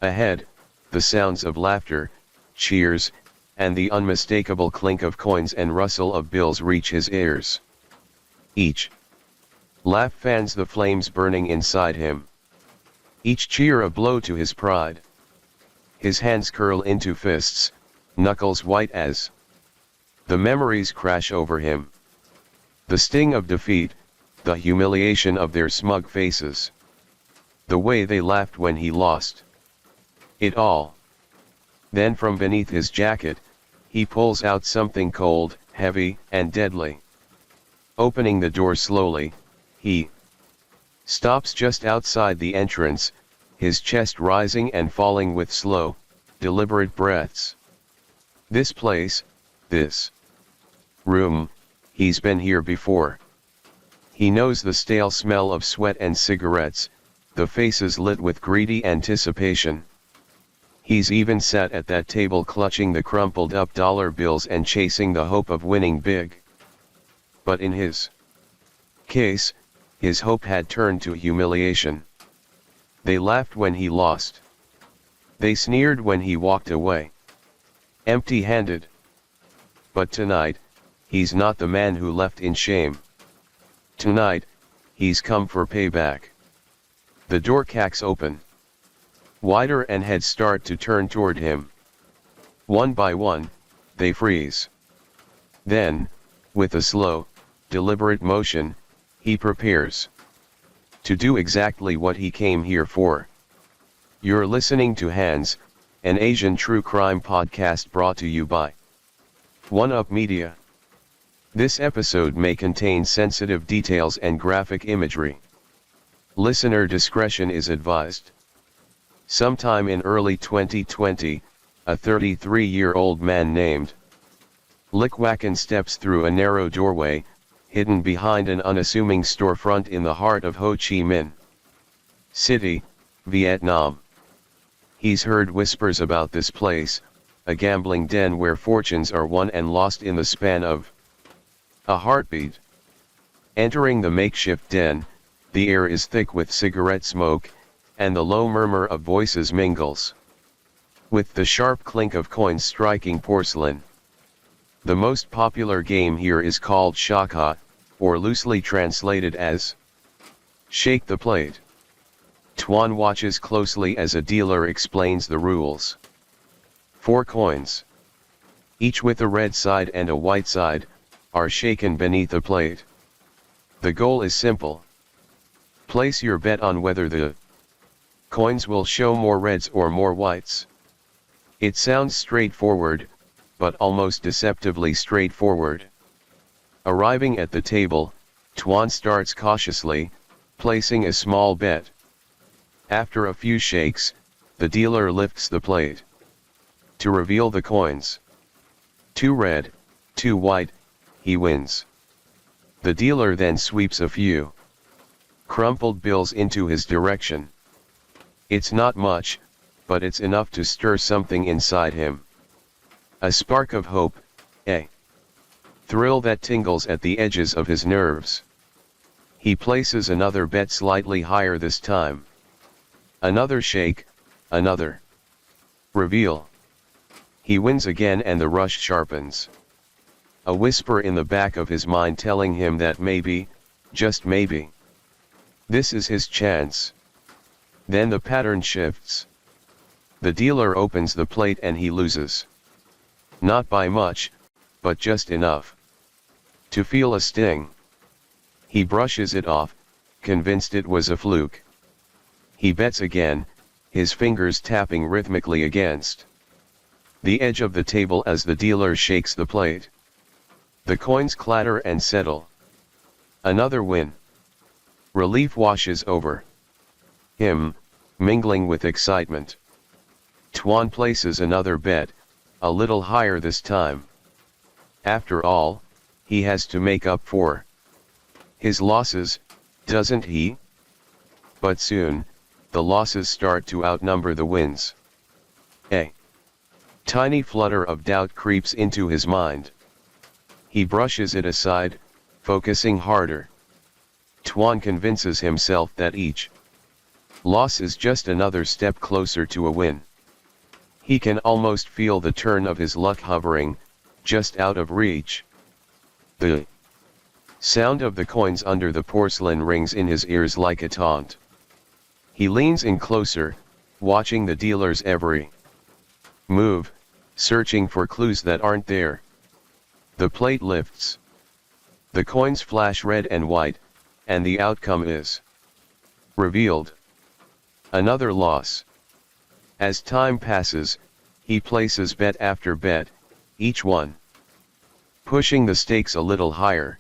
ahead, the sounds of laughter, cheers, and the unmistakable clink of coins and rustle of bills reach his ears. Each laugh fans the flames burning inside him. Each cheer a blow to his pride. His hands curl into fists, knuckles white as the memories crash over him. The sting of defeat, the humiliation of their smug faces. The way they laughed when he lost it all. Then from beneath his jacket, he pulls out something cold, heavy, and deadly. Opening the door slowly, he Stops just outside the entrance, his chest rising and falling with slow, deliberate breaths. This place, this room, he's been here before. He knows the stale smell of sweat and cigarettes, the faces lit with greedy anticipation. He's even sat at that table clutching the crumpled up dollar bills and chasing the hope of winning big. But in his case, his hope had turned to humiliation. They laughed when he lost. They sneered when he walked away, empty-handed. But tonight, he's not the man who left in shame. Tonight, he's come for payback. The door cracks open wider and heads start to turn toward him. One by one, they freeze. Then, with a slow, deliberate motion, he prepares to do exactly what he came here for. You're listening to Hands, an Asian true crime podcast brought to you by 1UP Media. This episode may contain sensitive details and graphic imagery. Listener discretion is advised. Sometime in early 2020, a 33-year-old man named Lickwacken steps through a narrow doorway, hidden behind an unassuming storefront in the heart of Ho Chi Minh City, Vietnam. He's heard whispers about this place, a gambling den where fortunes are won and lost in the span of a heartbeat. Entering the makeshift den, the air is thick with cigarette smoke, and the low murmur of voices mingles with the sharp clink of coins striking porcelain. The most popular game here is called Shaka, or loosely translated as Shake the Plate. Tuan watches closely as a dealer explains the rules. 4 coins, each with a red side and a white side, are shaken beneath the plate. The goal is simple. Place your bet on whether the coins will show more reds or more whites. It sounds straightforward, but almost deceptively straightforward. Arriving at the table, Tuan starts cautiously, placing a small bet. After a few shakes, the dealer lifts the plate to reveal the coins. 2 red, 2 white, he wins. The dealer then sweeps a few crumpled bills into his direction. It's not much, but it's enough to stir something inside him. A spark of hope, a thrill that tingles at the edges of his nerves. He places another bet slightly higher this time. Another shake, another reveal. He wins again and the rush sharpens. A whisper in the back of his mind telling him that maybe, just maybe, this is his chance. Then the pattern shifts. The dealer opens the plate and he loses. Not by much, but just enough to feel a sting. He brushes it off, convinced it was a fluke. He bets again, his fingers tapping rhythmically against the edge of the table as the dealer shakes the plate. The coins clatter and settle. Another win. Relief washes over him, mingling with excitement. Tuan places another bet, a little higher this time. After all, he has to make up for his losses, doesn't he? But soon, the losses start to outnumber the wins. A tiny flutter of doubt creeps into his mind. He brushes it aside, focusing harder. Tuan convinces himself that each loss is just another step closer to a win. He can almost feel the turn of his luck hovering, just out of reach. The sound of the coins under the porcelain rings in his ears like a taunt. He leans in closer, watching the dealer's every move, searching for clues that aren't there. The plate lifts. The coins flash red and white, and the outcome is revealed. Another loss. As time passes, he places bet after bet, each one pushing the stakes a little higher.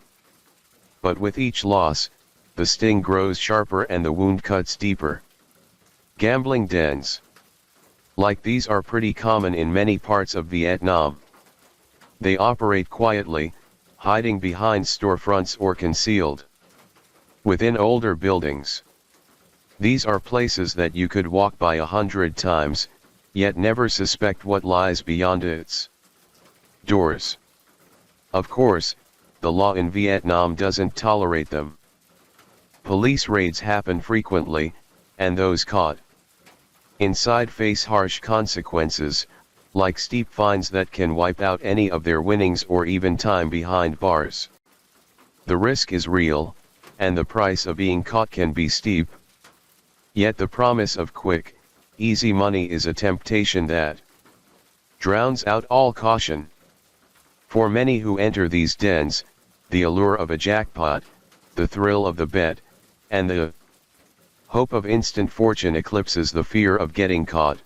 But with each loss, the sting grows sharper and the wound cuts deeper. Gambling dens like these are pretty common in many parts of Vietnam. They operate quietly, hiding behind storefronts or concealed within older buildings. These are places that you could walk by 100 times, yet never suspect what lies beyond its doors. Of course, the law in Vietnam doesn't tolerate them. Police raids happen frequently, and those caught inside face harsh consequences, like steep fines that can wipe out any of their winnings or even time behind bars. The risk is real, and the price of being caught can be steep. Yet the promise of quick, easy money is a temptation that drowns out all caution. For many who enter these dens, the allure of a jackpot, the thrill of the bet, and the hope of instant fortune eclipses the fear of getting caught.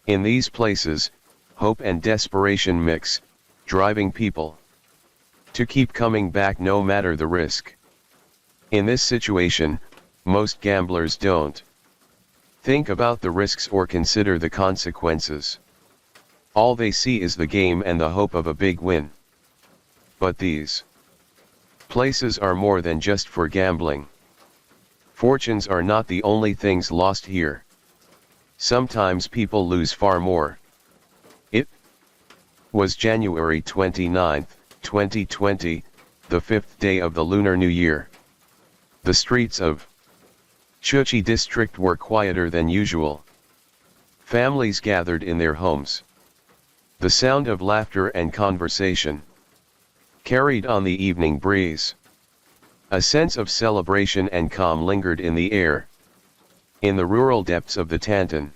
In these places, hope and desperation mix, driving people to keep coming back no matter the risk. In this situation, most gamblers don't think about the risks or consider the consequences. All they see is the game and the hope of a big win. But these places are more than just for gambling. Fortunes are not the only things lost here. Sometimes people lose far more. It was January 29, 2020, the 5th day of the Lunar New Year. The streets of Chuchi district were quieter than usual. Families gathered in their homes. The sound of laughter and conversation carried on the evening breeze. A sense of celebration and calm lingered in the air. In the rural depths of the Tantan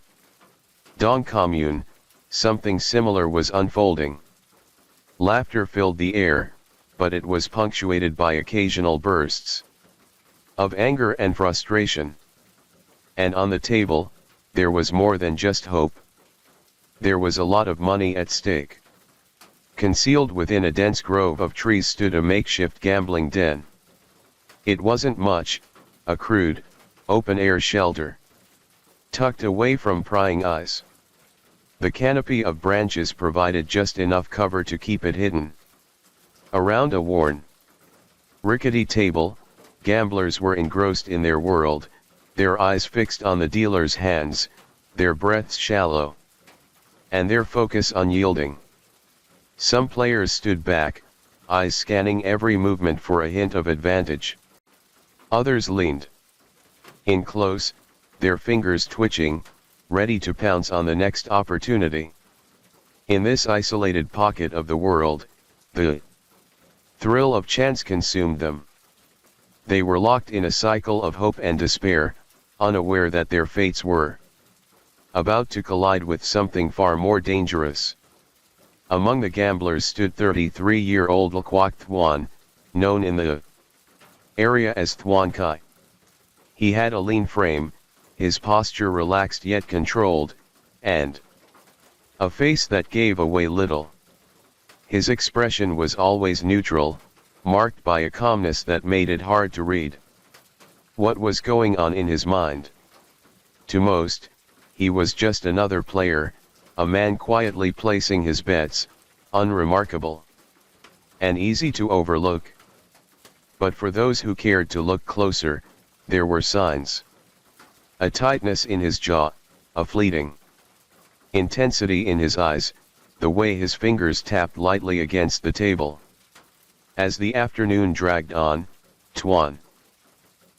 Dong commune, something similar was unfolding. Laughter filled the air, but it was punctuated by occasional bursts of anger and frustration. And on the table, there was more than just hope. There was a lot of money at stake. Concealed within a dense grove of trees stood a makeshift gambling den. It wasn't much, a crude, open-air shelter, tucked away from prying eyes. The canopy of branches provided just enough cover to keep it hidden. Around a worn, rickety table, gamblers were engrossed in their world, their eyes fixed on the dealer's hands, their breaths shallow, and their focus unyielding. Some players stood back, eyes scanning every movement for a hint of advantage. Others leaned in close, their fingers twitching, ready to pounce on the next opportunity. In this isolated pocket of the world, the thrill of chance consumed them. They were locked in a cycle of hope and despair, unaware that their fates were about to collide with something far more dangerous. Among the gamblers stood 33-year-old Quoc Thuan, known in the area as Thuan Kai. He had a lean frame, his posture relaxed yet controlled, and a face that gave away little. His expression was always neutral, marked by a calmness that made it hard to read what was going on in his mind. To most, he was just another player, a man quietly placing his bets, unremarkable and easy to overlook. But for those who cared to look closer, there were signs. A tightness in his jaw, a fleeting intensity in his eyes, the way his fingers tapped lightly against the table. As the afternoon dragged on, Thuan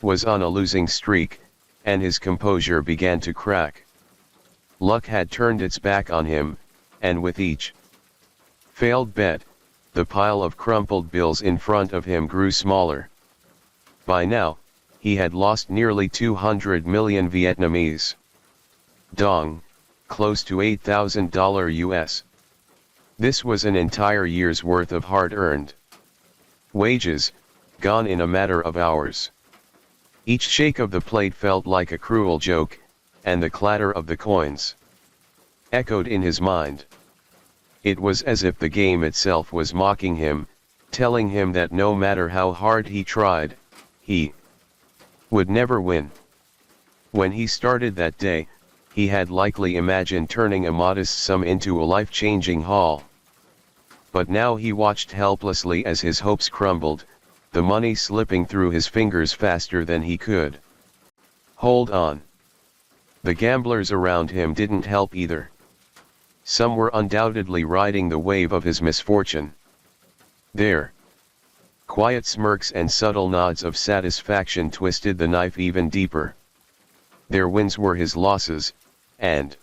was on a losing streak, and his composure began to crack. Luck had turned its back on him, and with each failed bet, the pile of crumpled bills in front of him grew smaller. By now, he had lost nearly 200 million Vietnamese dong, close to $8,000 US. This was an entire year's worth of hard-earned wages, gone in a matter of hours. Each shake of the plate felt like a cruel joke, and the clatter of the coins echoed in his mind. It was as if the game itself was mocking him, telling him that no matter how hard he tried, he would never win. When he started that day, he had likely imagined turning a modest sum into a life-changing haul. But now he watched helplessly as his hopes crumbled, the money slipping through his fingers faster than he could hold on. The gamblers around him didn't help either. Some were undoubtedly riding the wave of his misfortune. Their quiet smirks and subtle nods of satisfaction twisted the knife even deeper. Their wins were his losses, and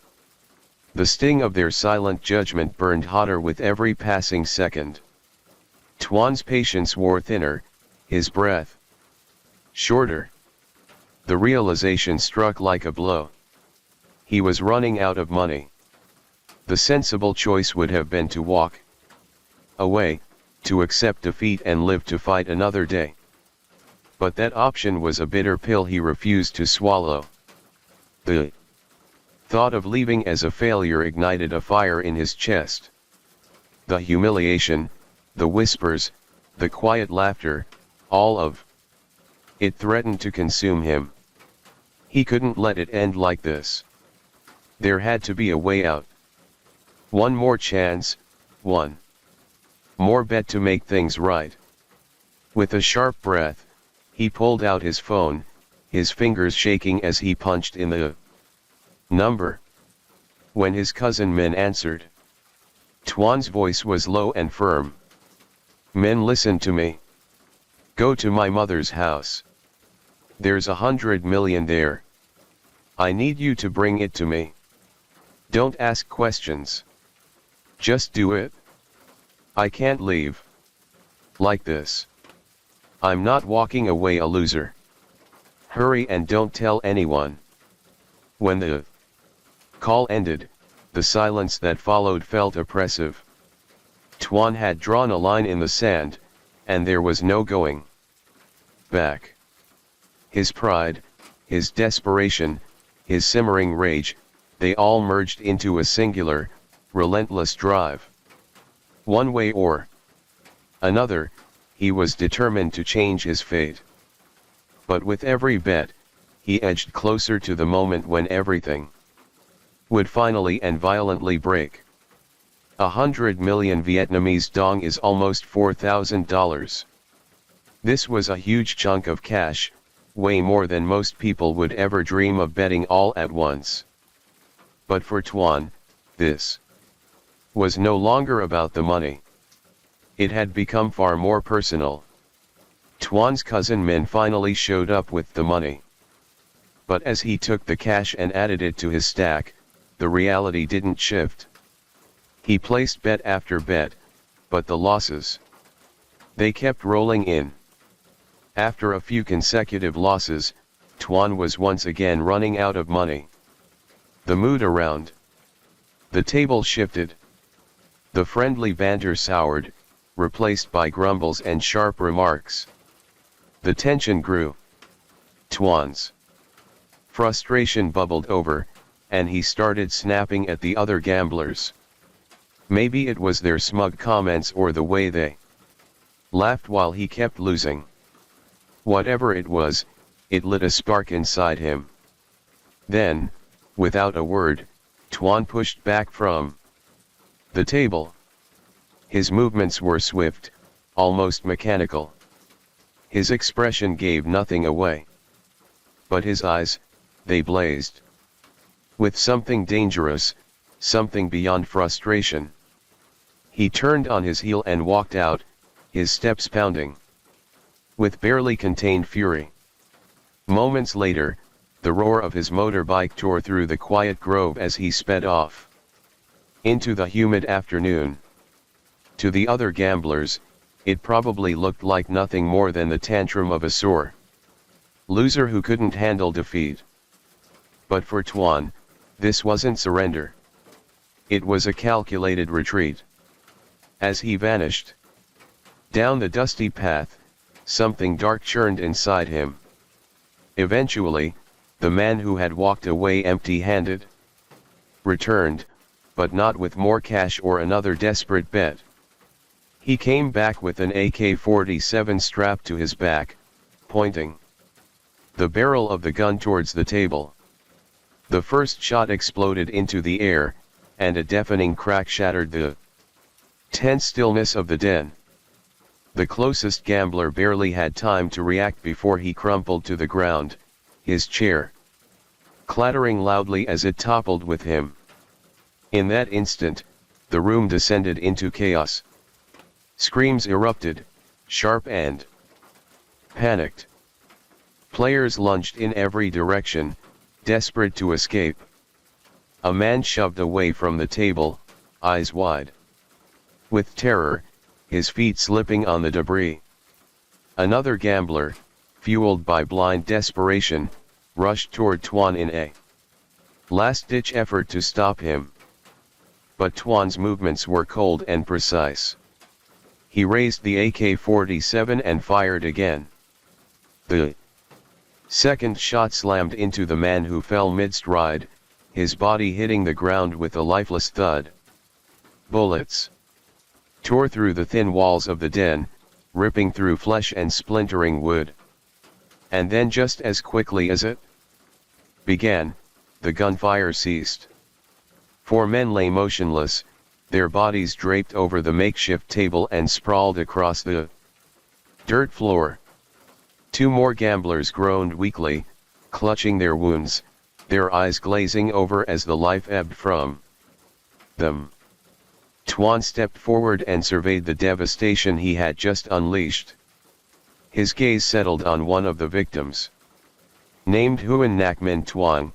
the sting of their silent judgment burned hotter with every passing second. Tuan's patience wore thinner, his breath shorter. The realization struck like a blow. He was running out of money. The sensible choice would have been to walk away, to accept defeat and live to fight another day. But that option was a bitter pill he refused to swallow. The thought of leaving as a failure ignited a fire in his chest. The humiliation, the whispers, the quiet laughter, all of it threatened to consume him. He couldn't let it end like this. There had to be a way out. One more chance, one more bet to make things right. With a sharp breath, he pulled out his phone, his fingers shaking as he punched in the number. When his cousin Min answered, Tuan's voice was low and firm. Min, listen to me. Go to my mother's house. There's 100 million there. I need you to bring it to me. Don't ask questions. Just do it. I can't leave like this. I'm not walking away a loser. Hurry and don't tell anyone. When the call ended, the silence that followed felt oppressive. Tuan had drawn a line in the sand, and there was no going back. His pride, his desperation, his simmering rage, they all merged into a singular, relentless drive. One way or another, he was determined to change his fate. But with every bet, he edged closer to the moment when everything would finally and violently break. 100 million Vietnamese dong is almost $4,000. This was a huge chunk of cash, way more than most people would ever dream of betting all at once. But for Tuan, this was no longer about the money. It had become far more personal. Tuan's cousin Min finally showed up with the money. But as he took the cash and added it to his stack, the reality didn't shift. He placed bet after bet, but the losses, they kept rolling in. After a few consecutive losses, Tuan was once again running out of money. The mood around the table shifted. The friendly banter soured, replaced by grumbles and sharp remarks. The tension grew. Tuan's frustration bubbled over, and he started snapping at the other gamblers. Maybe it was their smug comments or the way they laughed while he kept losing. Whatever it was, it lit a spark inside him. Then, without a word, Tuan pushed back from the table. His movements were swift, almost mechanical. His expression gave nothing away. But his eyes, they blazed with something dangerous, something beyond frustration. He turned on his heel and walked out, his steps pounding with barely contained fury. Moments later, the roar of his motorbike tore through the quiet grove as he sped off into the humid afternoon. To the other gamblers, it probably looked like nothing more than the tantrum of a sore loser who couldn't handle defeat. But for Tuan, this wasn't surrender. It was a calculated retreat. As he vanished down the dusty path, something dark churned inside him. Eventually, the man who had walked away empty-handed returned, but not with more cash or another desperate bet. He came back with an AK-47 strapped to his back, pointing the barrel of the gun towards the table. The first shot exploded into the air, and a deafening crack shattered the tense stillness of the den. The closest gambler barely had time to react before he crumpled to the ground, his chair clattering loudly as it toppled with him. In that instant, the room descended into chaos. Screams erupted, sharp and panicked. Players lunged in every direction, desperate to escape. A man shoved away from the table, eyes wide with terror, his feet slipping on the debris. Another gambler, fueled by blind desperation, rushed toward Tuan in a last-ditch effort to stop him. But Tuan's movements were cold and precise. He raised the AK-47 and fired again. The second shot slammed into the man who fell mid-stride, his body hitting the ground with a lifeless thud. Bullets tore through the thin walls of the den, ripping through flesh and splintering wood. And then, just as quickly as it began, the gunfire ceased. Four men lay motionless, their bodies draped over the makeshift table and sprawled across the dirt floor. Two more gamblers groaned weakly, clutching their wounds, their eyes glazing over as the life ebbed from them. Tuan stepped forward and surveyed the devastation he had just unleashed. His gaze settled on one of the victims, named Huan Nakman Tuan,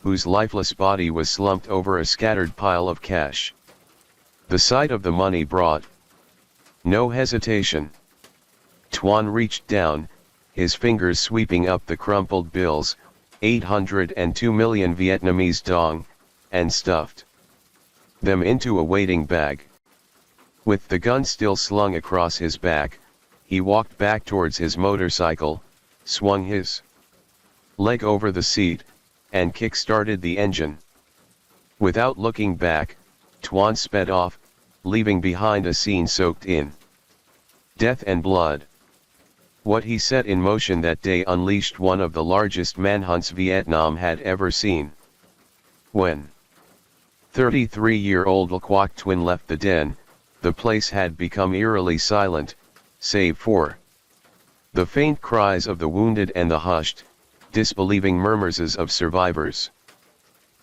whose lifeless body was slumped over a scattered pile of cash. The sight of the money brought no hesitation. Tuan reached down, his fingers sweeping up the crumpled bills, 802 million Vietnamese dong, and stuffed them into a waiting bag. With the gun still slung across his back, he walked back towards his motorcycle, swung his leg over the seat, and kick-started the engine. Without looking back, Tuan sped off, leaving behind a scene soaked in death and blood. What he set in motion that day unleashed one of the largest manhunts Vietnam had ever seen. When 33-year-old Le Quoc Twin left the den, the place had become eerily silent, save for the faint cries of the wounded and the hushed, disbelieving murmurs of survivors.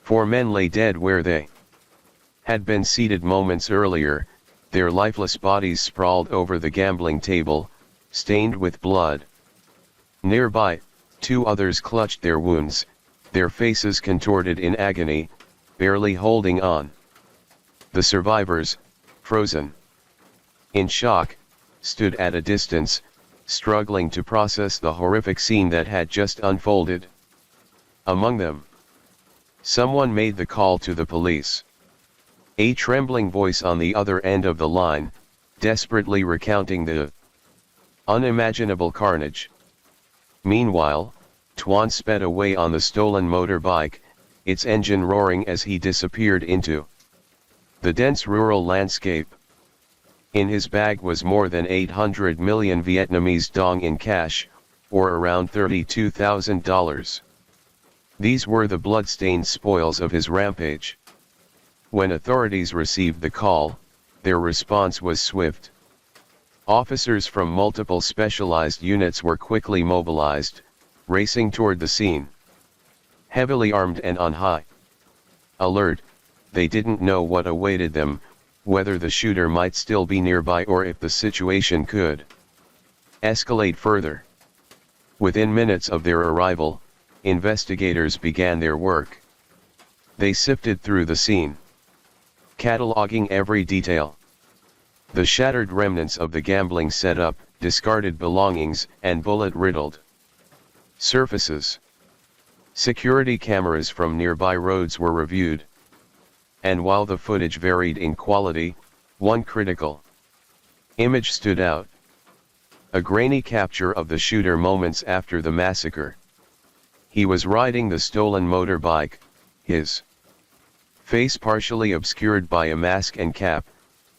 Four men lay dead where they had been seated moments earlier, their lifeless bodies sprawled over the gambling table, stained with blood. Nearby, two others clutched their wounds, their faces contorted in agony, barely holding on. The survivors, frozen in shock, stood at a distance, struggling to process the horrific scene that had just unfolded. Among them, someone made the call to the police. A trembling voice on the other end of the line, desperately recounting the unimaginable carnage. Meanwhile, Tuan sped away on the stolen motorbike, its engine roaring as he disappeared into the dense rural landscape. In his bag was more than 800 million Vietnamese dong in cash, or around $32,000. These were the blood-stained spoils of his rampage. When authorities received the call, their response was swift. Officers from multiple specialized units were quickly mobilized, racing toward the scene. Heavily armed and on high alert, they didn't know what awaited them, whether the shooter might still be nearby or if the situation could escalate further. Within minutes of their arrival, investigators began their work. They sifted through the scene, cataloging every detail. The shattered remnants of the gambling setup, discarded belongings, and bullet-riddled surfaces. Security cameras from nearby roads were reviewed. And while the footage varied in quality, one critical image stood out. A grainy capture of the shooter moments after the massacre. He was riding the stolen motorbike, his face partially obscured by a mask and cap,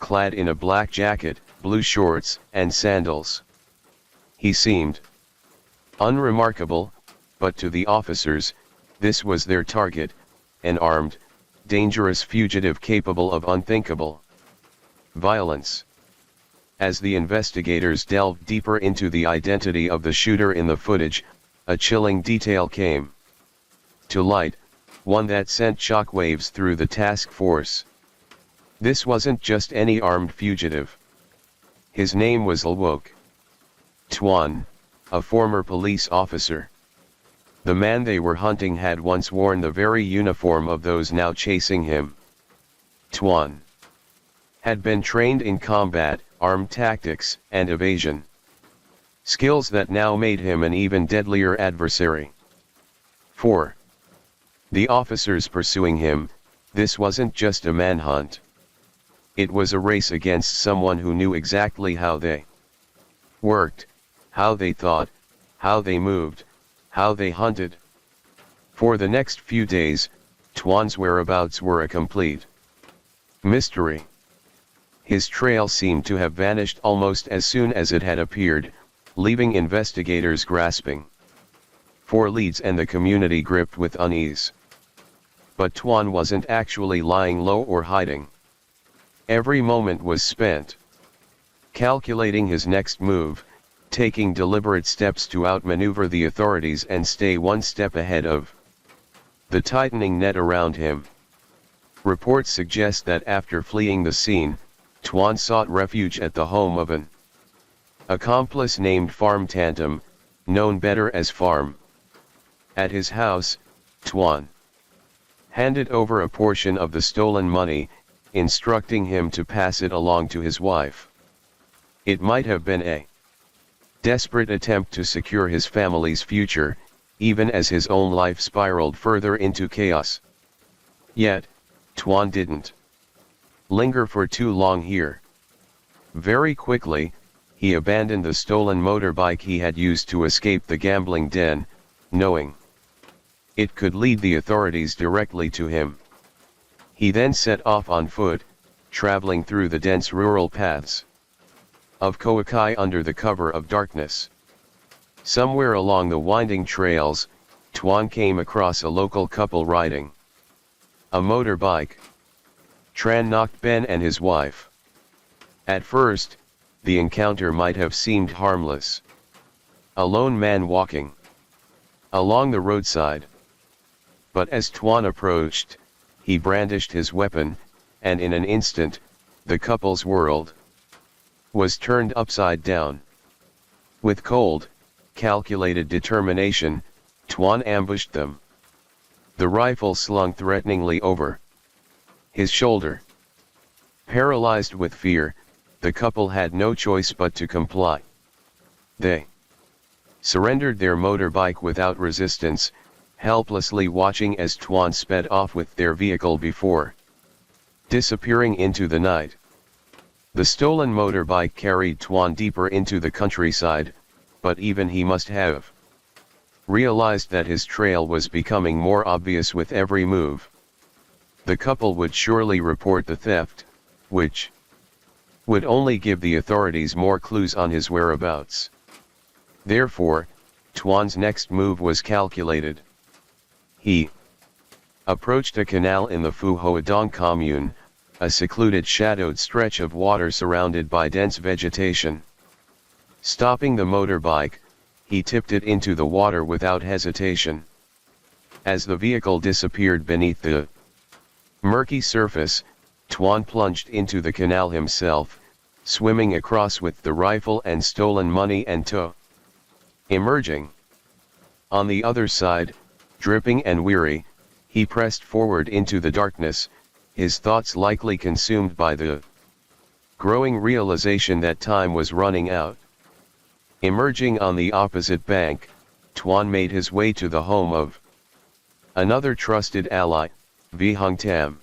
clad in a black jacket, blue shorts, and sandals. He seemed unremarkable, but to the officers, this was their target, an armed, dangerous fugitive capable of unthinkable violence. As the investigators delved deeper into the identity of the shooter in the footage, a chilling detail came to light, one that sent shockwaves through the task force. This wasn't just any armed fugitive. His name was Tuan, a former police officer. The man they were hunting had once worn the very uniform of those now chasing him. Tuan had been trained in combat, armed tactics, and evasion. Skills that now made him an even deadlier adversary. 4. The officers pursuing him, this wasn't just a manhunt. It was a race against someone who knew exactly how they worked, how they thought, how they moved, how they hunted. For the next few days, Tuan's whereabouts were a complete mystery. His trail seemed to have vanished almost as soon as it had appeared, leaving investigators grasping for leads and the community gripped with unease. But Tuan wasn't actually lying low or hiding. Every moment was spent calculating his next move, taking deliberate steps to outmaneuver the authorities and stay one step ahead of the tightening net around him. Reports suggest that after fleeing the scene, Tuan sought refuge at the home of an accomplice named Farm Tantum, known better as Farm. At his house, Tuan handed over a portion of the stolen money, instructing him to pass it along to his wife. It might have been a desperate attempt to secure his family's future, even as his own life spiraled further into chaos. Yet, Tuan didn't linger for too long here. Very quickly, he abandoned the stolen motorbike he had used to escape the gambling den, knowing it could lead the authorities directly to him. He then set off on foot, traveling through the dense rural paths of Koakai under the cover of darkness. Somewhere along the winding trails, Tuan came across a local couple riding a motorbike. Tran knocked Ben and his wife. At first, the encounter might have seemed harmless. A lone man walking along the roadside. But as Tuan approached, he brandished his weapon, and in an instant, the couple's world was turned upside down. With cold, calculated determination, Tuan ambushed them. The rifle slung threateningly over his shoulder. Paralyzed with fear, the couple had no choice but to comply. They surrendered their motorbike without resistance, helplessly watching as Tuan sped off with their vehicle before disappearing into the night. The stolen motorbike carried Tuan deeper into the countryside, but even he must have realized that his trail was becoming more obvious with every move. The couple would surely report the theft, which would only give the authorities more clues on his whereabouts. Therefore, Tuan's next move was calculated. He approached a canal in the Phu Hoadong commune, a secluded shadowed stretch of water surrounded by dense vegetation. Stopping the motorbike, he tipped it into the water without hesitation. As the vehicle disappeared beneath the murky surface, Tuan plunged into the canal himself, swimming across with the rifle and stolen money and tow. Emerging on the other side, dripping and weary, he pressed forward into the darkness, his thoughts likely consumed by the growing realization that time was running out. Emerging on the opposite bank, Tuan made his way to the home of another trusted ally, Hung Tam.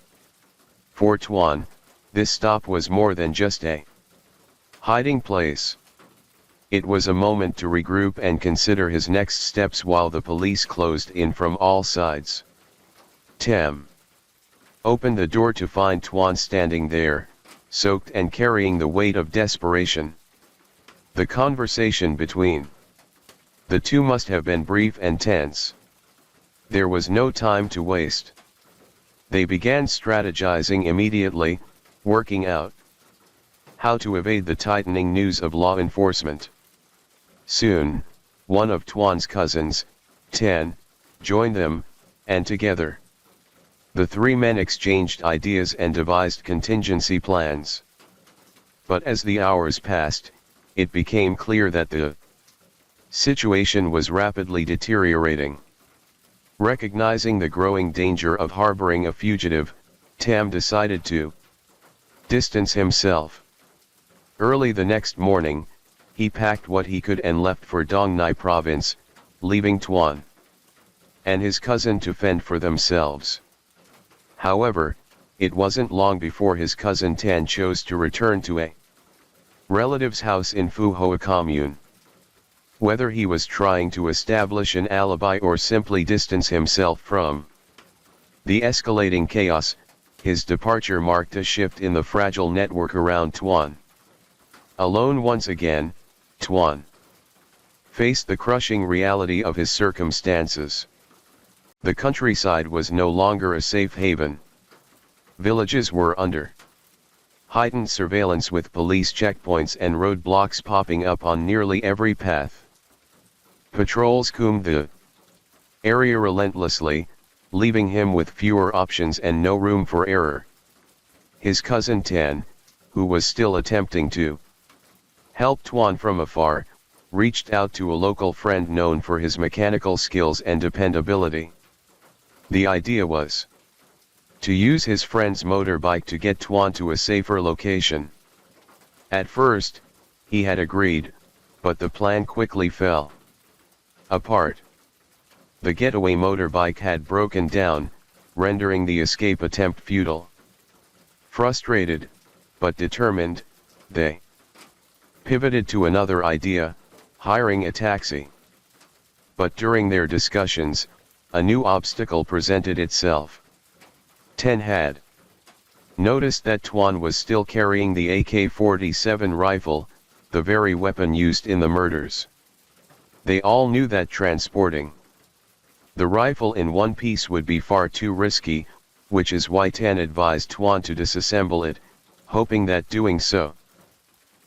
For Tuan, this stop was more than just a hiding place. It was a moment to regroup and consider his next steps while the police closed in from all sides. Tam opened the door to find Tuan standing there, soaked and carrying the weight of desperation. The conversation between The two must have been brief and tense. There was no time to waste. They began strategizing immediately, working out how to evade the tightening noose of law enforcement. Soon, one of Tuan's cousins, 10, joined them, and together, the three men exchanged ideas and devised contingency plans. But as the hours passed, it became clear that the situation was rapidly deteriorating. Recognizing the growing danger of harboring a fugitive, Tam decided to distance himself. Early the next morning, he packed what he could and left for Dong Nai province, leaving Tuan and his cousin to fend for themselves. However, it wasn't long before his cousin Tan chose to return to a relative's house in Phu Hoa commune. Whether he was trying to establish an alibi or simply distance himself from the escalating chaos, his departure marked a shift in the fragile network around Tuan. Alone once again, Tuan faced the crushing reality of his circumstances. The countryside was no longer a safe haven. Villages were under heightened surveillance with police checkpoints and roadblocks popping up on nearly every path. Patrols combed the area relentlessly, leaving him with fewer options and no room for error. His cousin Tan, who was still attempting to help Tuan from afar, reached out to a local friend known for his mechanical skills and dependability. The idea was to use his friend's motorbike to get Tuan to a safer location. At first, he had agreed, but the plan quickly fell apart. The getaway motorbike had broken down, rendering the escape attempt futile. Frustrated, but determined, they pivoted to another idea, hiring a taxi. But during their discussions, a new obstacle presented itself. Ten had noticed that Tuan was still carrying the AK-47 rifle, the very weapon used in the murders. They all knew that transporting the rifle in one piece would be far too risky, which is why Tan advised Tuan to disassemble it, hoping that doing so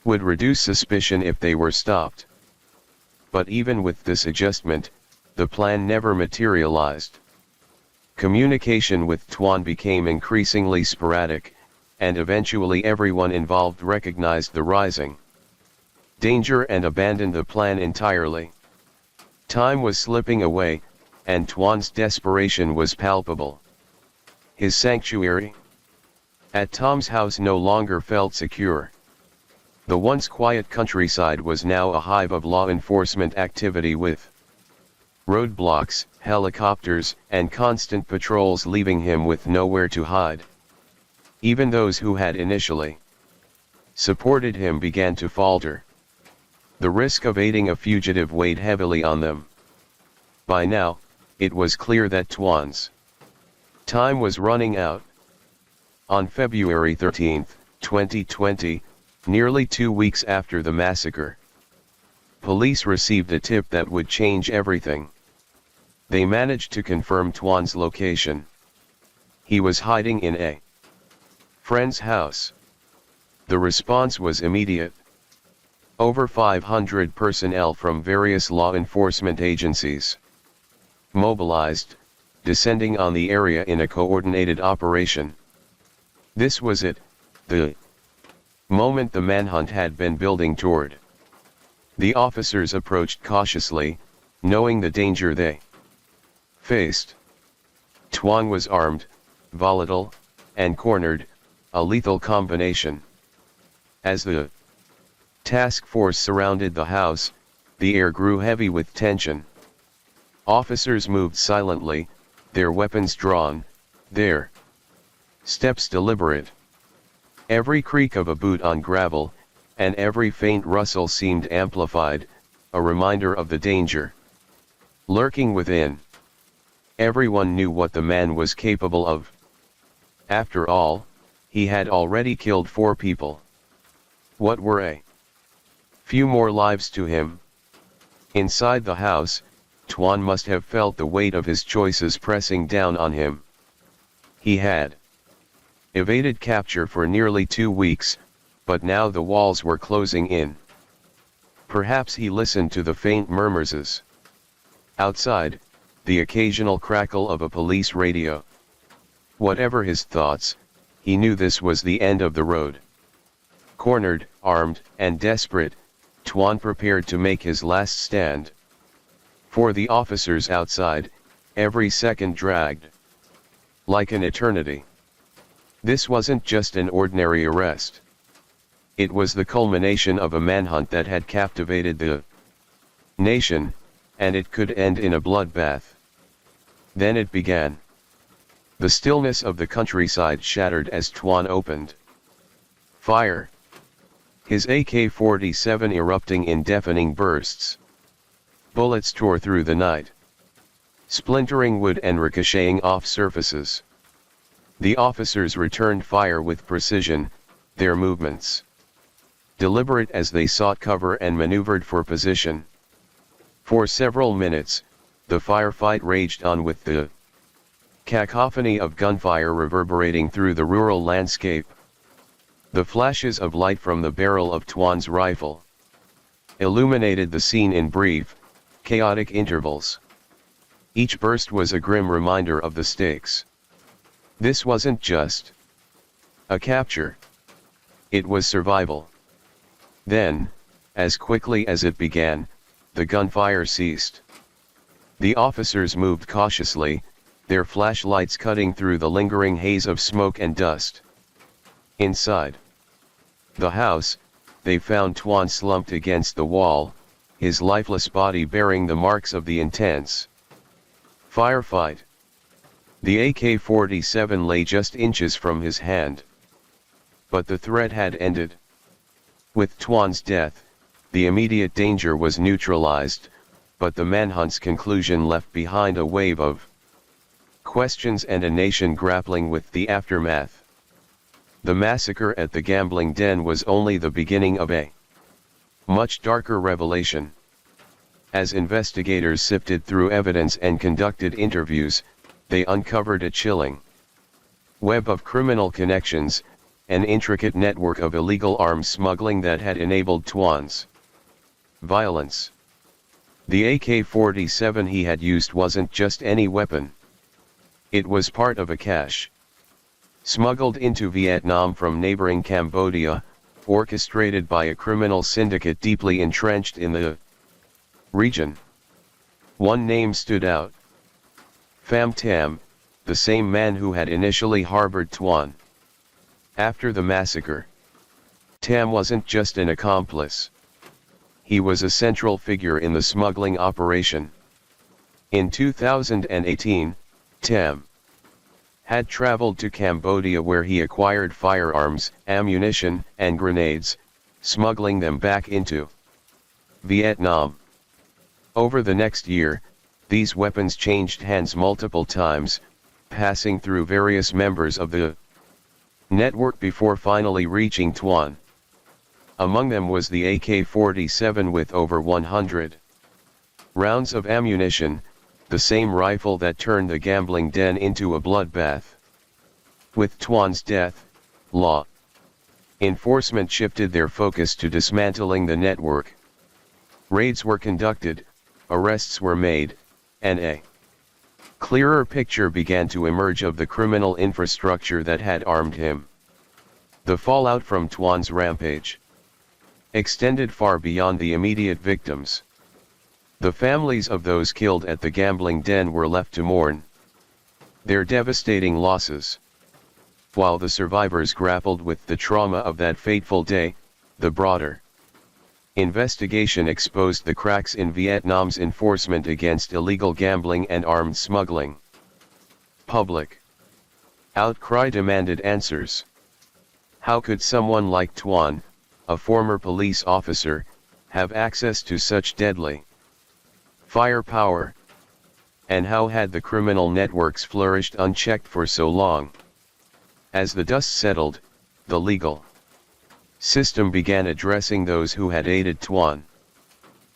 would reduce suspicion if they were stopped. But even with this adjustment, the plan never materialized. Communication with Tuan became increasingly sporadic, and eventually everyone involved recognized the rising danger and abandoned the plan entirely. Time was slipping away, and Tuan's desperation was palpable. His sanctuary at Tom's house no longer felt secure. The once quiet countryside was now a hive of law enforcement activity with roadblocks, helicopters, and constant patrols, leaving him with nowhere to hide. Even those who had initially supported him began to falter. The risk of aiding a fugitive weighed heavily on them. By now, it was clear that Tuan's time was running out. On February 13, 2020, nearly 2 weeks after the massacre, police received a tip that would change everything. They managed to confirm Tuan's location. He was hiding in a friend's house. The response was immediate. Over 500 personnel from various law enforcement agencies mobilized, descending on the area in a coordinated operation. This was it, the moment the manhunt had been building toward. The officers approached cautiously, knowing the danger they faced. Tuan was armed, volatile, and cornered, a lethal combination. As the task force surrounded the house, the air grew heavy with tension. Officers moved silently, their weapons drawn, their steps deliberate. Every creak of a boot on gravel, and every faint rustle seemed amplified, a reminder of the danger lurking within. Everyone knew what the man was capable of. After all, he had already killed 4 people. What were a few more lives to him? Inside the house, Tuan must have felt the weight of his choices pressing down on him. He had evaded capture for nearly 2 weeks, but now the walls were closing in. Perhaps he listened to the faint murmurs outside, the occasional crackle of a police radio. Whatever his thoughts, he knew this was the end of the road. Cornered, armed, and desperate, Tuan prepared to make his last stand. For the officers outside, every second dragged like an eternity. This wasn't just an ordinary arrest. It was the culmination of a manhunt that had captivated the nation, and it could end in a bloodbath. Then it began. The stillness of the countryside shattered as Tuan opened fire. His AK-47 erupting in deafening bursts. Bullets tore through the night, splintering wood and ricocheting off surfaces. The officers returned fire with precision, their movements deliberate as they sought cover and maneuvered for position. For several minutes, the firefight raged on with the cacophony of gunfire reverberating through the rural landscape. The flashes of light from the barrel of Tuan's rifle illuminated the scene in brief, chaotic intervals. Each burst was a grim reminder of the stakes. This wasn't just a capture. It was survival. Then, as quickly as it began, the gunfire ceased. The officers moved cautiously, their flashlights cutting through the lingering haze of smoke and dust. Inside the house, they found Tuan slumped against the wall, his lifeless body bearing the marks of the intense firefight. The AK-47 lay just inches from his hand. But the threat had ended. With Tuan's death, the immediate danger was neutralized, but the manhunt's conclusion left behind a wave of questions and a nation grappling with the aftermath. The massacre at the gambling den was only the beginning of a much darker revelation. As investigators sifted through evidence and conducted interviews, they uncovered a chilling web of criminal connections, an intricate network of illegal arms smuggling that had enabled Tuan's violence. The AK-47 he had used wasn't just any weapon. It was part of a cache smuggled into Vietnam from neighboring Cambodia, orchestrated by a criminal syndicate deeply entrenched in the region. One name stood out. Pham Tam, the same man who had initially harbored Tuan. After the massacre, Tam wasn't just an accomplice. He was a central figure in the smuggling operation. In 2018, Tam had traveled to Cambodia where he acquired firearms, ammunition, and grenades, smuggling them back into Vietnam. Over the next year, these weapons changed hands multiple times, passing through various members of the network before finally reaching Tuan. Among them was the AK-47 with over 100 rounds of ammunition, the same rifle that turned the gambling den into a bloodbath. With Tuan's death, law enforcement shifted their focus to dismantling the network. Raids were conducted, arrests were made, and a clearer picture began to emerge of the criminal infrastructure that had armed him. The fallout from Tuan's rampage extended far beyond the immediate victims. The families of those killed at the gambling den were left to mourn their devastating losses. While the survivors grappled with the trauma of that fateful day, the broader investigation exposed the cracks in Vietnam's enforcement against illegal gambling and armed smuggling. Public outcry demanded answers. How could someone like Tuan, a former police officer, have access to such deadly firepower? And how had the criminal networks flourished unchecked for so long? As the dust settled, the legal system began addressing those who had aided Tuan.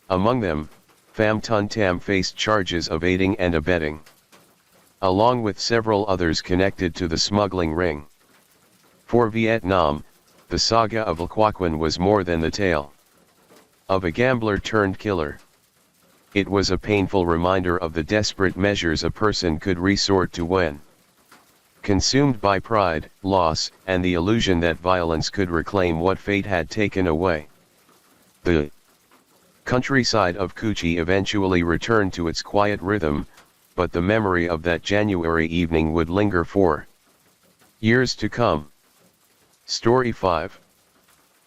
Among them, Pham Ton Tam faced charges of aiding and abetting, along with several others connected to the smuggling ring. For Vietnam, the saga of L Quoc was more than the tale of a gambler turned killer. It was a painful reminder of the desperate measures a person could resort to when consumed by pride, loss, and the illusion that violence could reclaim what fate had taken away. The countryside of Cu Chi eventually returned to its quiet rhythm, but the memory of that January evening would linger for years to come. Story 5.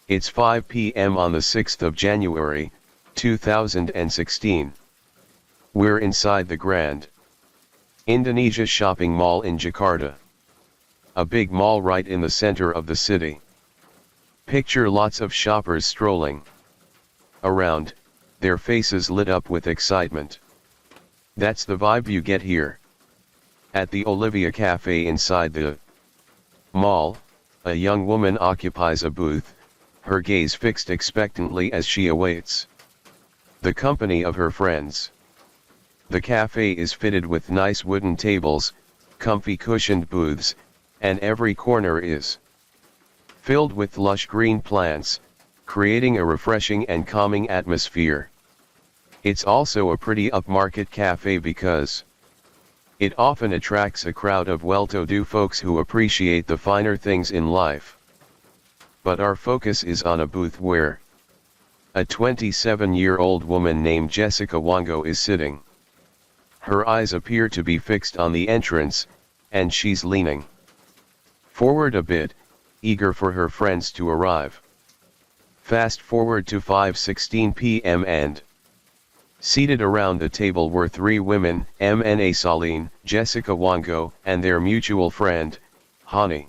It's 5 p.m. on the 6th of January, 2016. We're inside the Grand Indonesia shopping mall in Jakarta. A big mall right in the center of the city. Picture lots of shoppers strolling around, their faces lit up with excitement. That's the vibe you get here. At the Olivia Cafe inside the mall, a young woman occupies a booth, her gaze fixed expectantly as she awaits the company of her friends. The cafe is fitted with nice wooden tables, comfy cushioned booths, and every corner is filled with lush green plants, creating a refreshing and calming atmosphere. It's also a pretty upmarket cafe because it often attracts a crowd of well-to-do folks who appreciate the finer things in life. But our focus is on a booth where a 27-year-old woman named Jessica Wango is sitting. Her eyes appear to be fixed on the entrance, and she's leaning forward a bit, eager for her friends to arrive. Fast forward to 5:16 p.m. and seated around the table were three women, Mna Saline, Jessica Wango, and their mutual friend, Hani.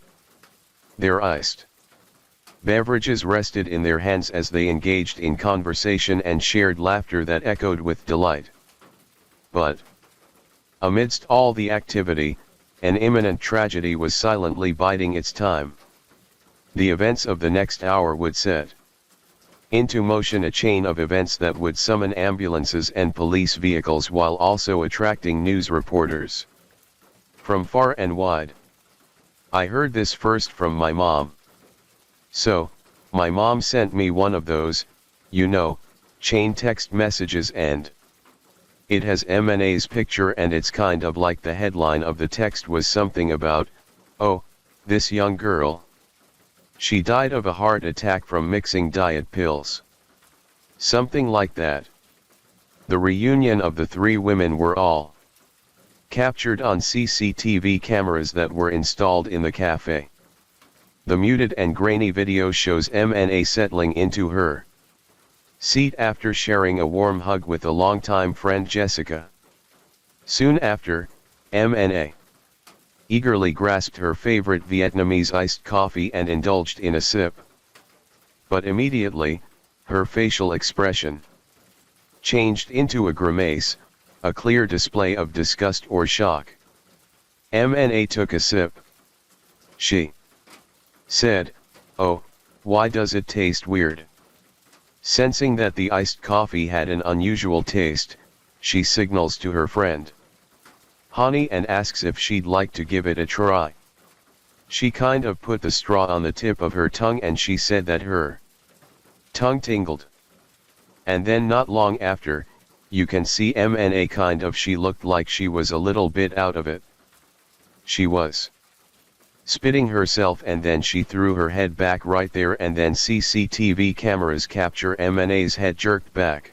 Their iced beverages rested in their hands as they engaged in conversation and shared laughter that echoed with delight. But amidst all the activity, an imminent tragedy was silently biding its time. The events of the next hour would set into motion a chain of events that would summon ambulances and police vehicles while also attracting news reporters from far and wide. I heard this first from my mom. So, my mom sent me one of those, chain text messages, and it has Mna's picture, and it's kind of like the headline of the text was something about, "Oh, this young girl. She died of a heart attack from mixing diet pills." Something like that. The reunion of the three women were all captured on CCTV cameras that were installed in the cafe. The muted and grainy video shows Mna settling into her seat after sharing a warm hug with a longtime friend Jessica. Soon after, Mna eagerly grasped her favorite Vietnamese iced coffee and indulged in a sip. But immediately, her facial expression changed into a grimace, a clear display of disgust or shock. Mna took a sip. She said, "Oh, why does it taste weird?" Sensing that the iced coffee had an unusual taste, she signals to her friend Hani and asks if she'd like to give it a try. She kind of put the straw on the tip of her tongue and she said that her tongue tingled. And then not long after, you can see Mna she looked like she was a little bit out of it. She was spitting herself, and then she threw her head back right there, and then CCTV cameras capture Mna's head jerked back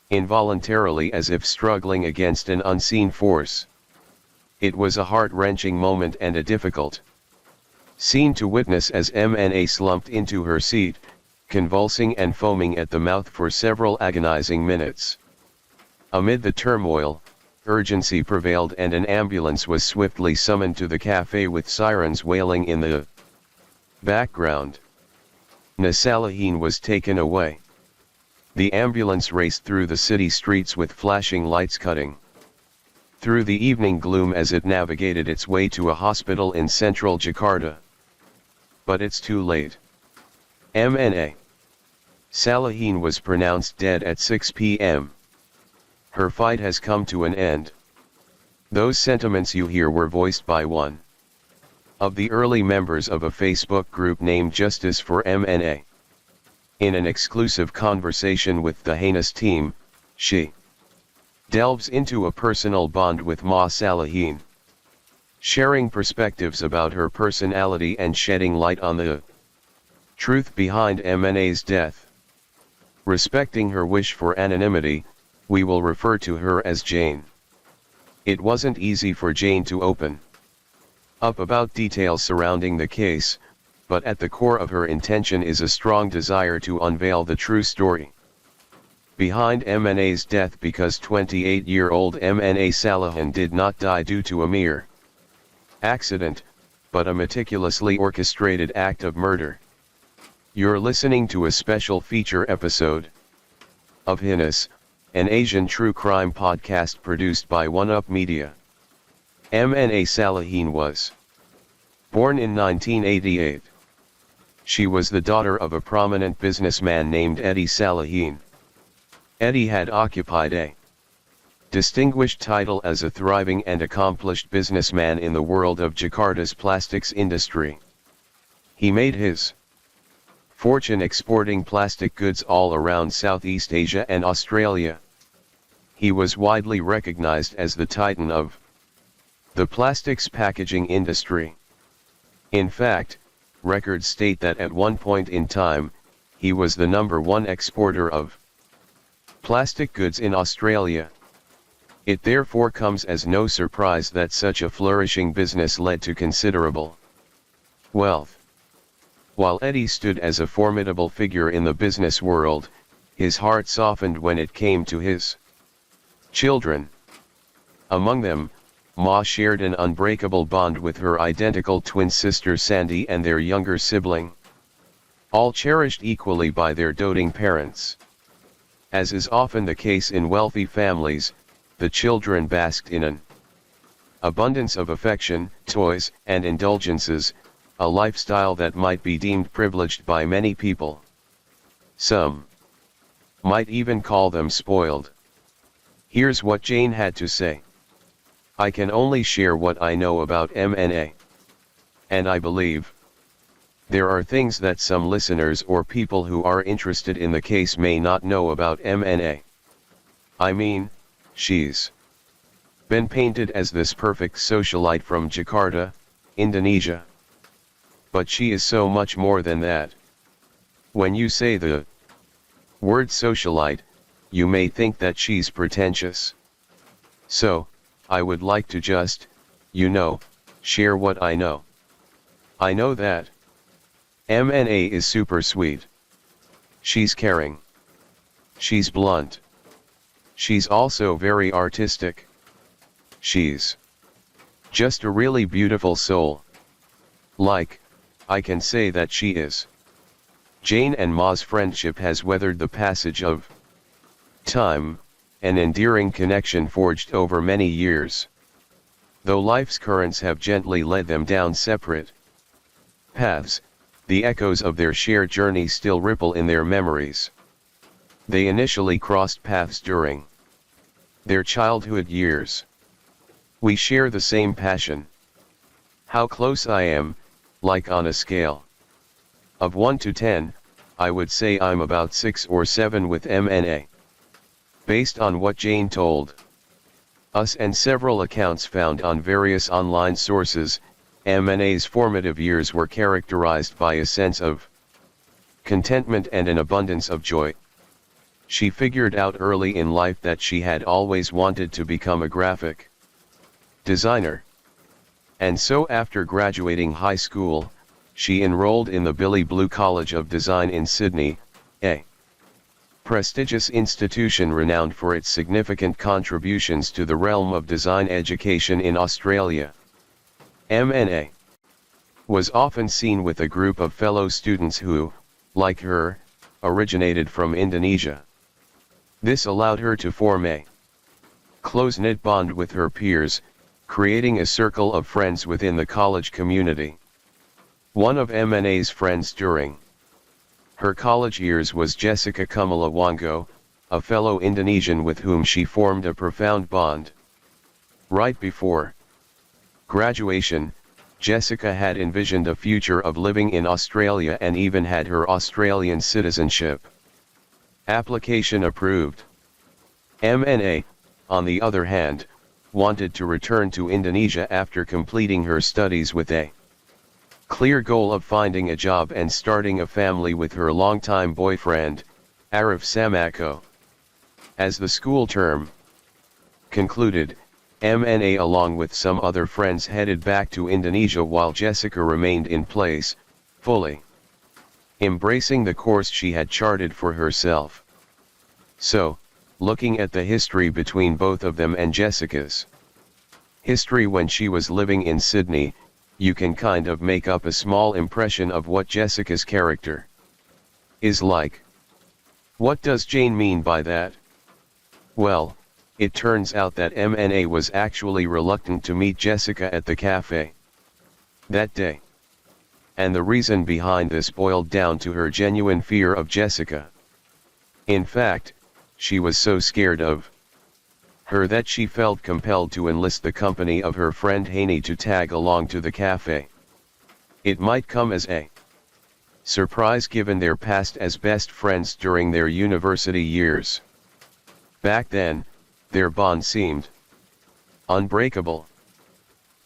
involuntarily as if struggling against an unseen force. It was a heart-wrenching moment and a difficult scene to witness as Mna slumped into her seat, convulsing and foaming at the mouth for several agonizing minutes. Amid the turmoil, urgency prevailed and an ambulance was swiftly summoned to the cafe with sirens wailing in the background. Nasalahin was taken away. The ambulance raced through the city streets with flashing lights cutting through the evening gloom as it navigated its way to a hospital in central Jakarta. But it's too late. Mna Salahin was pronounced dead at 6 p.m. her fight has come to an end. Those sentiments you hear were voiced by one of the early members of a Facebook group named Justice for MNA. In an exclusive conversation with the heinous team, she delves into a personal bond with Ma Salahin, sharing perspectives about her personality and shedding light on the truth behind MNA's death. Respecting her wish for anonymity, we will refer to her as Jane. It wasn't easy for Jane to open up about details surrounding the case, but at the core of her intention is a strong desire to unveil the true story behind MNA's death, because 28-year-old MNA Salahin did not die due to a mere accident, but a meticulously orchestrated act of murder. You're listening to a special feature episode of Heinous, an Asian true crime podcast produced by One Up Media. MNA Salahin was born in 1988. She was the daughter of a prominent businessman named Eddie Salahin. Eddie had occupied a distinguished title as a thriving and accomplished businessman in the world of Jakarta's plastics industry. He made his fortune exporting plastic goods all around Southeast Asia and Australia. He was widely recognized as the titan of the plastics packaging industry. In fact, records state that at one point in time, he was the #1 exporter of plastic goods in Australia. It therefore comes as no surprise that such a flourishing business led to considerable wealth. While Eddie stood as a formidable figure in the business world, his heart softened when it came to his children. Among them, Ma shared an unbreakable bond with her identical twin sister Sandy and their younger sibling, all cherished equally by their doting parents. As is often the case in wealthy families, the children basked in an abundance of affection, toys, and indulgences, a lifestyle that might be deemed privileged by many people. Some might even call them spoiled. Here's what Jane had to say. I can only share what I know about MNA. And I believe there are things that some listeners or people who are interested in the case may not know about MNA. I mean, she's been painted as this perfect socialite from Jakarta, Indonesia. But she is so much more than that. When you say the word socialite, you may think that she's pretentious. So, I would like to just, share what I know. I know that MNA is super sweet. She's caring. She's blunt. She's also very artistic. She's just a really beautiful soul. I can say that she is. Jane and Ma's friendship has weathered the passage of time, an endearing connection forged over many years. Though life's currents have gently led them down separate paths, the echoes of their shared journey still ripple in their memories. They initially crossed paths during their childhood years. We share the same passion. How close I am, on a scale of 1 to 10, I would say I'm about 6 or 7 with MNA. Based on what Jane told us and several accounts found on various online sources, MNA's formative years were characterized by a sense of contentment and an abundance of joy. She figured out early in life that she had always wanted to become a graphic designer. And so after graduating high school, she enrolled in the Billy Blue College of Design in Sydney, a prestigious institution renowned for its significant contributions to the realm of design education in Australia. MNA was often seen with a group of fellow students who, like her, originated from Indonesia. This allowed her to form a close-knit bond with her peers, creating a circle of friends within the college community. One of MNA's friends during her college years was Jessica Kumala Wango, a fellow Indonesian with whom she formed a profound bond. Right before graduation, Jessica had envisioned a future of living in Australia and even had her Australian citizenship application approved. MNA, on the other hand, wanted to return to Indonesia after completing her studies with a clear goal of finding a job and starting a family with her longtime boyfriend, Arif Samako. As the school term concluded, MNA along with some other friends headed back to Indonesia while Jessica remained in place, fully embracing the course she had charted for herself. So, looking at the history between both of them and Jessica's history when she was living in Sydney, you can kind of make up a small impression of what Jessica's character is like. What does Jane mean by that? Well, it turns out that MNA was actually reluctant to meet Jessica at the cafe that day. And the reason behind this boiled down to her genuine fear of Jessica. In fact, she was so scared of her that she felt compelled to enlist the company of her friend Haney to tag along to the cafe. It might come as a surprise given their past as best friends during their university years. Back then, their bond seemed unbreakable.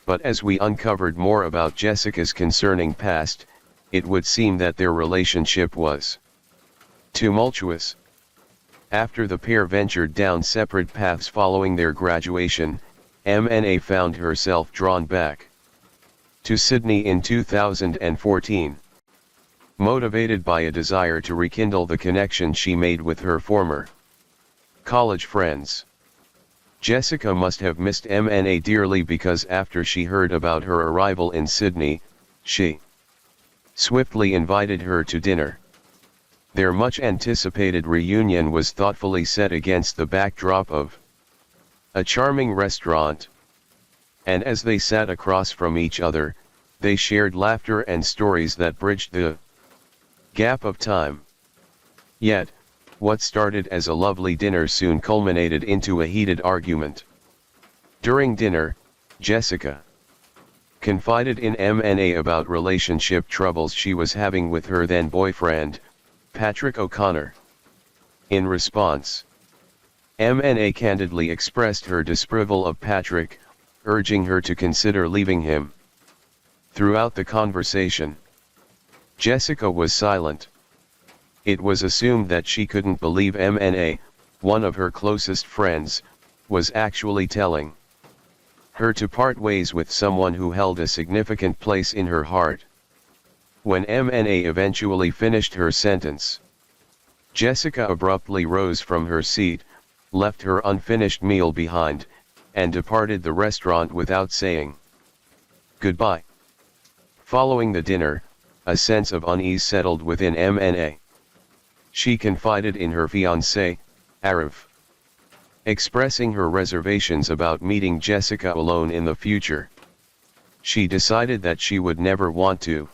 But as we uncovered more about Jessica's concerning past, it would seem that their relationship was tumultuous. After the pair ventured down separate paths following their graduation, MNA found herself drawn back to Sydney in 2014. Motivated by a desire to rekindle the connection she made with her former college friends. Jessica must have missed MNA dearly because after she heard about her arrival in Sydney, she swiftly invited her to dinner. Their much-anticipated reunion was thoughtfully set against the backdrop of a charming restaurant. And as they sat across from each other, they shared laughter and stories that bridged the gap of time. Yet, what started as a lovely dinner soon culminated into a heated argument. During dinner, Jessica confided in MNA about relationship troubles she was having with her then boyfriend, Patrick O'Connor. In response, MNA candidly expressed her disapproval of Patrick, urging her to consider leaving him. Throughout the conversation, Jessica was silent. It was assumed that she couldn't believe MNA, one of her closest friends, was actually telling her to part ways with someone who held a significant place in her heart. When MNA eventually finished her sentence, Jessica abruptly rose from her seat, left her unfinished meal behind, and departed the restaurant without saying goodbye. Following the dinner, a sense of unease settled within MNA. She confided in her fiancé, Arif, expressing her reservations about meeting Jessica alone in the future. She decided that she would never want to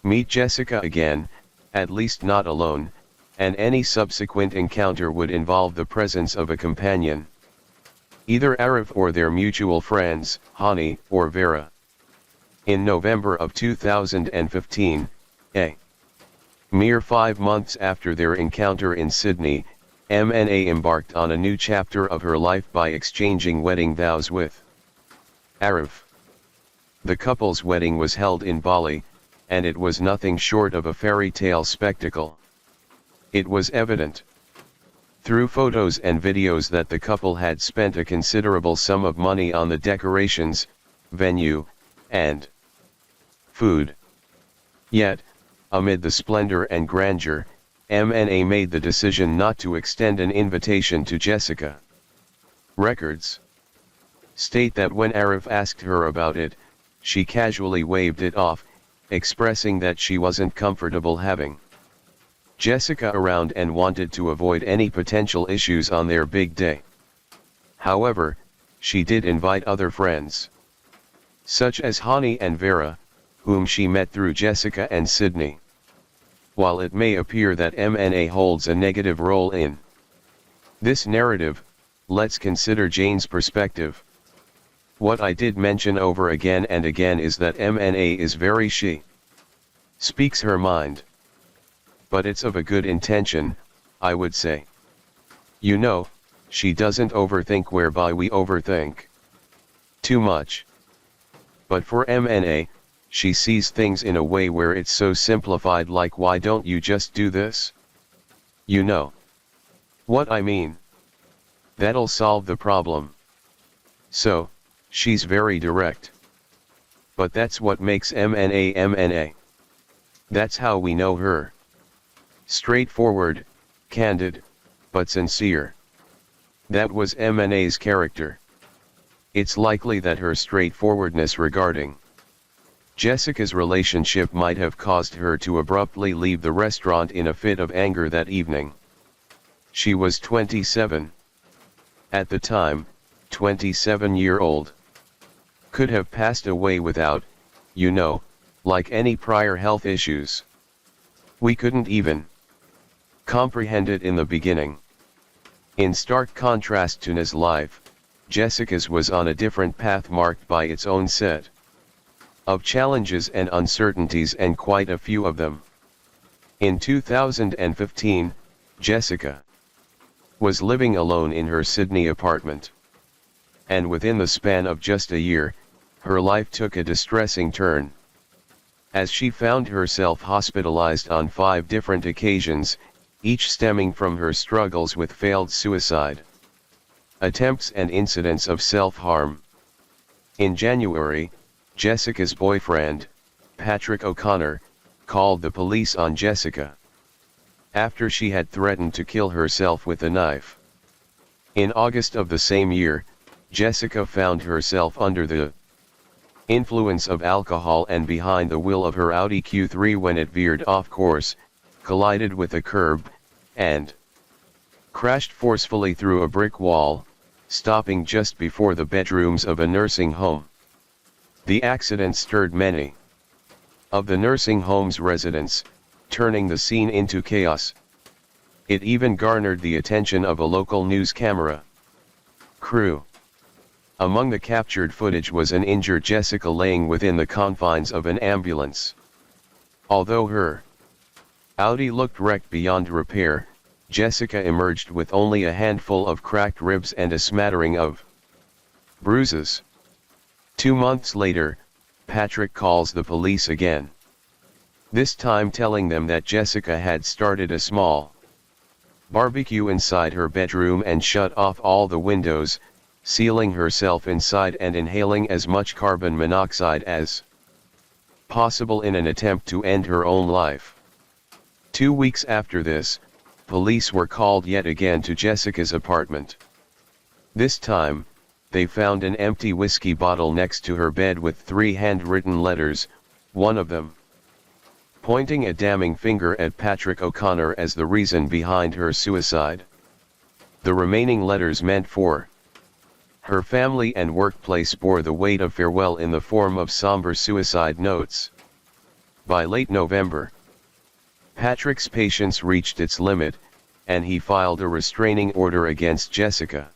meet Jessica again, at least not alone, and any subsequent encounter would involve the presence of a companion. Either Arif or their mutual friends, Hani or Vera. In November of 2015, a mere 5 months after their encounter in Sydney, MNA embarked on a new chapter of her life by exchanging wedding vows with Arif. The couple's wedding was held in Bali, and it was nothing short of a fairy tale spectacle. It was evident through photos and videos that the couple had spent a considerable sum of money on the decorations, venue, and food. Yet, amid the splendor and grandeur, MNA made the decision not to extend an invitation to Jessica. Records state that when Arif asked her about it, she casually waved it off, expressing that she wasn't comfortable having Jessica around and wanted to avoid any potential issues on their big day. However, she did invite other friends, such as Hani and Vera, whom she met through Jessica and Sydney. While it may appear that MNA holds a negative role in This narrative, let's consider Jane's perspective. What I did mention over again and again is that MNA is very she speaks her mind. But it's of a good intention, I would say. You know, she doesn't overthink, whereby we overthink too much. But for MNA, she sees things in a way where it's so simplified, like, why don't you just do this? You know what I mean? That'll solve the problem. So, she's very direct. But that's what makes MNA MNA. That's how we know her. Straightforward, candid, but sincere. That was MNA's character. It's likely that her straightforwardness regarding Jessica's relationship might have caused her to abruptly leave the restaurant in a fit of anger that evening. She was 27. At the time, 27-year-old. Could have passed away without, you know, like any prior health issues. We couldn't even comprehend it in the beginning. In stark contrast to Na's life, Jessica's was on a different path marked by its own set of challenges and uncertainties, and quite a few of them. In 2015, Jessica was living alone in her Sydney apartment. And within the span of just a year, her life took a distressing turn. As she found herself hospitalized on 5 different occasions, each stemming from her struggles with failed suicide attempts and incidents of self-harm. In January, Jessica's boyfriend, Patrick O'Connor, called the police on Jessica after she had threatened to kill herself with a knife. In August of the same year, Jessica found herself under the influence of alcohol and behind the wheel of her Audi Q3 when it veered off course, collided with a curb, and crashed forcefully through a brick wall, stopping just before the bedrooms of a nursing home. The accident stirred many of the nursing home's residents, turning the scene into chaos. It even garnered the attention of a local news camera crew. Among the captured footage was an injured Jessica laying within the confines of an ambulance. Although her Audi looked wrecked beyond repair, Jessica emerged with only a handful of cracked ribs and a smattering of bruises. 2 months later, Patrick calls the police again. This time telling them that Jessica had started a small barbecue inside her bedroom and shut off all the windows, sealing herself inside and inhaling as much carbon monoxide as possible in an attempt to end her own life. 2 weeks after this, police were called yet again to Jessica's apartment. This time, they found an empty whiskey bottle next to her bed with 3 handwritten letters, one of them pointing a damning finger at Patrick O'Connor as the reason behind her suicide. The remaining letters meant for her family and workplace bore the weight of farewell in the form of somber suicide notes. By late November, Patrick's patience reached its limit, and he filed a restraining order against Jessica.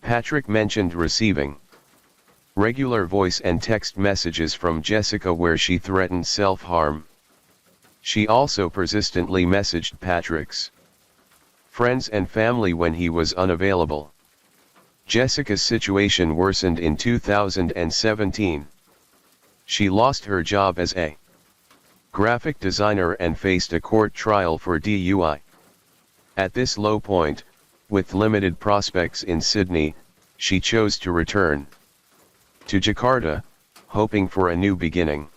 Patrick mentioned receiving regular voice and text messages from Jessica where she threatened self-harm. She also persistently messaged Patrick's friends and family when he was unavailable. Jessica's situation worsened in 2017. She lost her job as a graphic designer and faced a court trial for DUI. At this low point, with limited prospects in Sydney, she chose to return to Jakarta, hoping for a new beginning.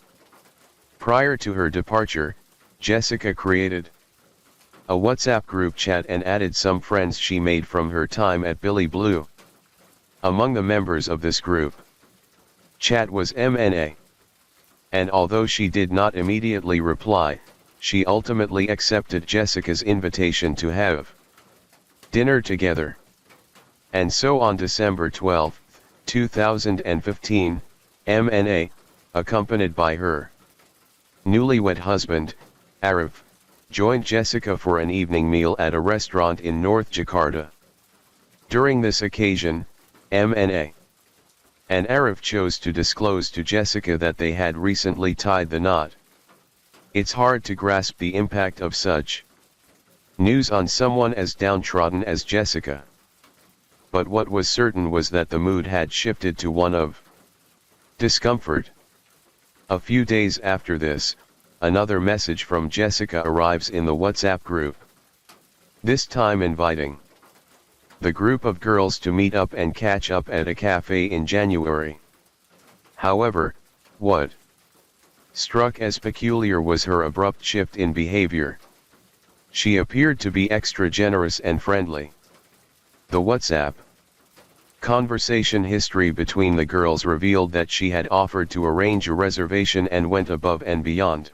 Prior to her departure, Jessica created a WhatsApp group chat and added some friends she made from her time at Billy Blue. Among the members of this group chat was MNA. And although she did not immediately reply, she ultimately accepted Jessica's invitation to have dinner together. And so on December 12, 2015, MNA, accompanied by her newlywed husband, Arif, joined Jessica for an evening meal at a restaurant in North Jakarta. During this occasion, MNA and Arif chose to disclose to Jessica that they had recently tied the knot. It's hard to grasp the impact of such news on someone as downtrodden as Jessica. But what was certain was that the mood had shifted to one of discomfort. A few days after this, another message from Jessica arrives in the WhatsApp group. This time inviting the group of girls to meet up and catch up at a cafe in January. However, what struck as peculiar was her abrupt shift in behavior. She appeared to be extra generous and friendly. The WhatsApp conversation history between the girls revealed that she had offered to arrange a reservation and went above and beyond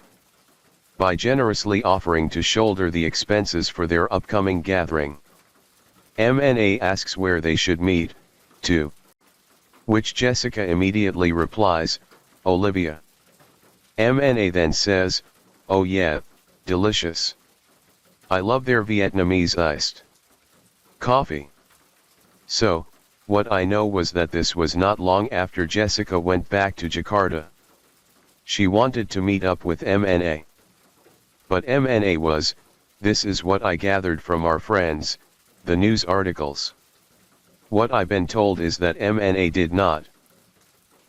by generously offering to shoulder the expenses for their upcoming gathering. MNA asks where they should meet, to which Jessica immediately replies, Olivia. MNA then says, oh yeah, delicious. I love their Vietnamese iced coffee. So, what I know was that this was not long after Jessica went back to Jakarta. She wanted to meet up with MNA. But MNA was, this is what I gathered from our friends, the news articles. What I've been told is that MNA did not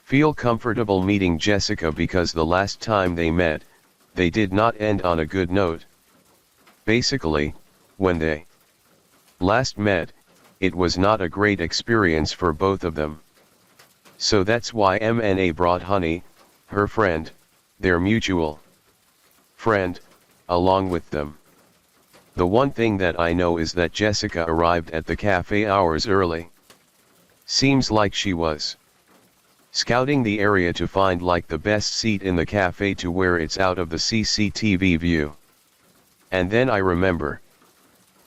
feel comfortable meeting Jessica because the last time they met, they did not end on a good note. Basically, when they last met, it was not a great experience for both of them. So that's why MNA brought Honey, her friend, their mutual friend, along with them. The one thing that I know is that Jessica arrived at the cafe hours early. Seems like she was scouting the area to find like the best seat in the cafe to where it's out of the CCTV view. And then I remember,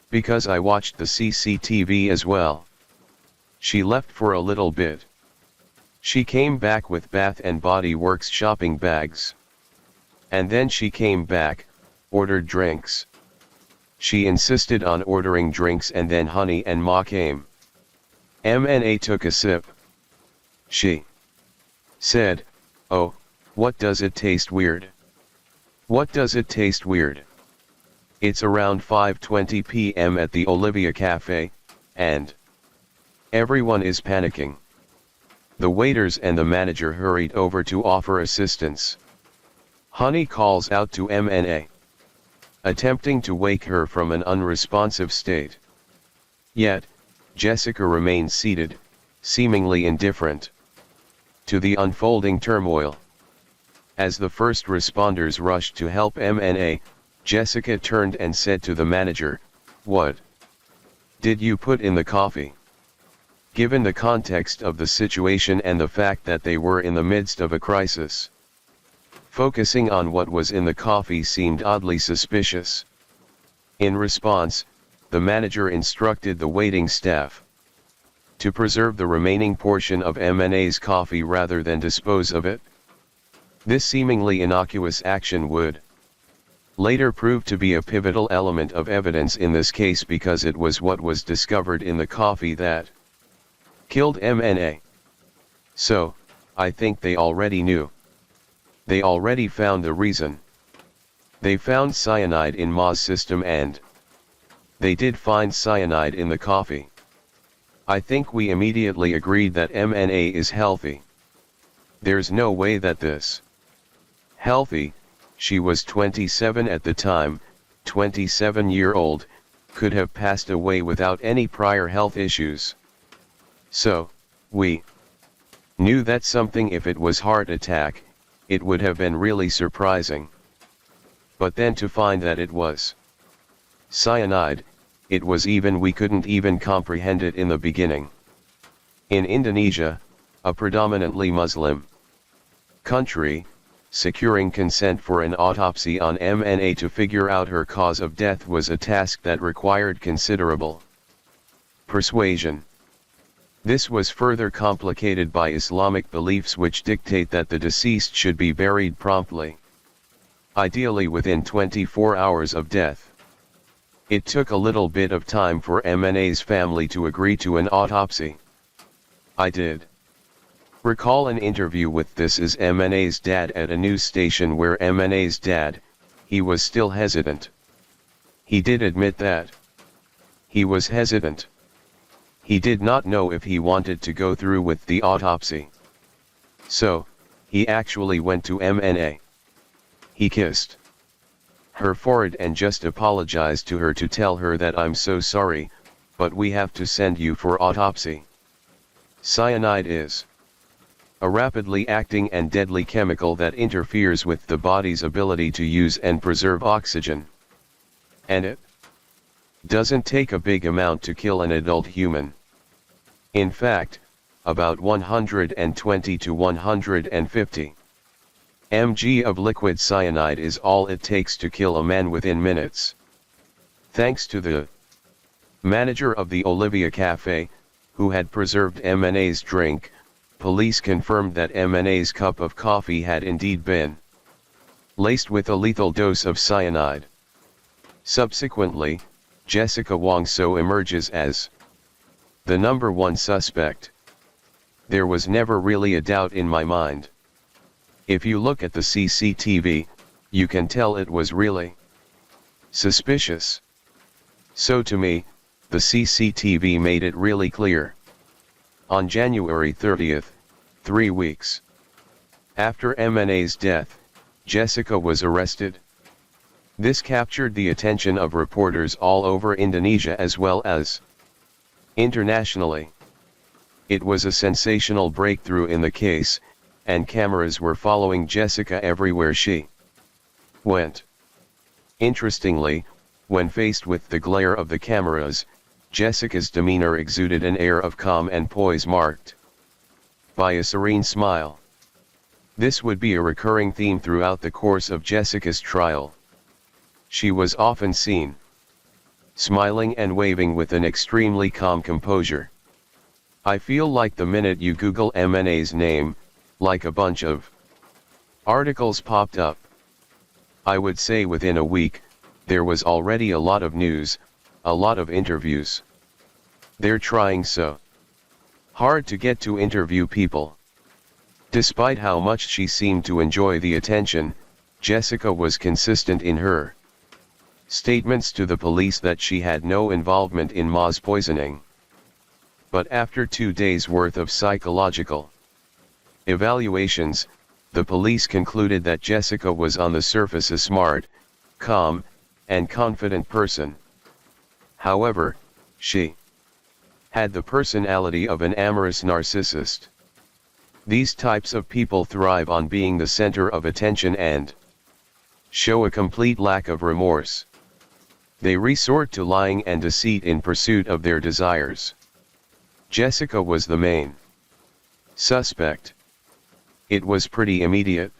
because I watched the CCTV as well. She left for a little bit. She came back with Bath and Body Works shopping bags. And then she came back, ordered drinks. She insisted on ordering drinks and then Honey and Ma came. MNA took a sip. She said, oh, what does it taste weird? What does it taste weird? It's around 5:20 p.m. at the Olivia Cafe, and everyone is panicking. The waiters and the manager hurried over to offer assistance. Honey calls out to MNA, attempting to wake her from an unresponsive state. Yet, Jessica remains seated, seemingly indifferent to the unfolding turmoil. As the first responders rushed to help MNA, Jessica turned and said to the manager, what did you put in the coffee? Given the context of the situation and the fact that they were in the midst of a crisis, focusing on what was in the coffee seemed oddly suspicious. In response, the manager instructed the waiting staff to preserve the remaining portion of MNA's coffee rather than dispose of it. This seemingly innocuous action would later prove to be a pivotal element of evidence in this case because it was what was discovered in the coffee that killed MNA. So, I think they already knew. They already found the reason. They found cyanide in Ma's system and they did find cyanide in the coffee. I think we immediately agreed that MNA is healthy. There's no way that this healthy, she was 27 at the time, 27-year-old, could have passed away without any prior health issues. So, we knew that something, if it was heart attack, it would have been really surprising. But then to find that it was cyanide, it was we couldn't even comprehend it in the beginning. In Indonesia, a predominantly Muslim country, securing consent for an autopsy on MNA to figure out her cause of death was a task that required considerable persuasion. This was further complicated by Islamic beliefs which dictate that the deceased should be buried promptly, ideally within 24 hours of death. It took a little bit of time for MNA's family to agree to an autopsy. I did recall an interview with This Is MNA's dad at a news station where MNA's dad, he was still hesitant. He did admit that he was hesitant. He did not know if he wanted to go through with the autopsy. So, he actually went to MNA. He kissed her forehead and just apologized to her to tell her that I'm so sorry, but we have to send you for autopsy. Cyanide is a rapidly acting and deadly chemical that interferes with the body's ability to use and preserve oxygen. And it doesn't take a big amount to kill an adult human. In fact, about 120 to 150 mg of liquid cyanide is all it takes to kill a man within minutes. Thanks to the manager of the Olivia Cafe, who had preserved MNA's drink, police confirmed that MNA's cup of coffee had indeed been laced with a lethal dose of cyanide. Subsequently, Jessica Wong So emerges as the number one suspect. There was never really a doubt in my mind. If you look at the CCTV, you can tell it was really suspicious. So to me, the CCTV made it really clear. On January 30th, 3 weeks after MNA's death, Jessica was arrested. This captured the attention of reporters all over Indonesia as well as internationally. It was a sensational breakthrough in the case, and cameras were following Jessica everywhere she went. Interestingly, when faced with the glare of the cameras, Jessica's demeanor exuded an air of calm and poise marked by a serene smile. This would be a recurring theme throughout the course of Jessica's trial. She was often seen smiling and waving with an extremely calm composure. I feel like the minute you Google MNA's name, like a bunch of articles popped up. I would say within a week, there was already a lot of news, a lot of interviews. They're trying so hard to get to interview people. Despite how much she seemed to enjoy the attention, Jessica was consistent in her statements to the police that she had no involvement in Ma's poisoning. But after 2 days' worth of psychological evaluations, the police concluded that Jessica was on the surface a smart, calm, and confident person. However, she had the personality of an amorous narcissist. These types of people thrive on being the center of attention and show a complete lack of remorse. They resort to lying and deceit in pursuit of their desires. Jessica was the main suspect. It was pretty immediate.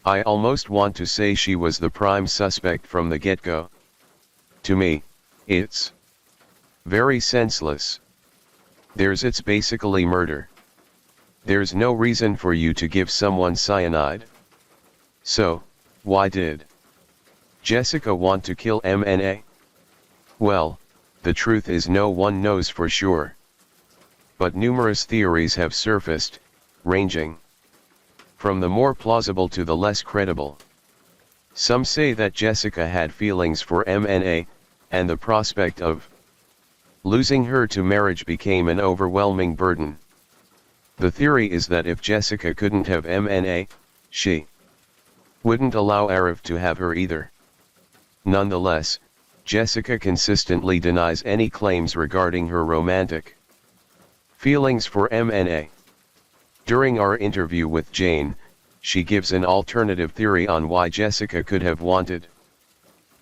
I almost want to say she was the prime suspect from the get-go. To me, it's very senseless. It's basically murder. There's no reason for you to give someone cyanide. So, why did Jessica want to kill MNA? Well, the truth is no one knows for sure. But numerous theories have surfaced, ranging from the more plausible to the less credible. Some say that Jessica had feelings for MNA, and the prospect of losing her to marriage became an overwhelming burden. The theory is that if Jessica couldn't have MNA, she wouldn't allow Arif to have her either. Nonetheless, Jessica consistently denies any claims regarding her romantic feelings for MNA. During our interview with Jane, she gives an alternative theory on why Jessica could have wanted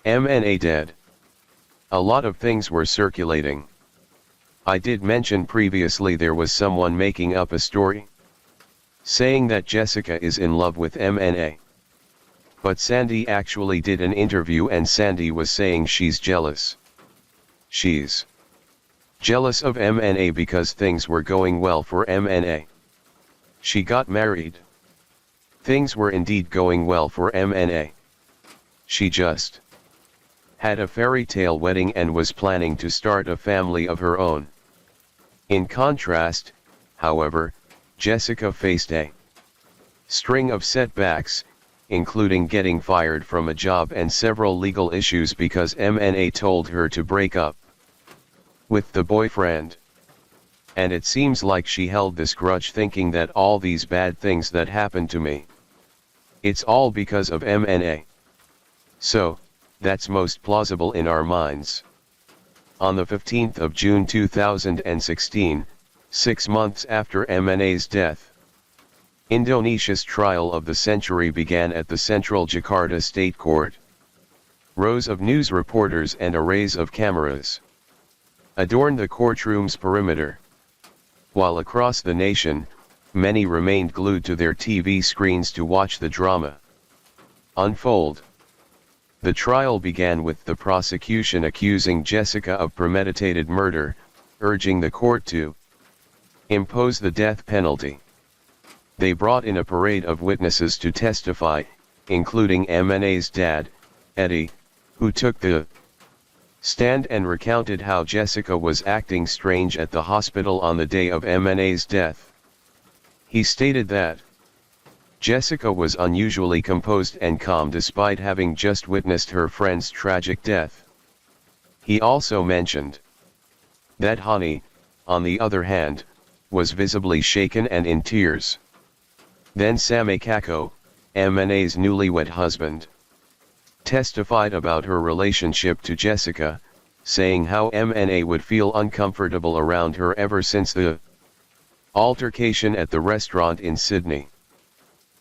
MNA dead. A lot of things were circulating. I did mention previously there was someone making up a story saying that Jessica is in love with MNA. But Sandy actually did an interview and Sandy was saying she's jealous. She's jealous of MNA because things were going well for MNA. She got married. Things were indeed going well for MNA. She just had a fairy tale wedding and was planning to start a family of her own. In contrast, however, Jessica faced a string of setbacks, including getting fired from a job and several legal issues because MNA told her to break up with the boyfriend. And it seems like she held this grudge, thinking that all these bad things that happened to me, it's all because of MNA. So, that's most plausible in our minds. On the 15th of June 2016, 6 months after MNA's death, Indonesia's trial of the century began at the Central Jakarta State Court. Rows of news reporters and arrays of cameras adorned the courtroom's perimeter, while across the nation, many remained glued to their TV screens to watch the drama unfold. The trial began with the prosecution accusing Jessica of premeditated murder, urging the court to impose the death penalty. They brought in a parade of witnesses to testify, including MNA's dad, Eddie, who took the stand and recounted how Jessica was acting strange at the hospital on the day of MNA's death. He stated that Jessica was unusually composed and calm despite having just witnessed her friend's tragic death. He also mentioned that Hani, on the other hand, was visibly shaken and in tears. Then Samay Kako, MNA's newlywed husband, testified about her relationship to Jessica, saying how MNA would feel uncomfortable around her ever since the altercation at the restaurant in Sydney.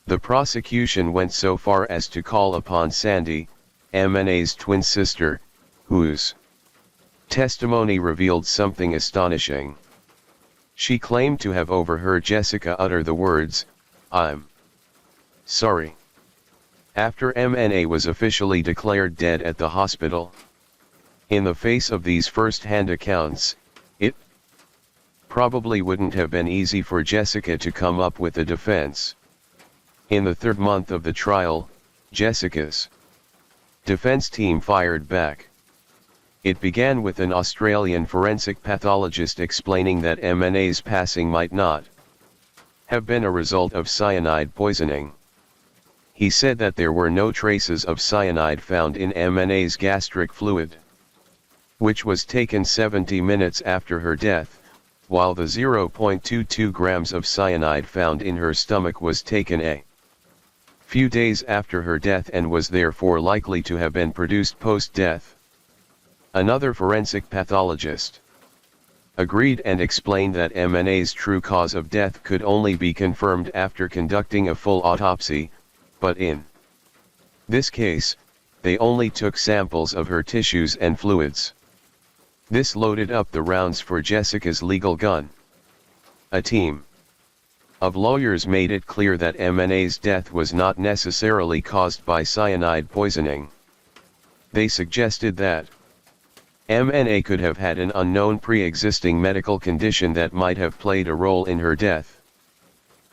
The prosecution went so far as to call upon Sandy, MNA's twin sister, whose testimony revealed something astonishing. She claimed to have overheard Jessica utter the words, "I'm sorry," after MNA was officially declared dead at the hospital. In the face of these first-hand accounts, it probably wouldn't have been easy for Jessica to come up with a defense. In the third month of the trial, Jessica's defense team fired back. It began with an Australian forensic pathologist explaining that MNA's passing might not have been a result of cyanide poisoning. He said that there were no traces of cyanide found in MNA's gastric fluid, which was taken 70 minutes after her death, while the 0.22 grams of cyanide found in her stomach was taken a few days after her death and was therefore likely to have been produced post-death. Another forensic pathologist agreed and explained that MNA's true cause of death could only be confirmed after conducting a full autopsy, but in this case, they only took samples of her tissues and fluids. This loaded up the rounds for Jessica's legal gun. A team of lawyers made it clear that MNA's death was not necessarily caused by cyanide poisoning. They suggested that MNA could have had an unknown pre-existing medical condition that might have played a role in her death.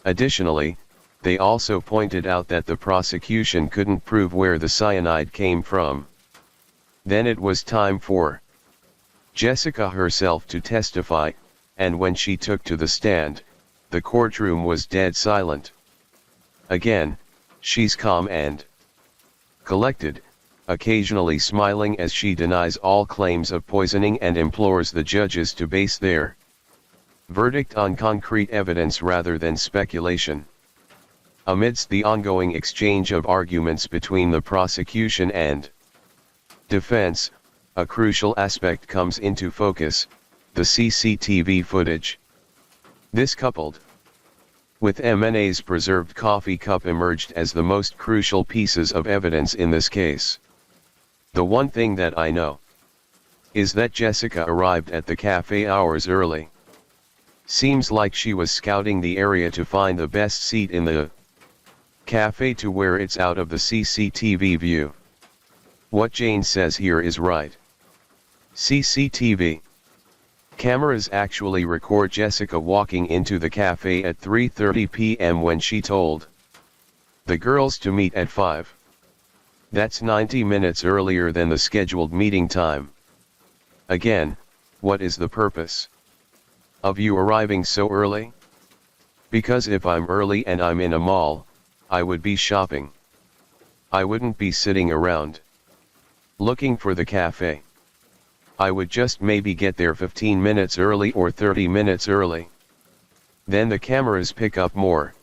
Additionally, they also pointed out that the prosecution couldn't prove where the cyanide came from. Then it was time for Jessica herself to testify, and when she took to the stand, the courtroom was dead silent. Again, she's calm and collected, occasionally smiling as she denies all claims of poisoning and implores the judges to base their verdict on concrete evidence rather than speculation. Amidst the ongoing exchange of arguments between the prosecution and defense, a crucial aspect comes into focus: the CCTV footage. This, coupled with MNA's preserved coffee cup, emerged as the most crucial pieces of evidence in this case. The one thing that I know is that Jessica arrived at the cafe hours early. Seems like she was scouting the area to find the best seat in the cafe to where it's out of the CCTV view. What Jane says here is right. CCTV cameras actually record Jessica walking into the cafe at 3:30 p.m. when she told the girls to meet at 5. That's 90 minutes earlier than the scheduled meeting time. Again, what is the purpose of you arriving so early? Because if I'm early and I'm in a mall, I would be shopping. I wouldn't be sitting around looking for the cafe. I would just maybe get there 15 minutes early or 30 minutes early. Then the cameras pick up more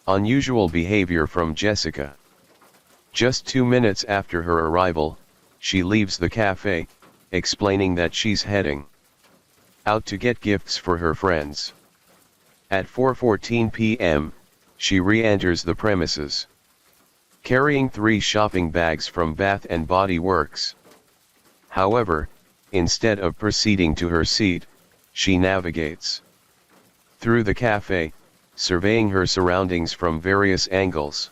unusual behavior from Jessica. Just 2 minutes after her arrival, she leaves the cafe, explaining that she's heading out to get gifts for her friends. At 4:14 p.m., she re-enters the premises, carrying 3 shopping bags from Bath and Body Works. However, instead of proceeding to her seat, she navigates through the cafe, surveying her surroundings from various angles.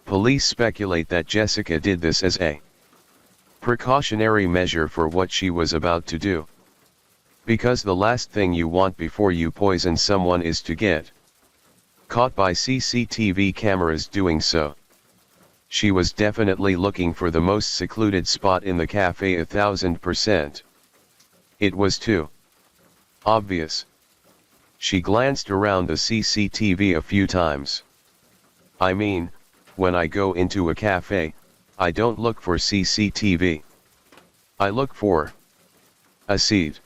Police speculate that Jessica did this as a precautionary measure for what she was about to do. Because the last thing you want before you poison someone is to get caught by CCTV cameras doing so. She was definitely looking for the most secluded spot in the cafe 1000%. It was too obvious. She glanced around the CCTV a few times. I mean, when I go into a cafe, I don't look for CCTV. I look for a seat.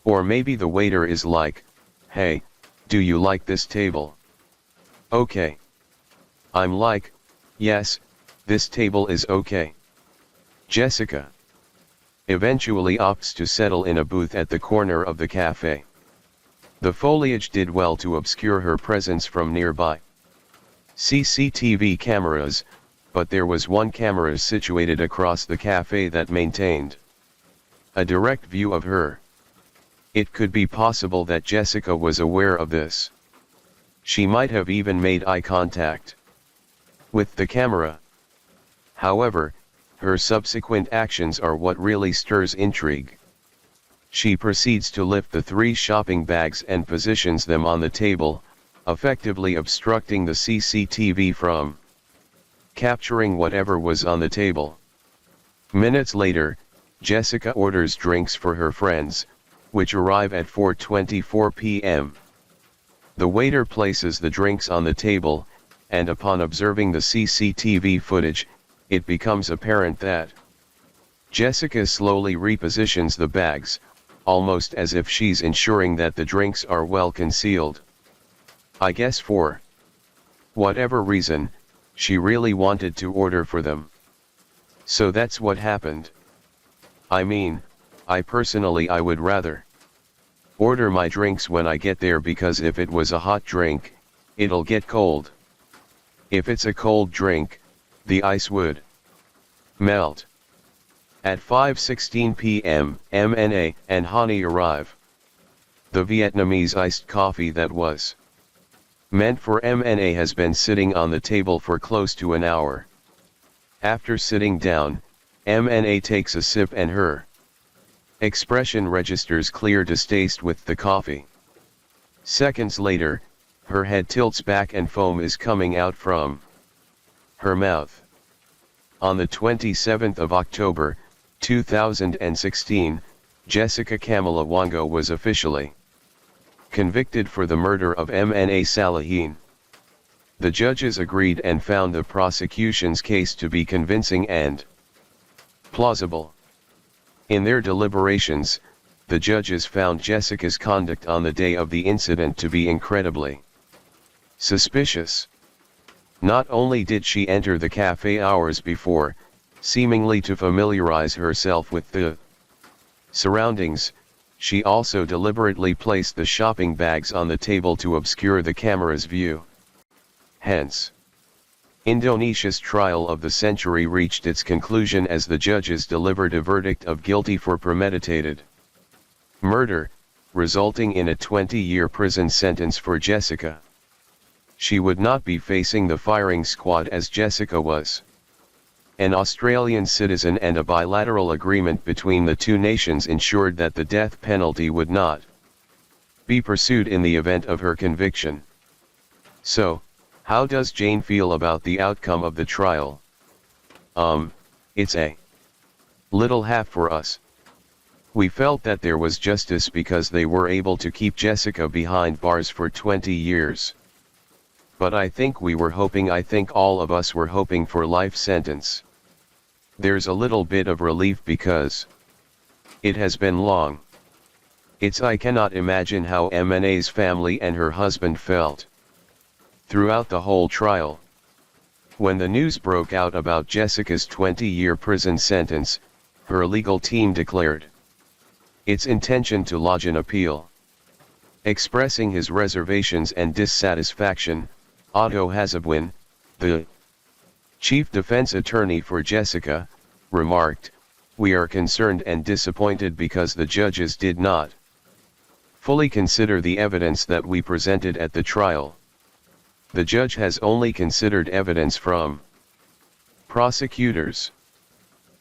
Or maybe the waiter is like, hey, do you like this table? Okay. I'm like, yes, this table is okay. Jessica eventually opts to settle in a booth at the corner of the cafe. The foliage did well to obscure her presence from nearby CCTV cameras, but there was one camera situated across the cafe that maintained a direct view of her. It could be possible that Jessica was aware of this. She might have even made eye contact with the camera. However, her subsequent actions are what really stirs intrigue. She proceeds to lift the 3 shopping bags and positions them on the table, effectively obstructing the CCTV from capturing whatever was on the table. Minutes later, Jessica orders drinks for her friends, which arrive at 4:24 p.m. The waiter places the drinks on the table, and upon observing the CCTV footage, it becomes apparent that Jessica slowly repositions the bags, almost as if she's ensuring that the drinks are well concealed. I guess for whatever reason, she really wanted to order for them. So that's what happened. I mean, I would rather order my drinks when I get there, because if it was a hot drink, it'll get cold. If it's a cold drink, the ice would melt. At 5:16 p.m., MNA and Honey arrive. The Vietnamese iced coffee that was meant for MNA has been sitting on the table for close to an hour. After sitting down, MNA takes a sip and her expression registers clear distaste with the coffee. Seconds later, her head tilts back and foam is coming out from her mouth. On the 27th of October, 2016, Jessica Kamala Wango was officially convicted for the murder of MNA Salihin. The judges agreed and found the prosecution's case to be convincing and plausible. In their deliberations, the judges found Jessica's conduct on the day of the incident to be incredibly suspicious. Not only did she enter the cafe hours before, seemingly to familiarize herself with the surroundings, she also deliberately placed the shopping bags on the table to obscure the camera's view. Hence, Indonesia's trial of the century reached its conclusion as the judges delivered a verdict of guilty for premeditated murder, resulting in a 20-year prison sentence for Jessica. She would not be facing the firing squad as Jessica was an Australian citizen, and a bilateral agreement between the two nations ensured that the death penalty would not be pursued in the event of her conviction. So, how does Jane feel about the outcome of the trial? It's a little half for us. We felt that there was justice because they were able to keep Jessica behind bars for 20 years. But I think all of us were hoping for life sentence. There's a little bit of relief because it has been long. I cannot imagine how MNA's family and her husband felt throughout the whole trial. When the news broke out about Jessica's 20-year prison sentence, her legal team declared its intention to lodge an appeal. Expressing his reservations and dissatisfaction, Otto Hazebwin, the chief defense attorney for Jessica, remarked, "We are concerned and disappointed because the judges did not fully consider the evidence that we presented at the trial. The judge has only considered evidence from prosecutors.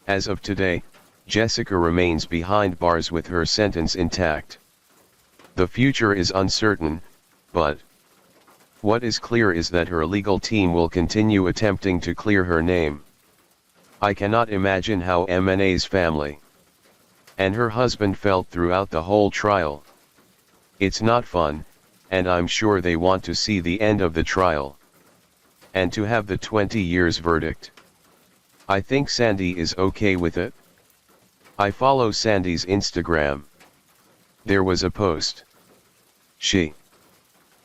As of today, Jessica remains behind bars with her sentence intact. The future is uncertain, but what is clear is that her legal team will continue attempting to clear her name. I cannot imagine how MNA's family and her husband felt throughout the whole trial. It's not fun, and I'm sure they want to see the end of the trial and to have the 20 years verdict. I think Sandy is okay with it. I follow Sandy's Instagram. There was a post. She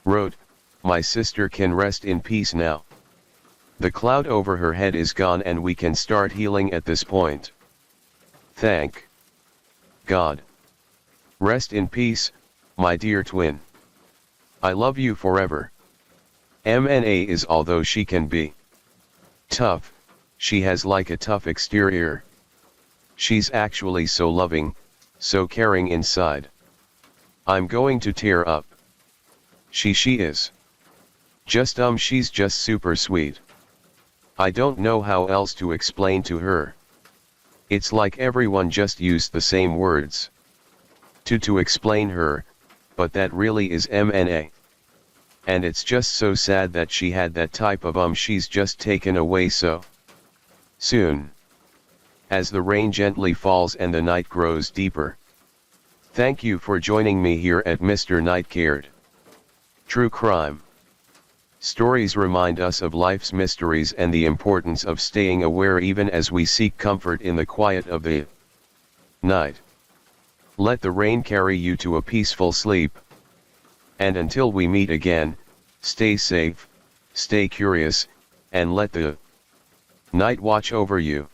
wrote, 'My sister can rest in peace now. The cloud over her head is gone and we can start healing at this point. Thank God. Rest in peace, my dear twin. I love you forever.' MNA is, although she can be tough, she has like a tough exterior. She's actually so loving, so caring inside. I'm going to tear up. She is. She's just super sweet. I don't know how else to explain to her. It's like everyone just used the same words to explain her, but that really is MNA. And it's just so sad that she had that type of she's just taken away so soon. As the rain gently falls and the night grows deeper. Thank you for joining me here at Mr. Nightcared. True crime stories remind us of life's mysteries and the importance of staying aware even as we seek comfort in the quiet of the night. Let the rain carry you to a peaceful sleep. And until we meet again, stay safe, stay curious, and let the night watch over you.